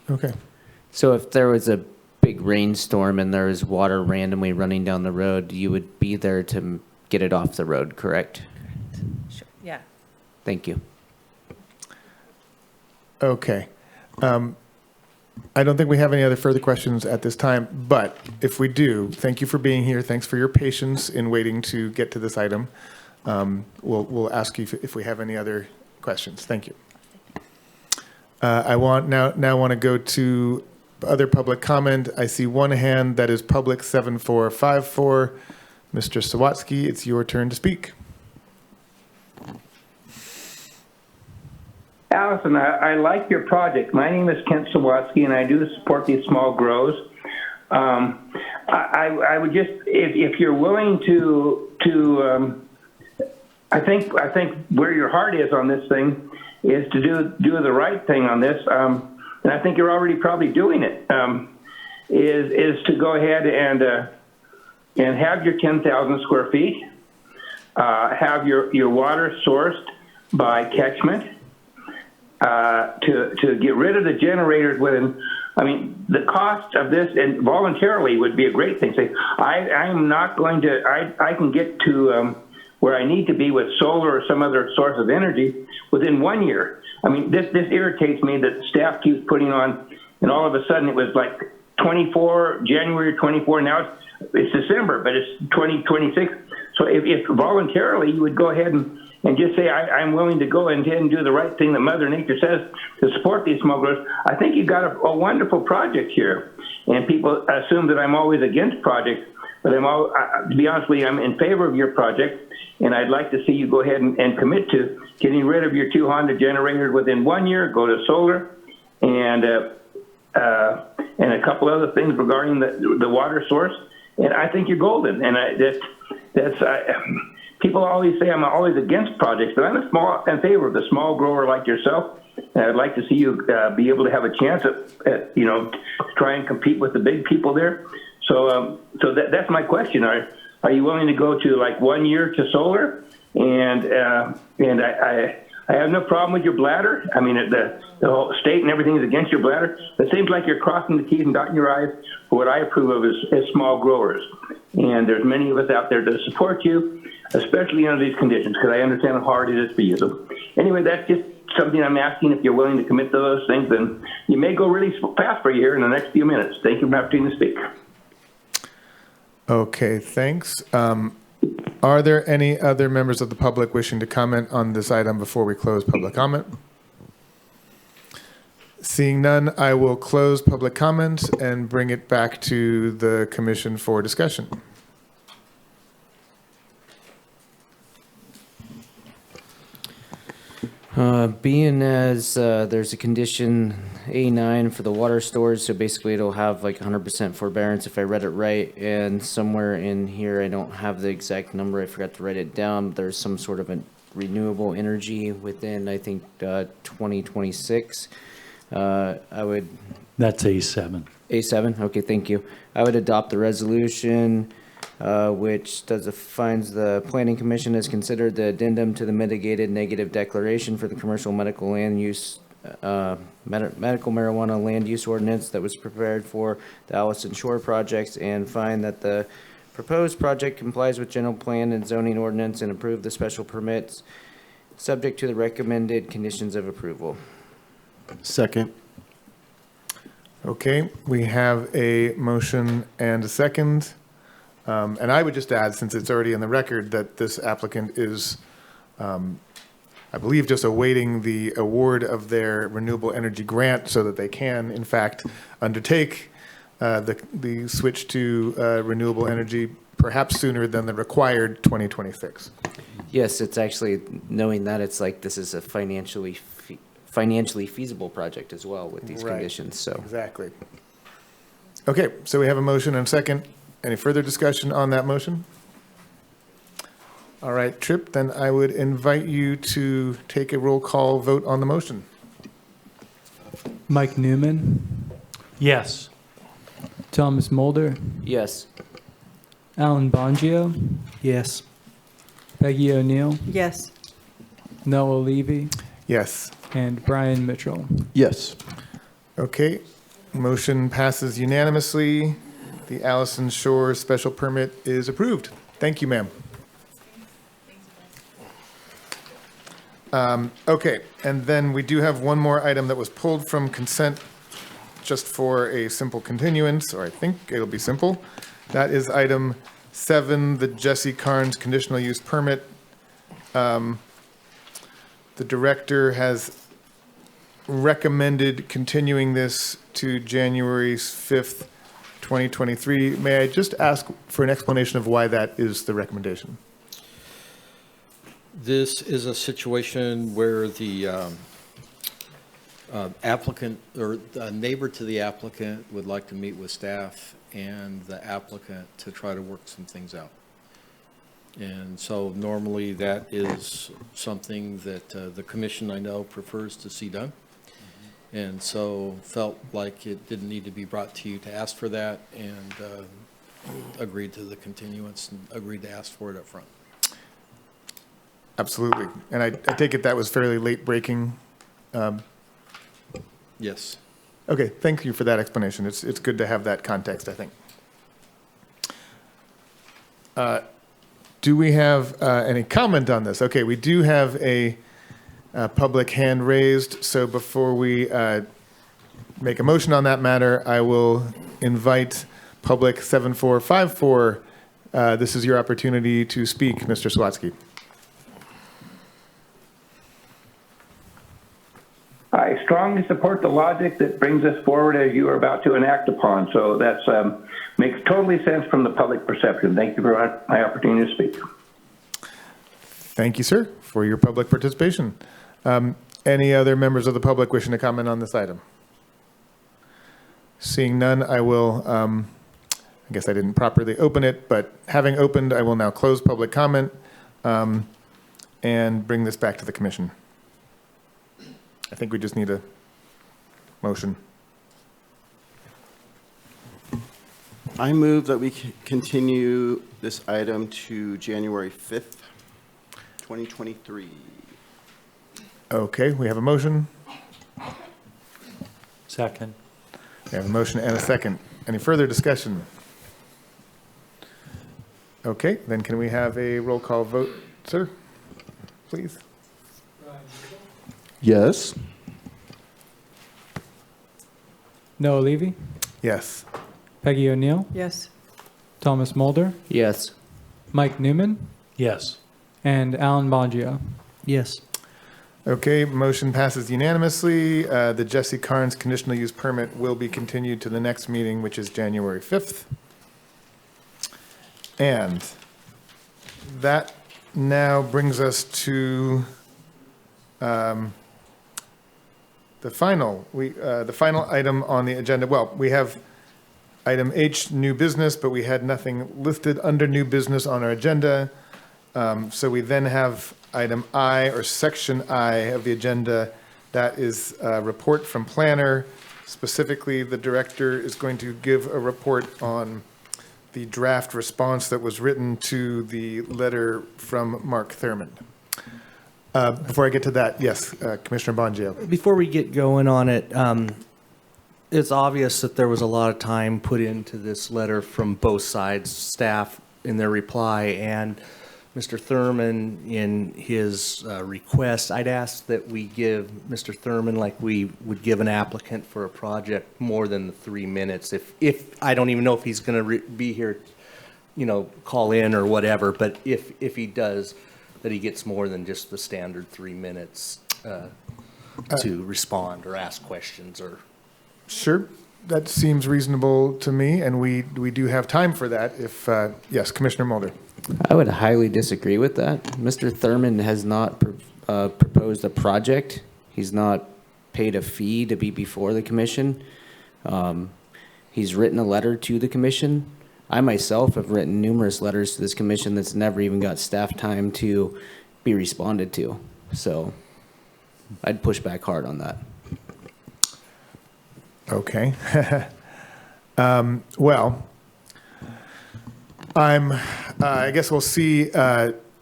Okay. So if there was a big rainstorm and there was water randomly running down the road, you would be there to get it off the road, correct? Sure. Yeah. Thank you. Okay. I don't think we have any other further questions at this time, but if we do, thank you for being here. Thanks for your patience in waiting to get to this item. We'll ask you if we have any other questions. Thank you. I now want to go to other public comment. I see one hand that is public 7454. Mr. Sawatsky, it's your turn to speak. Allison, I like your project. My name is Kent Sawatsky, and I do support these small grows. I would just, if you're willing to I think where your heart is on this thing is to do the right thing on this, and I think you're already probably doing it. Is to go ahead and have your 10,000 square feet, have your water sourced by catchment, to get rid of the generators within. I mean, the cost of this, and voluntarily, would be a great thing. Say, I'm not going to. I can get to where I need to be with solar or some other source of energy within 1 year. I mean, this irritates me that staff keeps putting on, and all of a sudden it was like January 24. Now it's December, but it's 2026. So if voluntarily you would go ahead and just say, I'm willing to go ahead and do the right thing that Mother Nature says to support these small growers, I think you've got a wonderful project here. And people assume that I'm always against projects, but to be honest with you, I'm in favor of your project, and I'd like to see you go ahead and commit to getting rid of your 2 Honda generators within 1 year, go to solar, and a couple other things regarding the water source. And I think you're golden. And people always say I'm always against projects, but I'm in favor of the small grower like yourself. And I'd like to see you be able to have a chance at try and compete with the big people there. So that's my question. Are you willing to go to like 1 year to solar? And I have no problem with your bladder. I mean, the whole state and everything is against your bladder. It seems like you're crossing the T's and dotting your I's for what I approve of as small growers. And there's many of us out there to support you, especially under these conditions, because I understand how hard it is for you. So anyway, that's just something I'm asking. If you're willing to commit to those things, then you may go really fast for you here in the next few minutes. Thank you for having to speak. Okay, thanks. Are there any other members of the public wishing to comment on this item before we close public comment? Seeing none, I will close public comment and bring it back to the commission for discussion. Being as there's a condition A9 for the water storage, so basically it'll have like 100% forbearance if I read it right, and somewhere in here, I don't have the exact number, I forgot to write it down, there's some sort of a renewable energy within, I think, 2026. I would... That's A7. A7, okay, thank you. I would adopt the resolution which defines the Planning Commission has considered the addendum to the mitigated negative declaration for the commercial medical land use, medical marijuana land use ordinance that was prepared for the Allison Shore projects, and find that the proposed project complies with general plan and zoning ordinance, and approve the special permits subject to the recommended conditions of approval. Second. Okay, we have a motion and a second. And I would just add, since it's already in the record, that this applicant is, I believe, just awaiting the award of their renewable energy grant so that they can, in fact, undertake the switch to renewable energy perhaps sooner than the required 2026. Yes, it's actually, knowing that, it's like this is a financially feasible project as well with these conditions, so. Exactly. Okay, so we have a motion and a second. Any further discussion on that motion? All right, Tripp, then I would invite you to take a roll call vote on the motion. Mike Newman, Yes. Thomas Mulder, Yes. Alan Bongio, Yes. Peggy O'Neill, Yes. Noah Levy, Yes. and Brian Mitchell. Yes. Okay, motion passes unanimously. The Allison Shore special permit is approved. Thank you, ma'am. Okay, and then we do have one more item that was pulled from consent just for a simple continuance, or I think it'll be simple. That is item 7, the Jesse Carnes conditional use permit. The director has recommended continuing this to January 5th, 2023. May I just ask for an explanation of why that is the recommendation? This is a situation where the Applicant, or a neighbor to the applicant would like to meet with staff and the applicant to try to work some things out. And so normally that is something that the commission, I know, prefers to see done. And so felt like it didn't need to be brought to you to ask for that, and agreed to the continuance and agreed to ask for it up front. Absolutely. And I take it that was fairly late breaking. Yes. Okay, thank you for that explanation. It's good to have that context, I think. Do we have any comment on this? Okay, we do have a public hand raised, so before we make a motion on that matter, I will invite public 7454. This is your opportunity to speak, Mr. Swatsky. I strongly support the logic that brings us forward as you are about to enact upon. So that's makes totally sense from the public perception. Thank you for my opportunity to speak. Thank you, sir, for your public participation. Any other members of the public wishing to comment on this item? Seeing none, I will, I guess I didn't properly open it, but having opened, I will now close public comment and bring this back to the commission. I think we just need a motion. I move that we continue this item to January 5th, 2023. Okay, we have a motion. Second. We have a motion and a second. Any further discussion? Okay, then can we have a roll call vote, sir? Please. Yes. Noah Levy, Yes. Peggy O'Neill, Yes. Thomas Mulder, Yes. Mike Newman, Yes. and Alan Bongio. Yes. Okay, motion passes unanimously. The Jesse Carnes conditional use permit will be continued to the next meeting, which is January 5th. And that now brings us to the final item on the agenda. Well, we have item H, new business, but we had nothing listed under new business on our agenda. So we then have item I, or section I of the agenda. That is a report from planner. Specifically, the director is going to give a report on the draft response that was written to the letter from Mark Thurmond. Before I get to that, yes, Commissioner Bongio. Before we get going on it, it's obvious that there was a lot of time put into this letter from both sides, staff in their reply, and Mr. Thurman in his request. I'd ask that we give Mr. Thurman, like we would give an applicant for a project, more than the 3 minutes. If I don't even know if he's going to be here, call in or whatever, but if he does, that he gets more than just the standard 3 minutes to respond or ask questions or. Sure, that seems reasonable to me, and we do have time for that. If yes, Commissioner Mulder. I would highly disagree with that. Mr. Thurman has not proposed a project. He's not paid a fee to be before the commission. He's written a letter to the commission. I myself have written numerous letters to this commission that's never even got staff time to be responded to. So I'd push back hard on that. Okay. Well, I guess we'll see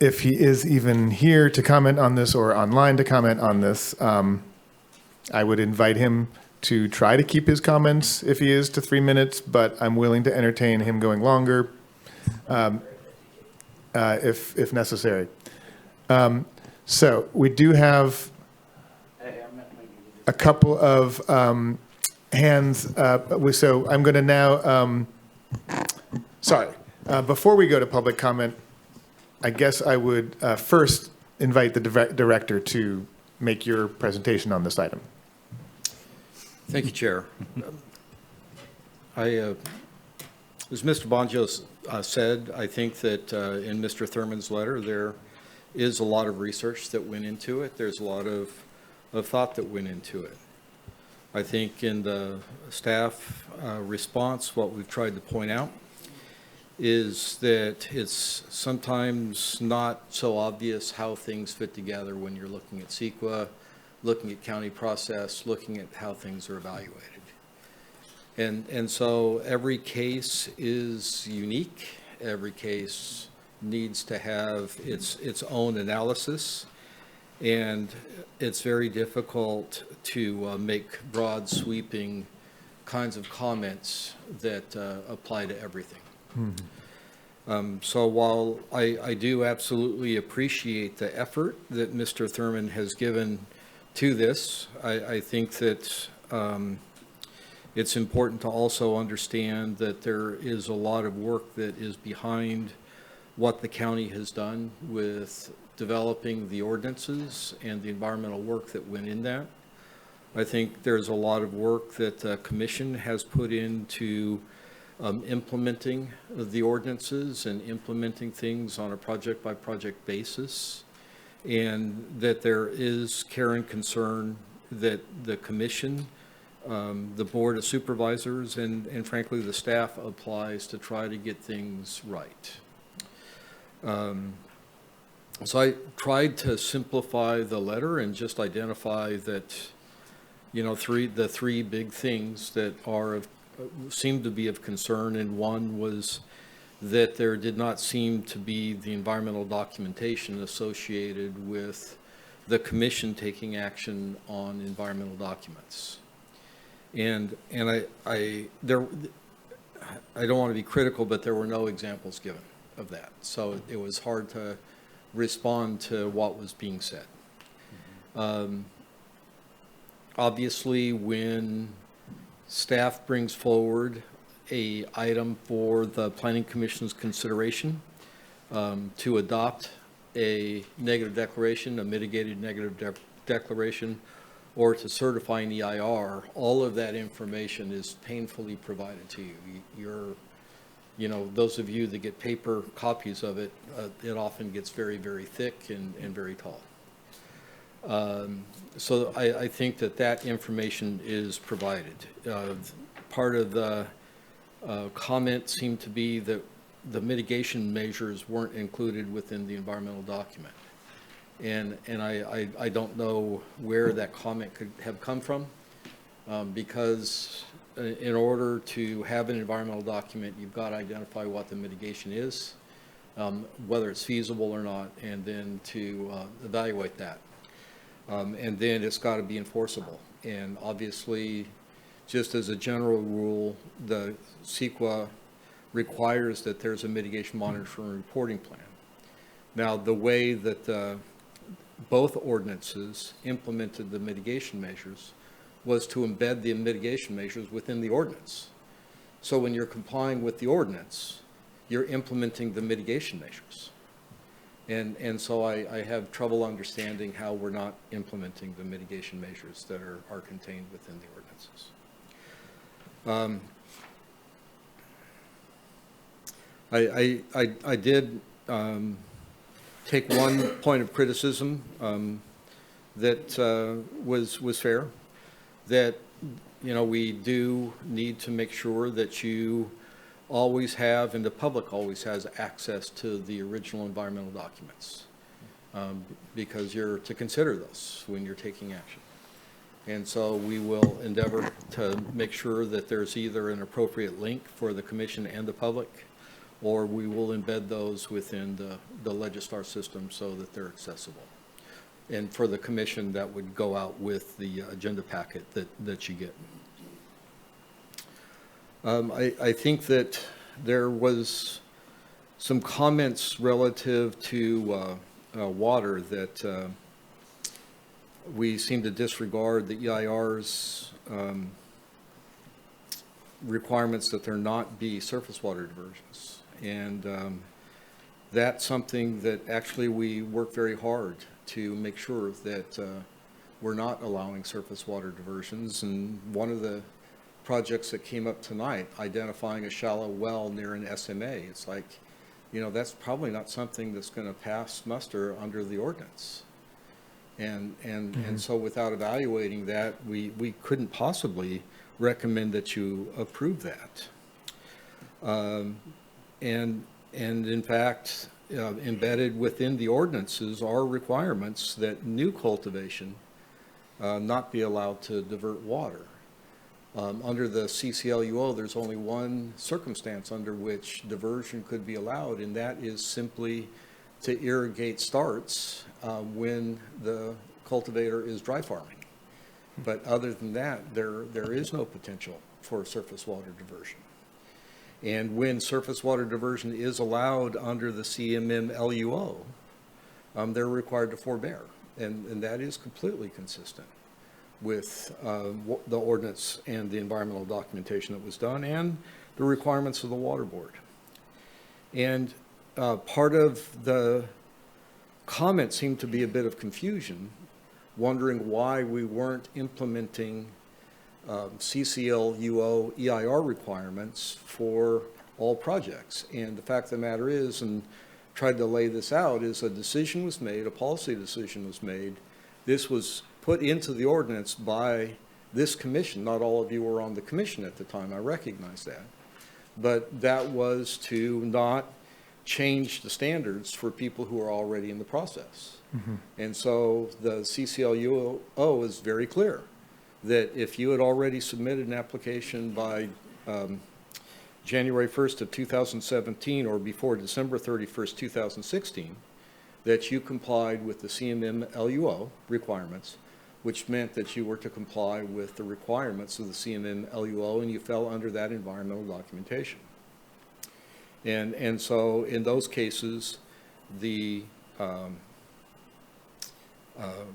if he is even here to comment on this or online to comment on this. I would invite him to try to keep his comments, if he is, to 3 minutes, but I'm willing to entertain him going longer if necessary. So we do have a couple of hands. So I'm going to now, before we go to public comment, I guess I would first invite the director to make your presentation on this item. Thank you, Chair. As Mr. Bongio said, I think that in Mr. Thurman's letter, there is a lot of research that went into it. There's a lot of thought that went into it. I think in the staff response, what we've tried to point out is that it's sometimes not so obvious how things fit together when you're looking at CEQA, looking at county process, looking at how things are evaluated. And so every case is unique. Every case needs to have its own analysis. And it's very difficult to make broad sweeping kinds of comments that apply to everything. So while I do absolutely appreciate the effort that Mr. Thurman has given to this, I think that it's important to also understand that there is a lot of work that is behind what the county has done with developing the ordinances and the environmental work that went in that. I think there's a lot of work that the commission has put into implementing the ordinances and implementing things on a project-by-project basis, and that there is care and concern that the commission, the Board of Supervisors, and frankly the staff applies to try to get things right. So I tried to simplify the letter and just identify that, you know, the three big things that seem to be of concern, and one was that there did not seem to be the environmental documentation associated with the commission taking action on environmental documents. And I don't want to be critical, but there were no examples given of that. So it was hard to respond to what was being said. Obviously, when staff brings forward a item for the Planning Commission's consideration to adopt a negative declaration, a mitigated negative declaration, or to certify an EIR, all of that information is painfully provided to you. You know, those of you that get paper copies of it, it often gets very, very thick and very tall. So I think that information is provided. Part of the comment seemed to be that the mitigation measures weren't included within the environmental document. And I don't know where that comment could have come from, because in order to have an environmental document, you've got to identify what the mitigation is, whether it's feasible or not, and then to evaluate that. And then it's got to be enforceable. And obviously, just as a general rule, the CEQA requires that there's a mitigation monitoring and reporting plan. Now, the way that both ordinances implemented the mitigation measures was to embed the mitigation measures within the ordinance. So when you're complying with the ordinance, you're implementing the mitigation measures. And so I have trouble understanding how we're not implementing the mitigation measures that are contained within the ordinances. I did take one point of criticism that was fair, that, you know, we do need to make sure that you always have, and the public always has, access to the original environmental documents, because you're to consider those when you're taking action. And so we will endeavor to make sure that there's either an appropriate link for the commission and the public, or we will embed those within the Legistar system so that they're accessible. And for the commission, that would go out with the agenda packet that you get. I think that there was some comments relative to water that we seem to disregard the EIR's requirements that there not be surface water diversions. And that's something that actually we work very hard to make sure that we're not allowing surface water diversions. And one of the projects that came up tonight, identifying a shallow well near an SMA, it's like, you know, that's probably not something that's going to pass muster under the ordinance. And so without evaluating that, we couldn't possibly recommend that you approve that. And in fact, embedded within the ordinances are requirements that new cultivation not be allowed to divert water. Under the CCLUO, there's only one circumstance under which diversion could be allowed, and that is simply to irrigate starts when the cultivator is dry farming. But other than that, there is no potential for surface water diversion. And when surface water diversion is allowed under the CMM LUO, they're required to forbear. And that is completely consistent with the ordinance and the environmental documentation that was done and the requirements of the Water Board. And part of the comment seemed to be a bit of confusion, wondering why we weren't implementing CCLUO EIR requirements for all projects. And the fact of the matter is, and tried to lay this out, is a decision was made, a policy decision was made. This was put into the ordinance by this commission. Not all of you were on the commission at the time, I recognize that. But that was to not change the standards for people who are already in the process. And so the CCLUO is very clear that if you had already submitted an application by January 1st of 2017 or before December 31st, 2016, that you complied with the CMM LUO requirements, which meant that you were to comply with the requirements of the CMM LUO, and you fell under that environmental documentation. And so in those cases, the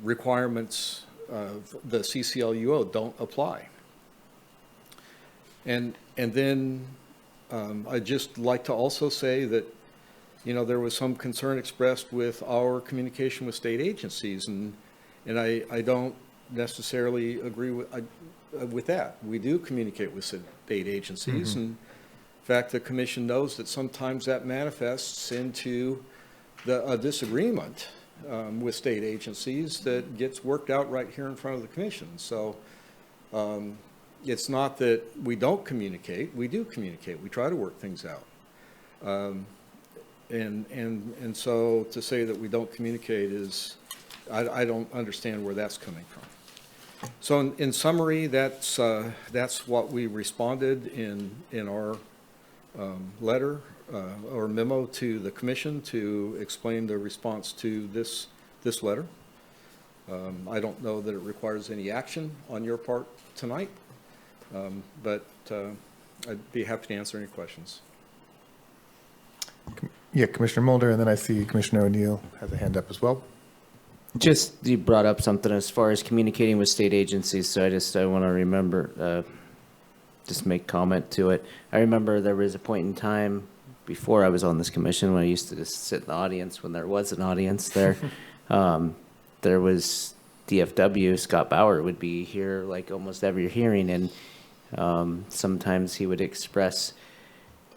requirements of the CCLUO don't apply. And then I'd just like to also say that, you know, there was some concern expressed with our communication with state agencies, and I don't necessarily agree with that. We do communicate with state agencies, and in fact, the commission knows that sometimes that manifests into a disagreement with state agencies that gets worked out right here in front of the commission. So it's not that we don't communicate. We do communicate. We try to work things out. And so to say that we don't communicate is, I don't understand where that's coming from. So in summary, that's what we responded in our letter or memo to the commission to explain the response to this letter. I don't know that it requires any action on your part tonight, but I'd be happy to answer any questions. Yeah, Commissioner Mulder, and then I see Commissioner O'Neill has a hand up as well. Just, you brought up something as far as communicating with state agencies, so I want to remember, just make comment to it. I remember there was a point in time before I was on this commission when I used to just sit in the audience when there was an audience there. There was DFW, Scott Bauer would be here like almost every hearing, and sometimes he would express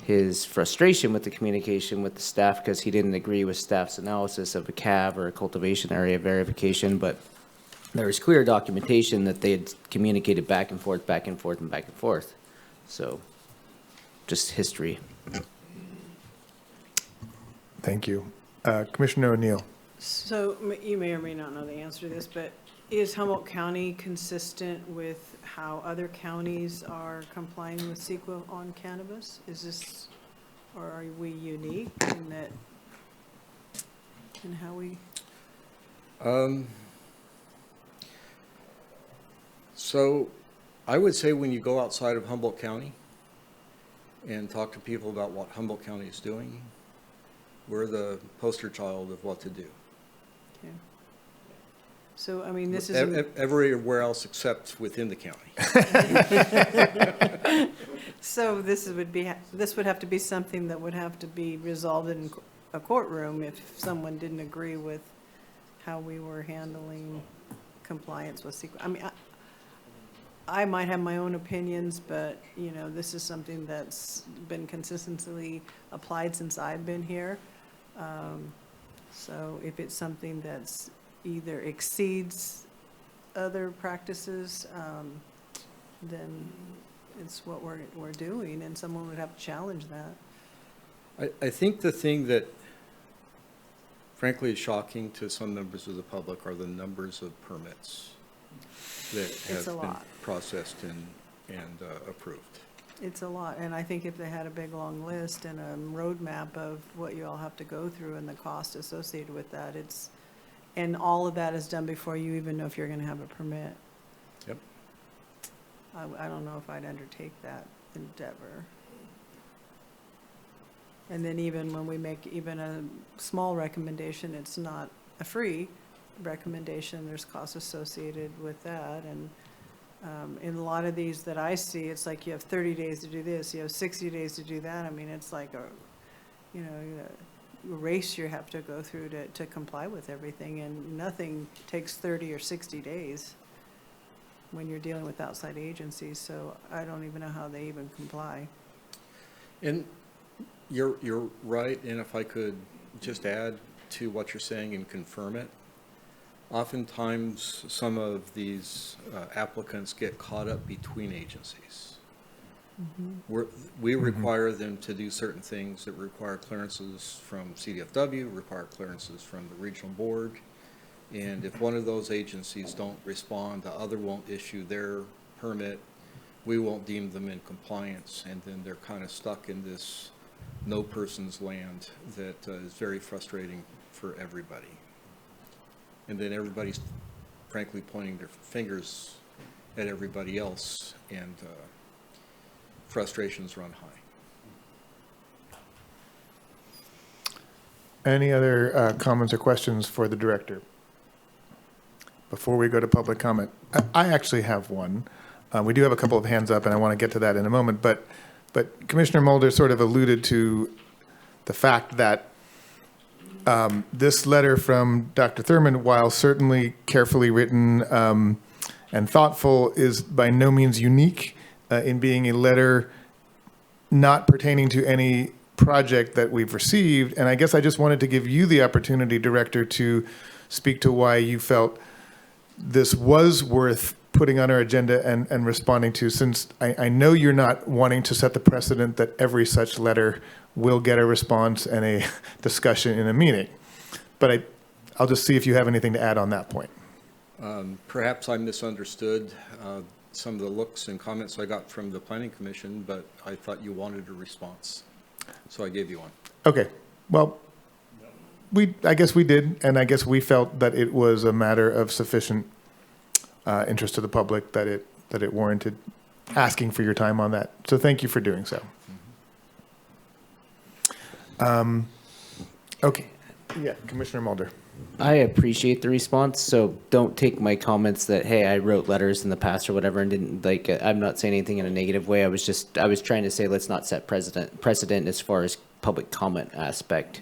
his frustration with the communication with the staff because he didn't agree with staff's analysis of a CAV or a cultivation area verification, but there was clear documentation that they had communicated back and forth, back and forth, and back and forth. So, just history. Thank you. Commissioner O'Neill. So you may or may not know the answer to this, but is Humboldt County consistent with how other counties are complying with CEQA on cannabis? Is this, or are we unique in that, in how we? So I would say when you go outside of Humboldt County and talk to people about what Humboldt County is doing, we're the poster child of what to do. Okay. So, I mean, this is everywhere else except within the county. So this would have to be something that would have to be resolved in a courtroom if someone didn't agree with how we were handling compliance with CEQA. I mean, I might have my own opinions, but, you know, this is something that's been consistently applied since I've been here. So if it's something that's either exceeds other practices, then it's what we're doing, and someone would have to challenge that. I think the thing that frankly is shocking to some members of the public are the numbers of permits that have been processed and approved. It's a lot, and I think if they had a big, long list and a roadmap of what you all have to go through and the cost associated with that, and all of that is done before you even know if you're gonna have a permit. Yep. I don't know if I'd undertake that endeavor. And then even when we make even a small recommendation, it's not a free recommendation, there's costs associated with that, and in a lot of these that I see, it's like you have 30 days to do this, you have 60 days to do that. I mean, it's like a race you have to go through to comply with everything, and nothing takes 30 or 60 days when you're dealing with outside agencies, so I don't even know how they even comply. And you're right, and if I could just add to what you're saying and confirm it, oftentimes some of these applicants get caught up between agencies. We require them to do certain things that require clearances from CDFW, require clearances from the regional board, and if one of those agencies don't respond, the other won't issue their permit, we won't deem them in compliance, and then they're kind of stuck in this no person's land that is very frustrating for everybody. And then everybody's frankly pointing their fingers at everybody else, and frustrations run high. Any other comments or questions for the director? Before we go to public comment, I actually have one. We do have a couple of hands up, and I want to get to that in a moment, but Commissioner Mulder sort of alluded to the fact that this letter from Dr. Thurman, while certainly carefully written and thoughtful, is by no means unique in being a letter not pertaining to any project that we've received. And I guess I just wanted to give you the opportunity, Director, to speak to why you felt this was worth putting on our agenda and responding to, since I know you're not wanting to set the precedent that every such letter will get a response and a discussion in a meeting. But I'll just see if you have anything to add on that point. Perhaps I misunderstood some of the looks and comments I got from the Planning Commission, but I thought you wanted a response, so I gave you one. Okay, well, I guess we did, and I guess we felt that it was a matter of sufficient interest to the public that it warranted asking for your time on that. So thank you for doing so. Okay, yeah, Commissioner Mulder. I appreciate the response, so don't take my comments that, hey, I wrote letters in the past or whatever and didn't, like, I'm not saying anything in a negative way. I was trying to say, let's not set precedent as far as public comment aspect.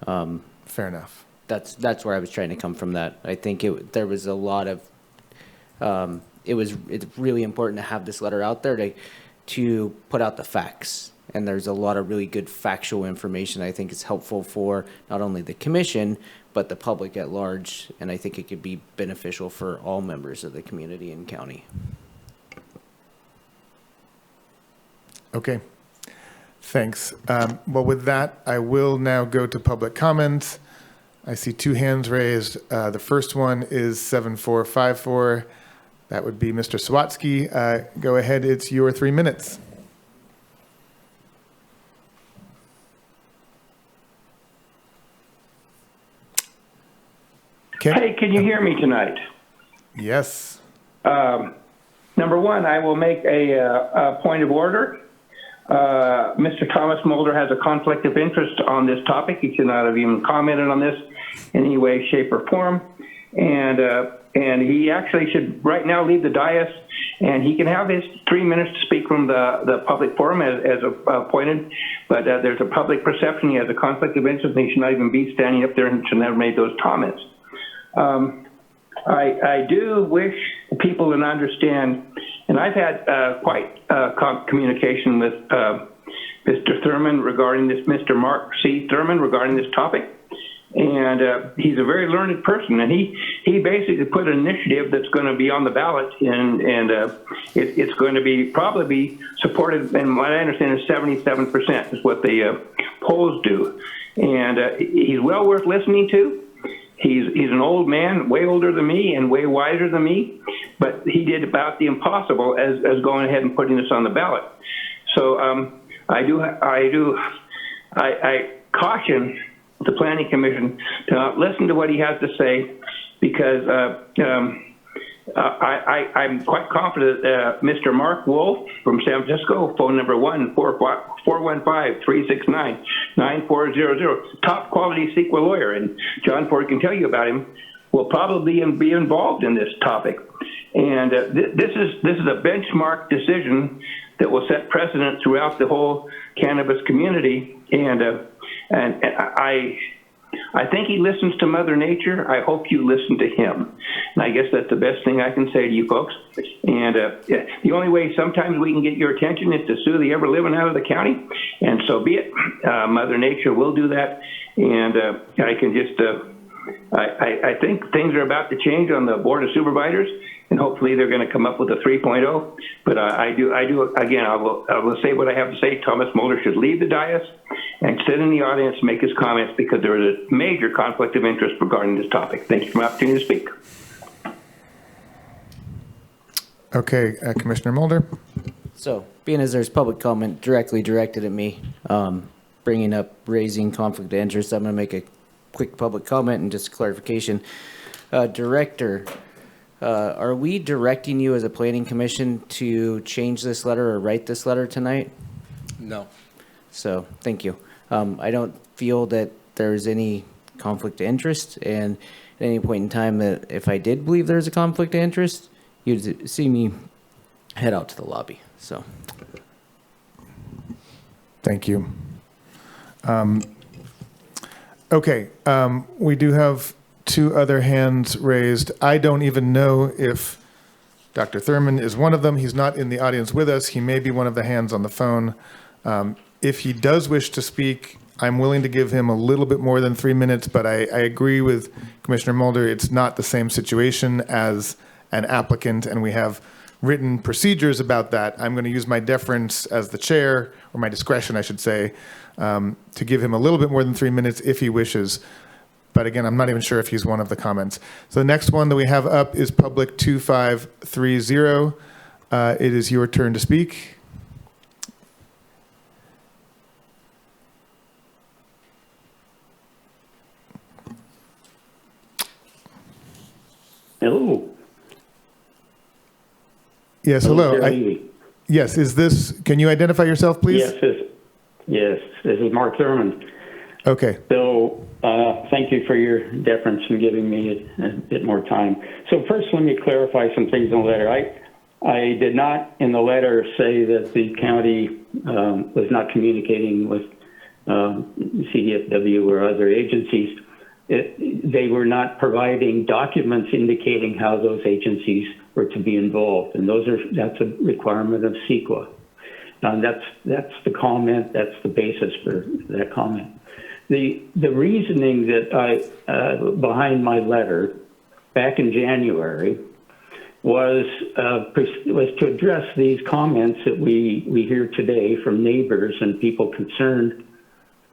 Fair enough. That's where I was trying to come from that. I think there was a lot of, it's really important to have this letter out there to put out the facts. And there's a lot of really good factual information I think is helpful for not only the commission, but the public at large. And I think it could be beneficial for all members of the community and county. Okay, thanks. Well, with that, I will now go to public comments. I see two hands raised. The first one is 7454. That would be Mr. Sawatsky. Go ahead, it's your 3 minutes. Hey, can you hear me tonight? Yes. Number one, I will make a point of order. Mr. Thomas Mulder has a conflict of interest on this topic. He should not have even commented on this in any way, shape, or form. And he actually should right now leave the dais, and he can have his 3 minutes to speak from the public forum as appointed. But there's a public perception he has a conflict of interest, and he should not even be standing up there and should never make those comments. I do wish people to understand, and I've had quite communication with Mr. Thurman regarding this, Mr. Mark C. Thurman regarding this topic. And he's a very learned person, and he basically put an initiative that's going to be on the ballot, and it's going to be probably be supported, and what I understand is 77% is what the polls do. And he's well worth listening to. He's an old man, way older than me and way wiser than me, but he did about the impossible as going ahead and putting this on the ballot. So I caution the Planning Commission to not listen to what he has to say, because I'm quite confident Mr. Mark Wolf from San Francisco, phone number 415-369-9400, top quality CEQA lawyer, and John Ford can tell you about him, will probably be involved in this topic. And this is a benchmark decision that will set precedent throughout the whole cannabis community. And I think he listens to Mother Nature. I hope you listen to him. And I guess that's the best thing I can say to you folks. And the only way sometimes we can get your attention is to sue the ever-living out of the county. And so be it. Mother Nature will do that. And I can just, I think things are about to change on the Board of Supervisors. And hopefully they're going to come up with a 3.0. But I do, again, I will say what I have to say. Thomas Mulder should leave the dais and sit in the audience and make his comments, because there is a major conflict of interest regarding this topic. Thank you for the opportunity to speak. Okay, Commissioner Mulder. So, being as there's public comment directly directed at me, bringing up raising conflict of interest, I'm going to make a quick public comment and just clarification. Director, are we directing you as a planning commission to change this letter or write this letter tonight? No. So, thank you. I don't feel that there's any conflict of interest, and at any point in time that if I did believe there's a conflict of interest, you'd see me head out to the lobby. So, thank you. Okay, we do have two other hands raised. I don't even know if Dr. Thurman is one of them. He's not in the audience with us. He may be one of the hands on the phone. If he does wish to speak, I'm willing to give him a little bit more than 3 minutes, but I agree with Commissioner Mulder. It's not the same situation as an applicant, and we have written procedures about that. I'm going to use my deference as the chair, or my discretion, I should say, to give him a little bit more than 3 minutes if he wishes. But again, I'm not even sure if he's one of the comments. So the next one that we have up is Public 2530. It is your turn to speak. Hello. Yes, hello. Yes, is this, can you identify yourself, please? Yes, this is Mark Thurman. Okay. So thank you for your deference in giving me a bit more time. So first, let me clarify some things in the letter. I did not in the letter say that the county was not communicating with CDFW or other agencies. They were not providing documents indicating how those agencies were to be involved, and that's a requirement of CEQA. That's the comment. That's the basis for that comment. The reasoning that behind my letter back in January was to address these comments that we hear today from neighbors and people concerned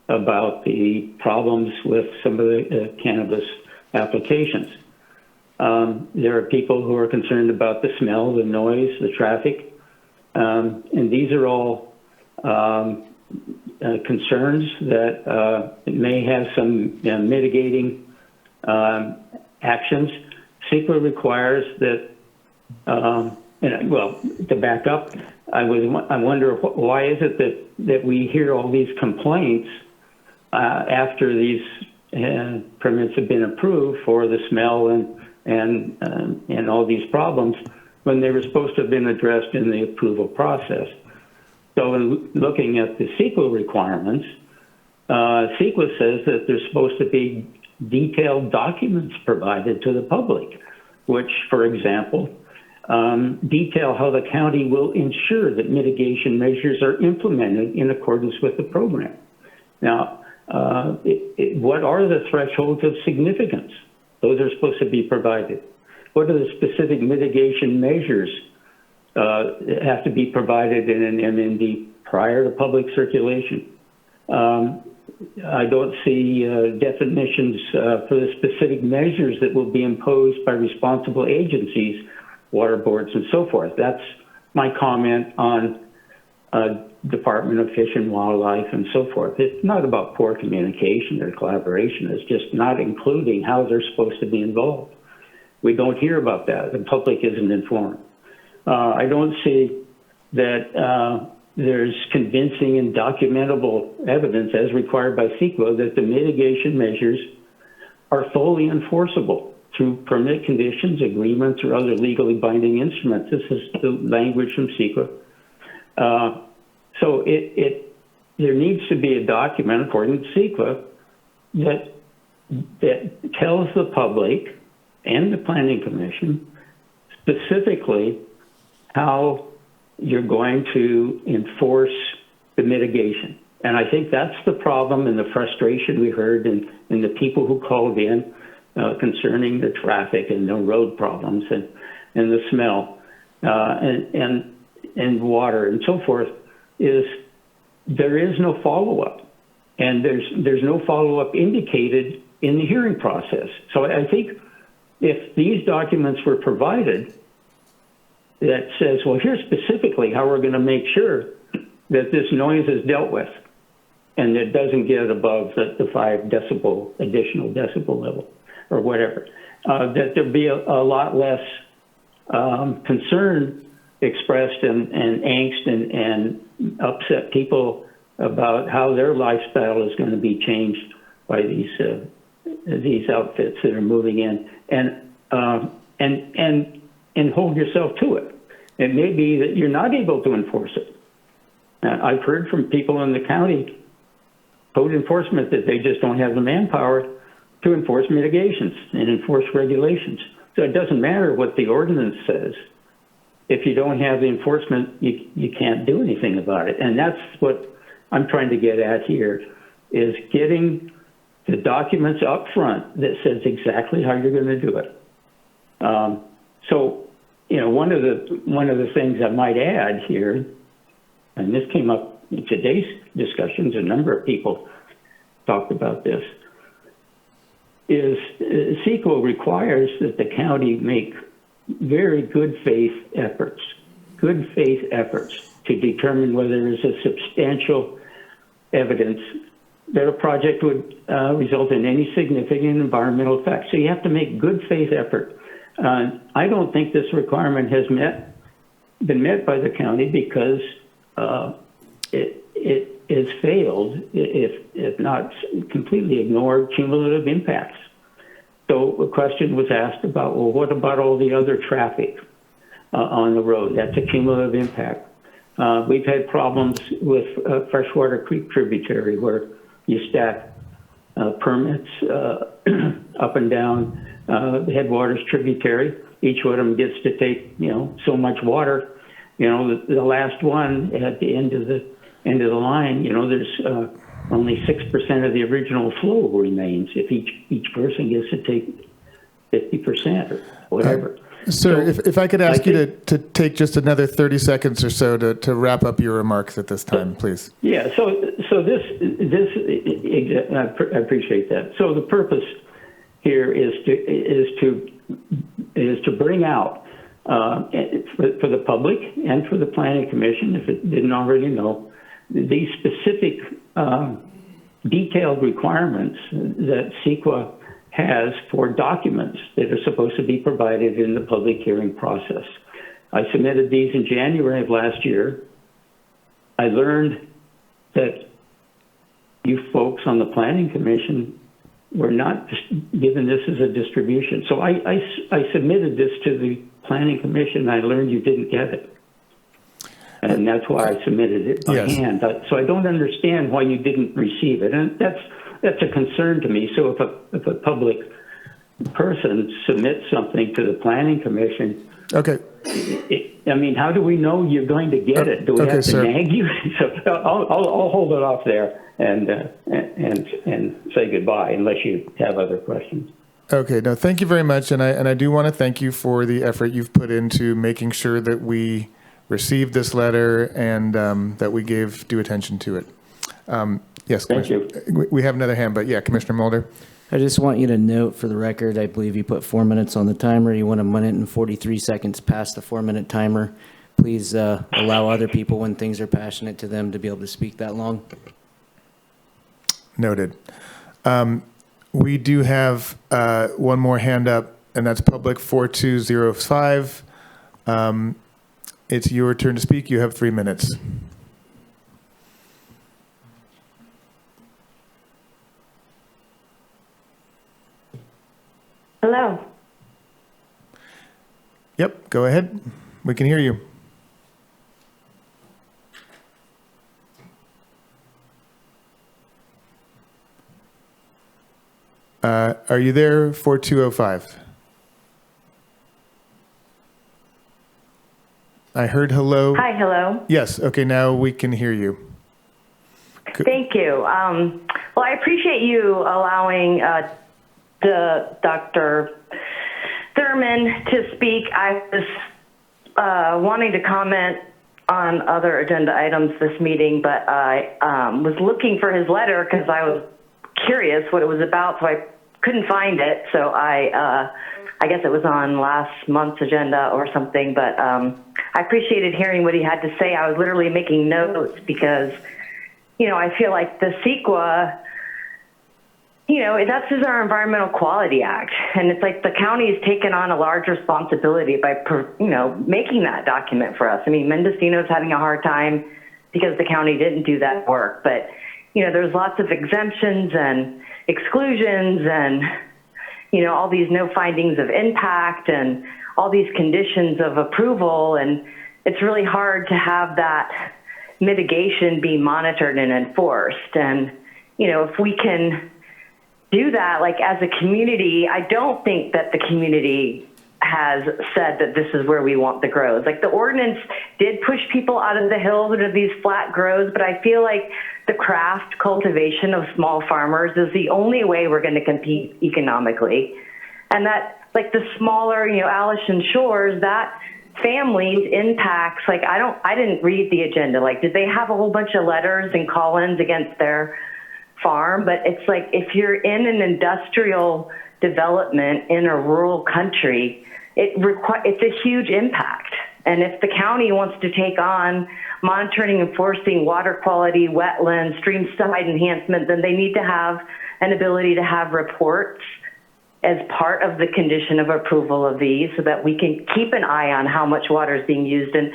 about the problems with some of the cannabis applications. There are people who are concerned about the smell, the noise, the traffic, and these are all concerns that may have some mitigating actions. CEQA requires that, well, to back up, I wonder why is it that we hear all these complaints after these permits have been approved for the smell and all these problems when they were supposed to have been addressed in the approval process. So in looking at the CEQA requirements, CEQA says that there's supposed to be detailed documents provided to the public, which, for example, detail how the county will ensure that mitigation measures are implemented in accordance with the program. Now, what are the thresholds of significance? Those are supposed to be provided. What are the specific mitigation measures that have to be provided in an MND prior to public circulation? I don't see definitions for the specific measures that will be imposed by responsible agencies, water boards, and so forth. That's my comment on Department of Fish and Wildlife and so forth. It's not about poor communication or collaboration. It's just not including how they're supposed to be involved. We don't hear about that. The public isn't informed. I don't see that there's convincing and documentable evidence as required by CEQA that the mitigation measures are fully enforceable through permit conditions, agreements, or other legally binding instruments. This is the language from CEQA. So there needs to be a document, according to CEQA, that tells the public and the Planning Commission specifically how you're going to enforce the mitigation. And I think that's the problem and the frustration we heard in the people who called in concerning the traffic and the road problems and the smell and water and so forth, is there is no follow-up. And there's no follow-up indicated in the hearing process. So I think if these documents were provided that says, well, here's specifically how we're going to make sure that this noise is dealt with and it doesn't get above the 5 decibel, additional decibel level or whatever, that there'd be a lot less concern expressed and angst and upset people about how their lifestyle is going to be changed by these outfits that are moving in, and hold yourself to it. It may be that you're not able to enforce it. I've heard from people in the county, code enforcement, that they just don't have the manpower to enforce mitigations and enforce regulations. So it doesn't matter what the ordinance says. If you don't have the enforcement, you can't do anything about it. And that's what I'm trying to get at here, is getting the documents up front that says exactly how you're going to do it. So, you know, one of the things I might add here, and this came up in today's discussions, a number of people talked about this, is CEQA requires that the county make very good faith efforts to determine whether there's a substantial evidence that a project would result in any significant environmental effects. So you have to make good faith effort. I don't think this requirement has been met by the county because it has failed, if not completely ignored, cumulative impacts. So a question was asked about, well, what about all the other traffic on the road? That's a cumulative impact. We've had problems with Freshwater Creek tributary where you stack permits up and down the headwaters tributary. Each one of them gets to take, so much water. The last one at the end of the line, there's only 6% of the original flow remains if each person gets to take 50% or whatever. Sir, so if I could ask you to take just another 30 seconds or so to wrap up your remarks at this time, please. Yeah, so this I appreciate that. So the purpose here is to bring out for the public and for the Planning Commission, if it didn't already know, these specific detailed requirements that CEQA has for documents that are supposed to be provided in the public hearing process. I submitted these in January of last year. I learned that you folks on the Planning Commission were not given this as a distribution. So I submitted this to the Planning Commission. I learned you didn't get it. And that's why I submitted it by hand. So I don't understand why you didn't receive it. And that's a concern to me. So if a public person submits something to the Planning Commission, okay, how do we know you're going to get it? Do we have to nag you? So I'll hold it off there. and say goodbye unless you have other questions. Okay, no, thank you very much, and I do want to thank you for the effort you've put into making sure that we received this letter and that we gave due attention to it. Yes, Thank you. We have another hand, but yeah, Commissioner Mulder. I just want you to note for the record, I believe you put 4 minutes on the timer. You went 1 minute and 43 seconds past the 4-minute timer. Please allow other people, when things are passionate to them, to be able to speak that long. Noted. We do have one more hand up, and that's Public 4205. It's your turn to speak. You have 3 minutes. Hello. Yep, go ahead. We can hear you. Are you there, 4205? I heard hello. Hi, hello. Yes, okay, now we can hear you. Thank you. Well, I appreciate you allowing Dr. Thurman to speak. I was wanting to comment on other agenda items this meeting, but I was looking for his letter because I was curious what it was about, so I couldn't find it. So I guess it was on last month's agenda or something, but I appreciated hearing what he had to say. I was literally making notes because, you know, I feel like the CEQA, you know, that's just our Environmental Quality Act. And it's like the county has taken on a large responsibility by, you know, making that document for us. I mean, Mendocino's having a hard time because the county didn't do that work. But, you know, there's lots of exemptions and exclusions and, you know, all these no findings of impact and all these conditions of approval. And it's really hard to have that mitigation be monitored and enforced. And, you know, if we can do that, like as a community, I don't think that the community has said that this is where we want the grows. Like the ordinance did push people out of the hills into these flat grows, but I feel like the craft cultivation of small farmers is the only way we're going to compete economically. And that, like the smaller, you know, Alishan Shores, that families impacts, like I didn't read the agenda. Like, did they have a whole bunch of letters and call-ins against their farm? But it's like, if you're in an industrial development in a rural country, it's a huge impact. And if the county wants to take on monitoring, enforcing water quality, wetlands, stream side enhancement, then they need to have an ability to have reports as part of the condition of approval of these so that we can keep an eye on how much water is being used. And,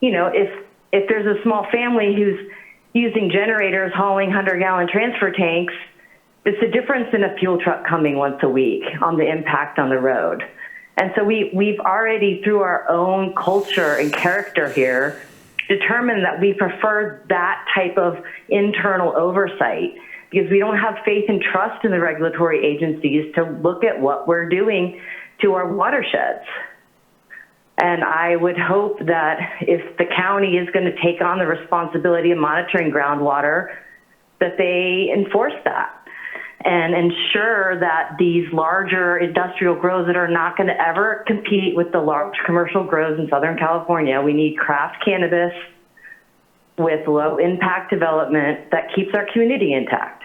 you know, if there's a small family who's using generators, hauling 100-gallon transfer tanks, it's a difference in a fuel truck coming once a week on the impact on the road. And so we've already, through our own culture and character here, determined that we prefer that type of internal oversight because we don't have faith and trust in the regulatory agencies to look at what we're doing to our watersheds. And I would hope that if the county is going to take on the responsibility of monitoring groundwater, that they enforce that and ensure that these larger industrial grows that are not going to ever compete with the large commercial grows in Southern California. We need craft cannabis with low impact development that keeps our community intact.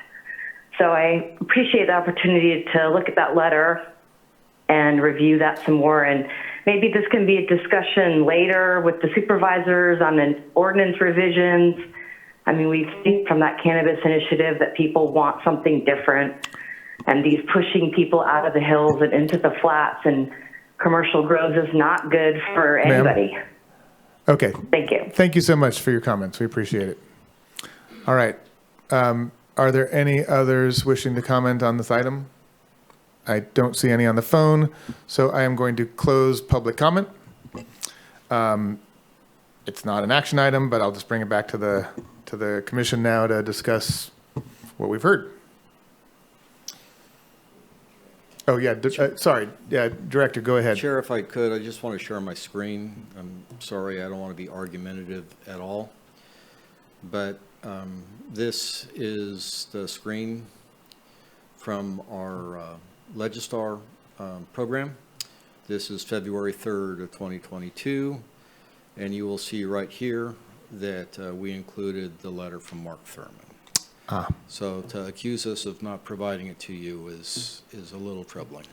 So I appreciate the opportunity to look at that letter and review that some more. And maybe this can be a discussion later with the supervisors on an ordinance revisions. I mean, we've seen from that cannabis initiative that people want something different, and these pushing people out of the hills and into the flats and commercial grows is not good for anybody. Okay. Thank you. Thank you so much for your comments. We appreciate it. All right. Are there any others wishing to comment on this item? I don't see any on the phone, so I am going to close public comment. It's not an action item, but I'll just bring it back to the commission now to discuss what we've heard. Oh, yeah, sorry. Yeah, Director, go ahead. Chair, if I could, I just want to share my screen. I'm sorry, I don't want to be argumentative at all. But This is the screen from our Legistar program. This is February 3rd of 2022, and you will see right here that we included the letter from Mark Thurman. So to accuse us of not providing it to you is a little troubling.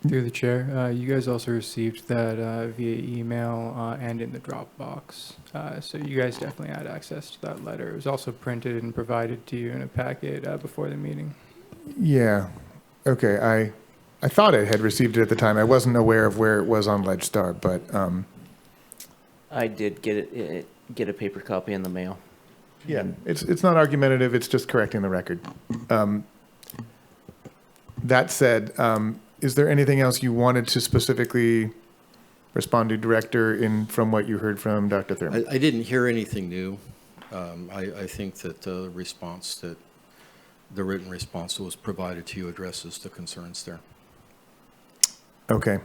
Through the chair, you guys also received that via email and in the Dropbox. So you guys definitely had access to that letter. It was also printed and provided to you in a packet before the meeting. Yeah. Okay. I thought I had received it at the time. I wasn't aware of where it was on Legstar, but I did get a paper copy in the mail. yeah, it's not argumentative. It's just correcting the record. That said, is there anything else you wanted to specifically respond to, Director, from what you heard from Dr. Thurman? I didn't hear anything new. I think that the written response that was provided to you addresses the concerns there. Okay.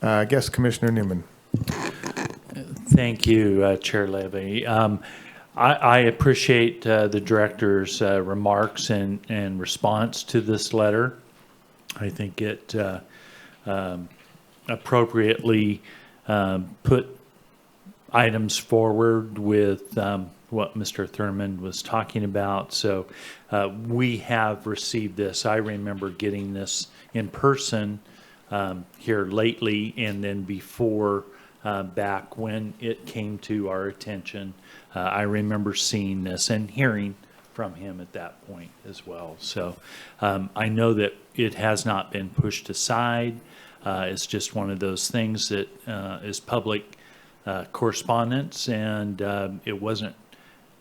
I guess Commissioner Newman. Thank you, Chair Levy. I appreciate the director's remarks and response to this letter. I think it appropriately put items forward with what Mr. Thurman was talking about. So we have received this. I remember getting this in person here lately, and then before back when it came to our attention. I remember seeing this and hearing from him at that point as well. So I know that it has not been pushed aside. It's just one of those things that is public correspondence, and it wasn't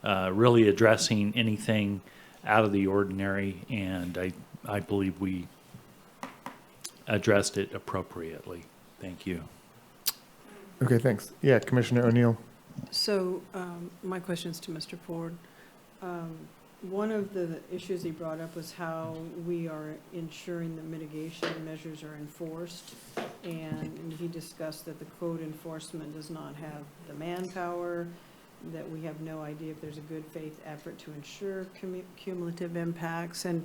really addressing anything out of the ordinary, and I believe we addressed it appropriately. Thank you. Okay, thanks. Yeah, Commissioner O'Neill. So my question is to Mr. Ford. One of the issues he brought up was how we are ensuring that mitigation measures are enforced. And he discussed that the code enforcement does not have the manpower, that we have no idea if there's a good faith effort to ensure cumulative impacts. And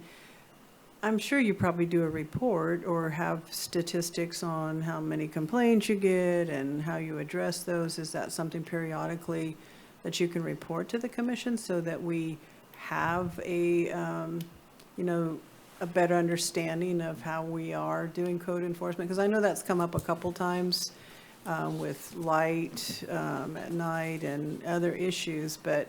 I'm sure you probably do a report or have statistics on how many complaints you get and how you address those. Is that something periodically that you can report to the commission so that we have a, a better understanding of how we are doing code enforcement? Because I know that's come up a couple times with light at night and other issues, but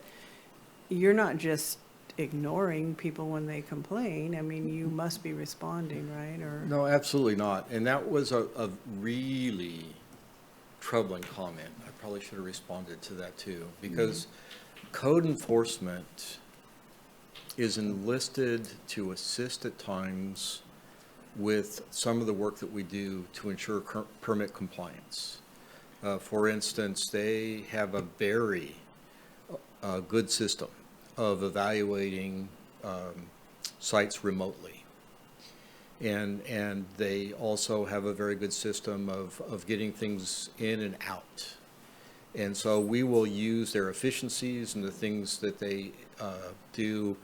you're not just ignoring people when they complain. I mean, you must be responding, right? Or No, absolutely not. And that was a really troubling comment. I probably should have responded to that too, because code enforcement is enlisted to assist at times with some of the work that we do to ensure permit compliance. For instance, they have a very good system of evaluating sites remotely. And they also have a very good system of getting things in and out. And so we will use their efficiencies and the things that they do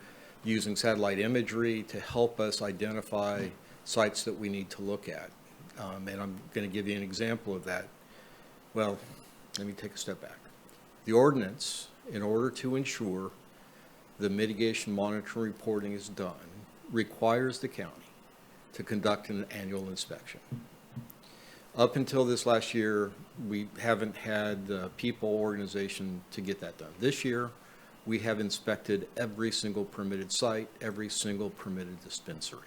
using satellite imagery to help us identify sites that we need to look at. And I'm going to give you an example of that. Well, let me take a step back. The ordinance, in order to ensure the mitigation monitoring reporting is done, requires the county to conduct an annual inspection. Up until this last year, we haven't had the people organization to get that done. This year, we have inspected every single permitted site, every single permitted dispensary.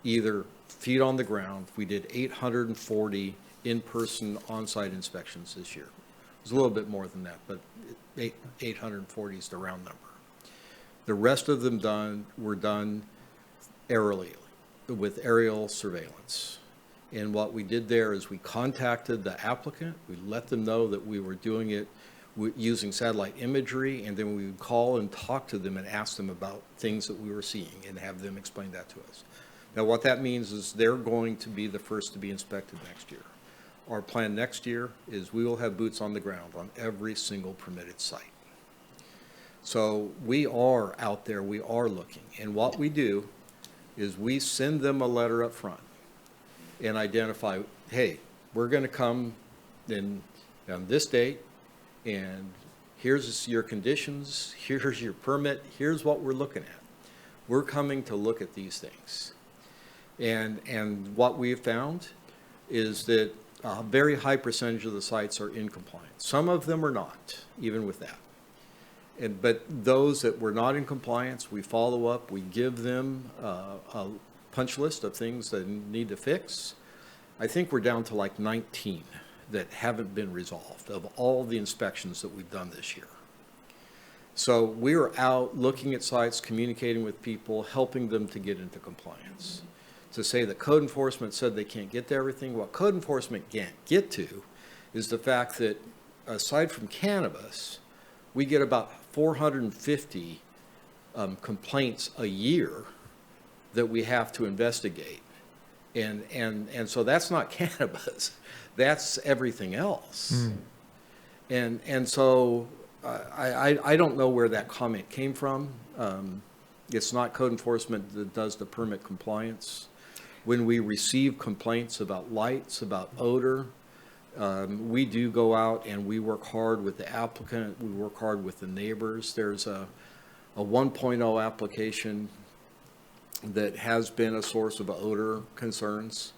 Either feet on the ground, we did 840 in-person on-site inspections this year. It was a little bit more than that, but 840 is the round number. The rest of them were done aerially, with aerial surveillance. And what we did there is we contacted the applicant, we let them know that we were doing it using satellite imagery, and then we would call and talk to them and ask them about things that we were seeing and have them explain that to us. Now what that means is they're going to be the first to be inspected next year. our plan next year is we will have boots on the ground on every single permitted site. So we are out there, we are looking. And what we do is we send them a letter up front and identify, hey, we're going to come in on this date, and here's your conditions, here's your permit, here's what we're looking at. We're coming to look at these things. And what we've found is that a very high percentage of the sites are in compliance. Some of them are not, even with that. But those that were not in compliance, we follow up, we give them a punch list of things that need to fix. I think we're down to like 19 that haven't been resolved of all the inspections that we've done this year. So we're out looking at sites, communicating with people, helping them to get into compliance. To say that code enforcement said they can't get to everything, what code enforcement can't get to is the fact that aside from cannabis, we get about 450 complaints a year that we have to investigate. And so that's not cannabis, that's everything else. And so I don't know where that comment came from. It's not code enforcement that does the permit compliance. When we receive complaints about lights, about odor, we do go out and we work hard with the applicant, we work hard with the neighbors. There's a 1.0 application that has been a source of odor concerns,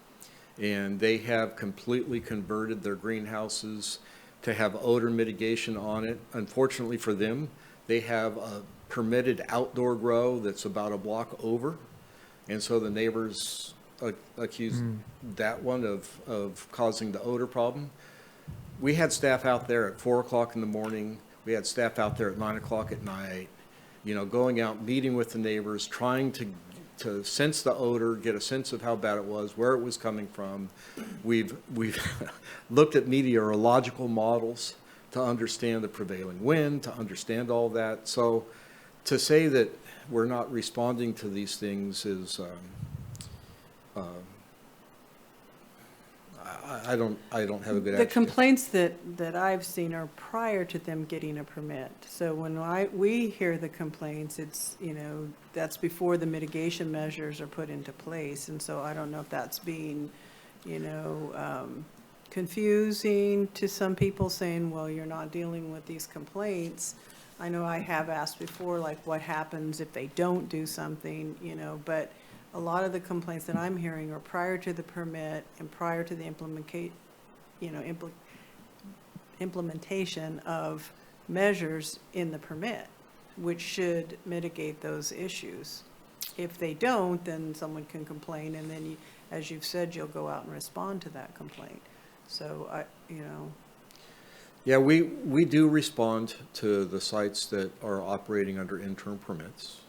and they have completely converted their greenhouses to have odor mitigation on it. Unfortunately for them, they have a permitted outdoor grow that's about a block over, and so the neighbors accused that one of causing the odor problem. We had staff out there at 4 o'clock in the morning. We had staff out there at 9 o'clock at night, you know, going out, meeting with the neighbors, trying to sense the odor, get a sense of how bad it was, where it was coming from. We've looked at meteorological models to understand the prevailing wind, to understand all that. So to say that we're not responding to these things is, I don't have a good The answer. complaints that I've seen are prior to them getting a permit. So when we hear the complaints, it's, you know, that's before the mitigation measures are put into place. And so I don't know if that's being, you know, confusing to some people, saying, well, you're not dealing with these complaints. I know I have asked before, like, what happens if they don't do something, you know, but a lot of the complaints that I'm hearing are prior to the permit and prior to the implementation of measures in the permit, which should mitigate those issues. If they don't, then someone can complain, and then, as you've said, you'll go out and respond to that complaint. So, you know. Yeah, we do respond to the sites that are operating under interim permits.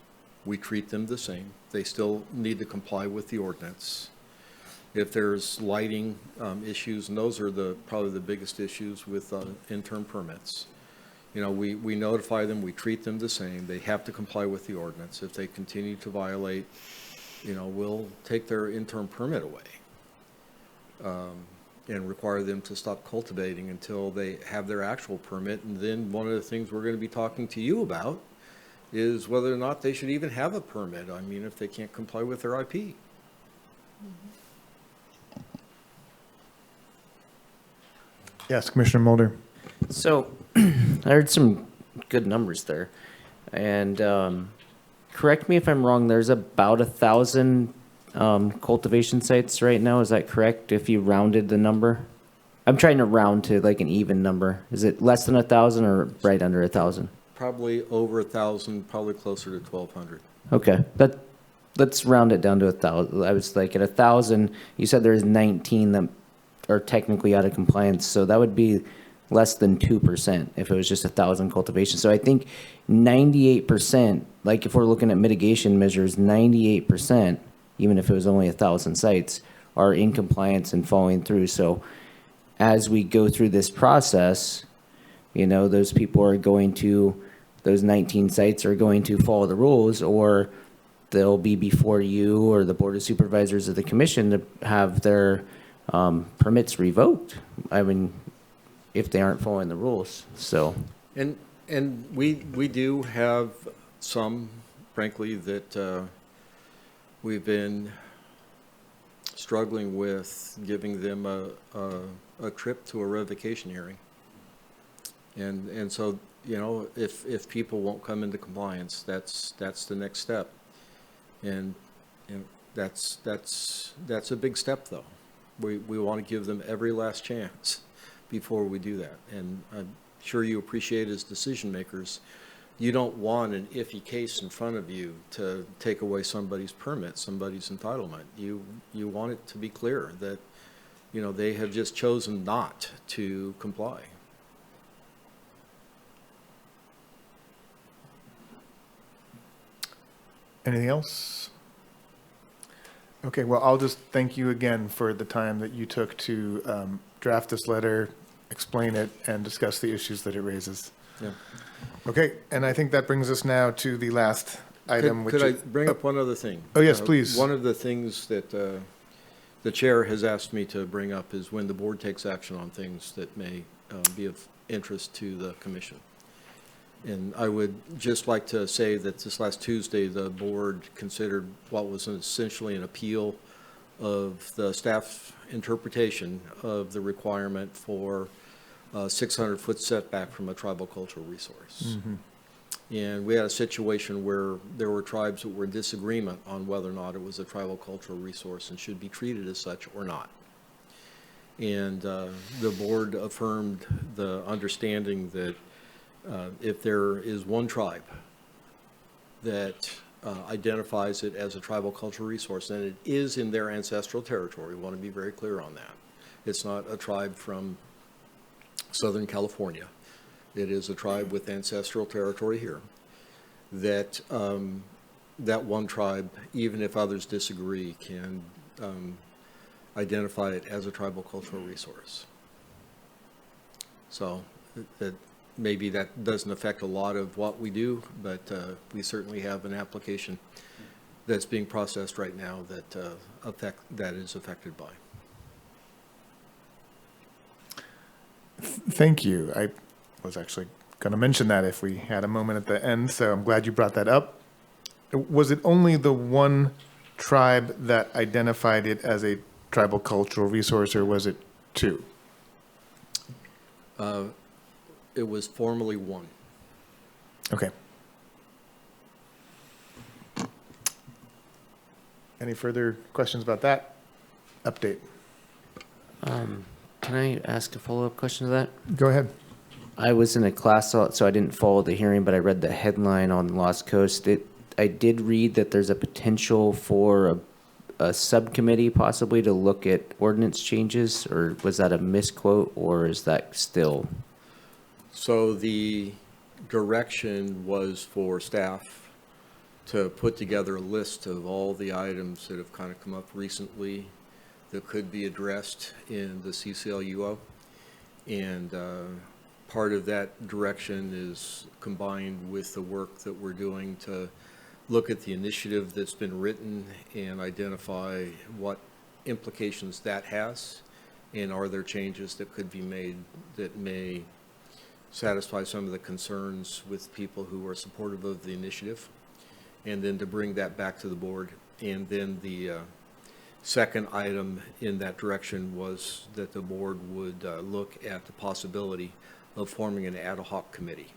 We treat them the same. They still need to comply with the ordinance. If there's lighting issues, and those are probably the biggest issues with interim permits, you know, we notify them, we treat them the same. They have to comply with the ordinance. If they continue to violate, you know, we'll take their interim permit away and require them to stop cultivating until they have their actual permit. And then one of the things we're going to be talking to you about is whether or not they should even have a permit. I mean, if they can't comply with their IP. Yes, Commissioner Mulder. So I heard some good numbers there. And correct me if I'm wrong, there's about 1,000 cultivation sites right now. Is that correct? If you rounded the number? I'm trying to round to like an even number. Is it less than 1,000 or right under 1,000? Probably over 1,000, probably closer to 1,200. Okay, let's round it down to 1,000. I was like at 1,000. You said there's 19 that are technically out of compliance, so that would be less than 2% if it was just 1,000 cultivations. So I think 98%, like if we're looking at mitigation measures, 98%, even if it was only 1,000 sites, are in compliance and following through. So as we go through this process, you know, those people are going to, those 19 sites are going to follow the rules, or they'll be before you or the Board of Supervisors of the Commission to have their permits revoked. I mean, if they aren't following the rules, so. And we do have some, frankly, that we've been struggling with giving them a trip to a revocation hearing. And so, you know, if people won't come into compliance, that's the next step. And that's a big step, though. We want to give them every last chance before we do that. And I'm sure you appreciate, as decision makers, you don't want an iffy case in front of you to take away somebody's permit, somebody's entitlement. You want it to be clear that, you know, they have just chosen not to comply. Anything else? Okay, well, I'll just thank you again for the time that you took to draft this letter, explain it, and discuss the issues that it raises. Yeah. Okay, and I think that brings us now to the last item, Could I bring up one other thing? Oh, yes, please. One of the things that the chair has asked me to bring up is when the board takes action on things that may be of interest to the commission. And I would just like to say that this last Tuesday, the board considered what was essentially an appeal of the staff interpretation of the requirement for a 600-foot setback from a tribal cultural resource. Mm-hmm. And we had a situation where there were tribes that were in disagreement on whether or not it was a tribal cultural resource and should be treated as such or not. And the board affirmed the understanding that if there is one tribe that identifies it as a tribal cultural resource, and it is in their ancestral territory, we want to be very clear on that. It's not a tribe from Southern California. It is a tribe with ancestral territory here. That that one tribe, even if others disagree, can identify it as a tribal cultural resource. So that maybe that doesn't affect a lot of what we do, but we certainly have an application that's being processed right now that is affected by. Thank you. I was actually going to mention that if we had a moment at the end, so I'm glad you brought that up. Was it only the one tribe that identified it as a tribal cultural resource, or was it two? It was formally one. Okay. Any further questions about that update? Can I ask a follow-up question to that? Go ahead. I was in a class, so I didn't follow the hearing, but I read the headline on Lost Coast. I did read that there's a potential for a subcommittee possibly to look at ordinance changes, or was that a misquote, or is that still? So the direction was for staff to put together a list of all the items that have kind of come up recently that could be addressed in the CCLUO. And part of that direction is combined with the work that we're doing to look at the initiative that's been written and identify what implications that has, and are there changes that could be made that may satisfy some of the concerns with people who are supportive of the initiative, and then to bring that back to the board. And then the second item in that direction was that the board would look at the possibility of forming an ad hoc committee.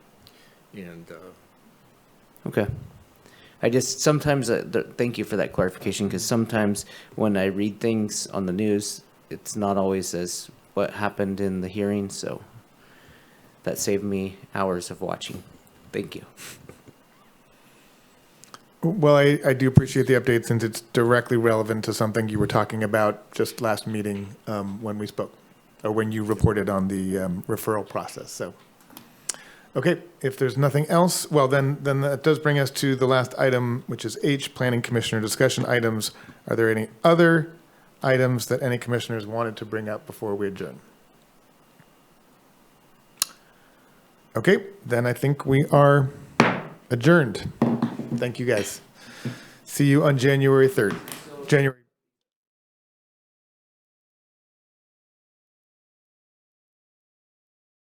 And Okay. I just sometimes, thank you for that clarification, because sometimes when I read things on the news, it's not always as what happened in the hearing, so that saved me hours of watching. Thank you. Well, I do appreciate the update, since it's directly relevant to something you were talking about just last meeting when we spoke, or when you reported on the referral process. So, okay, if there's nothing else, well, then that does bring us to the last item, which is H, Planning Commissioner discussion items. Are there any other items that any commissioners wanted to bring up before we adjourn? Okay, then I think we are adjourned. Thank you, guys. See you on January 3rd. January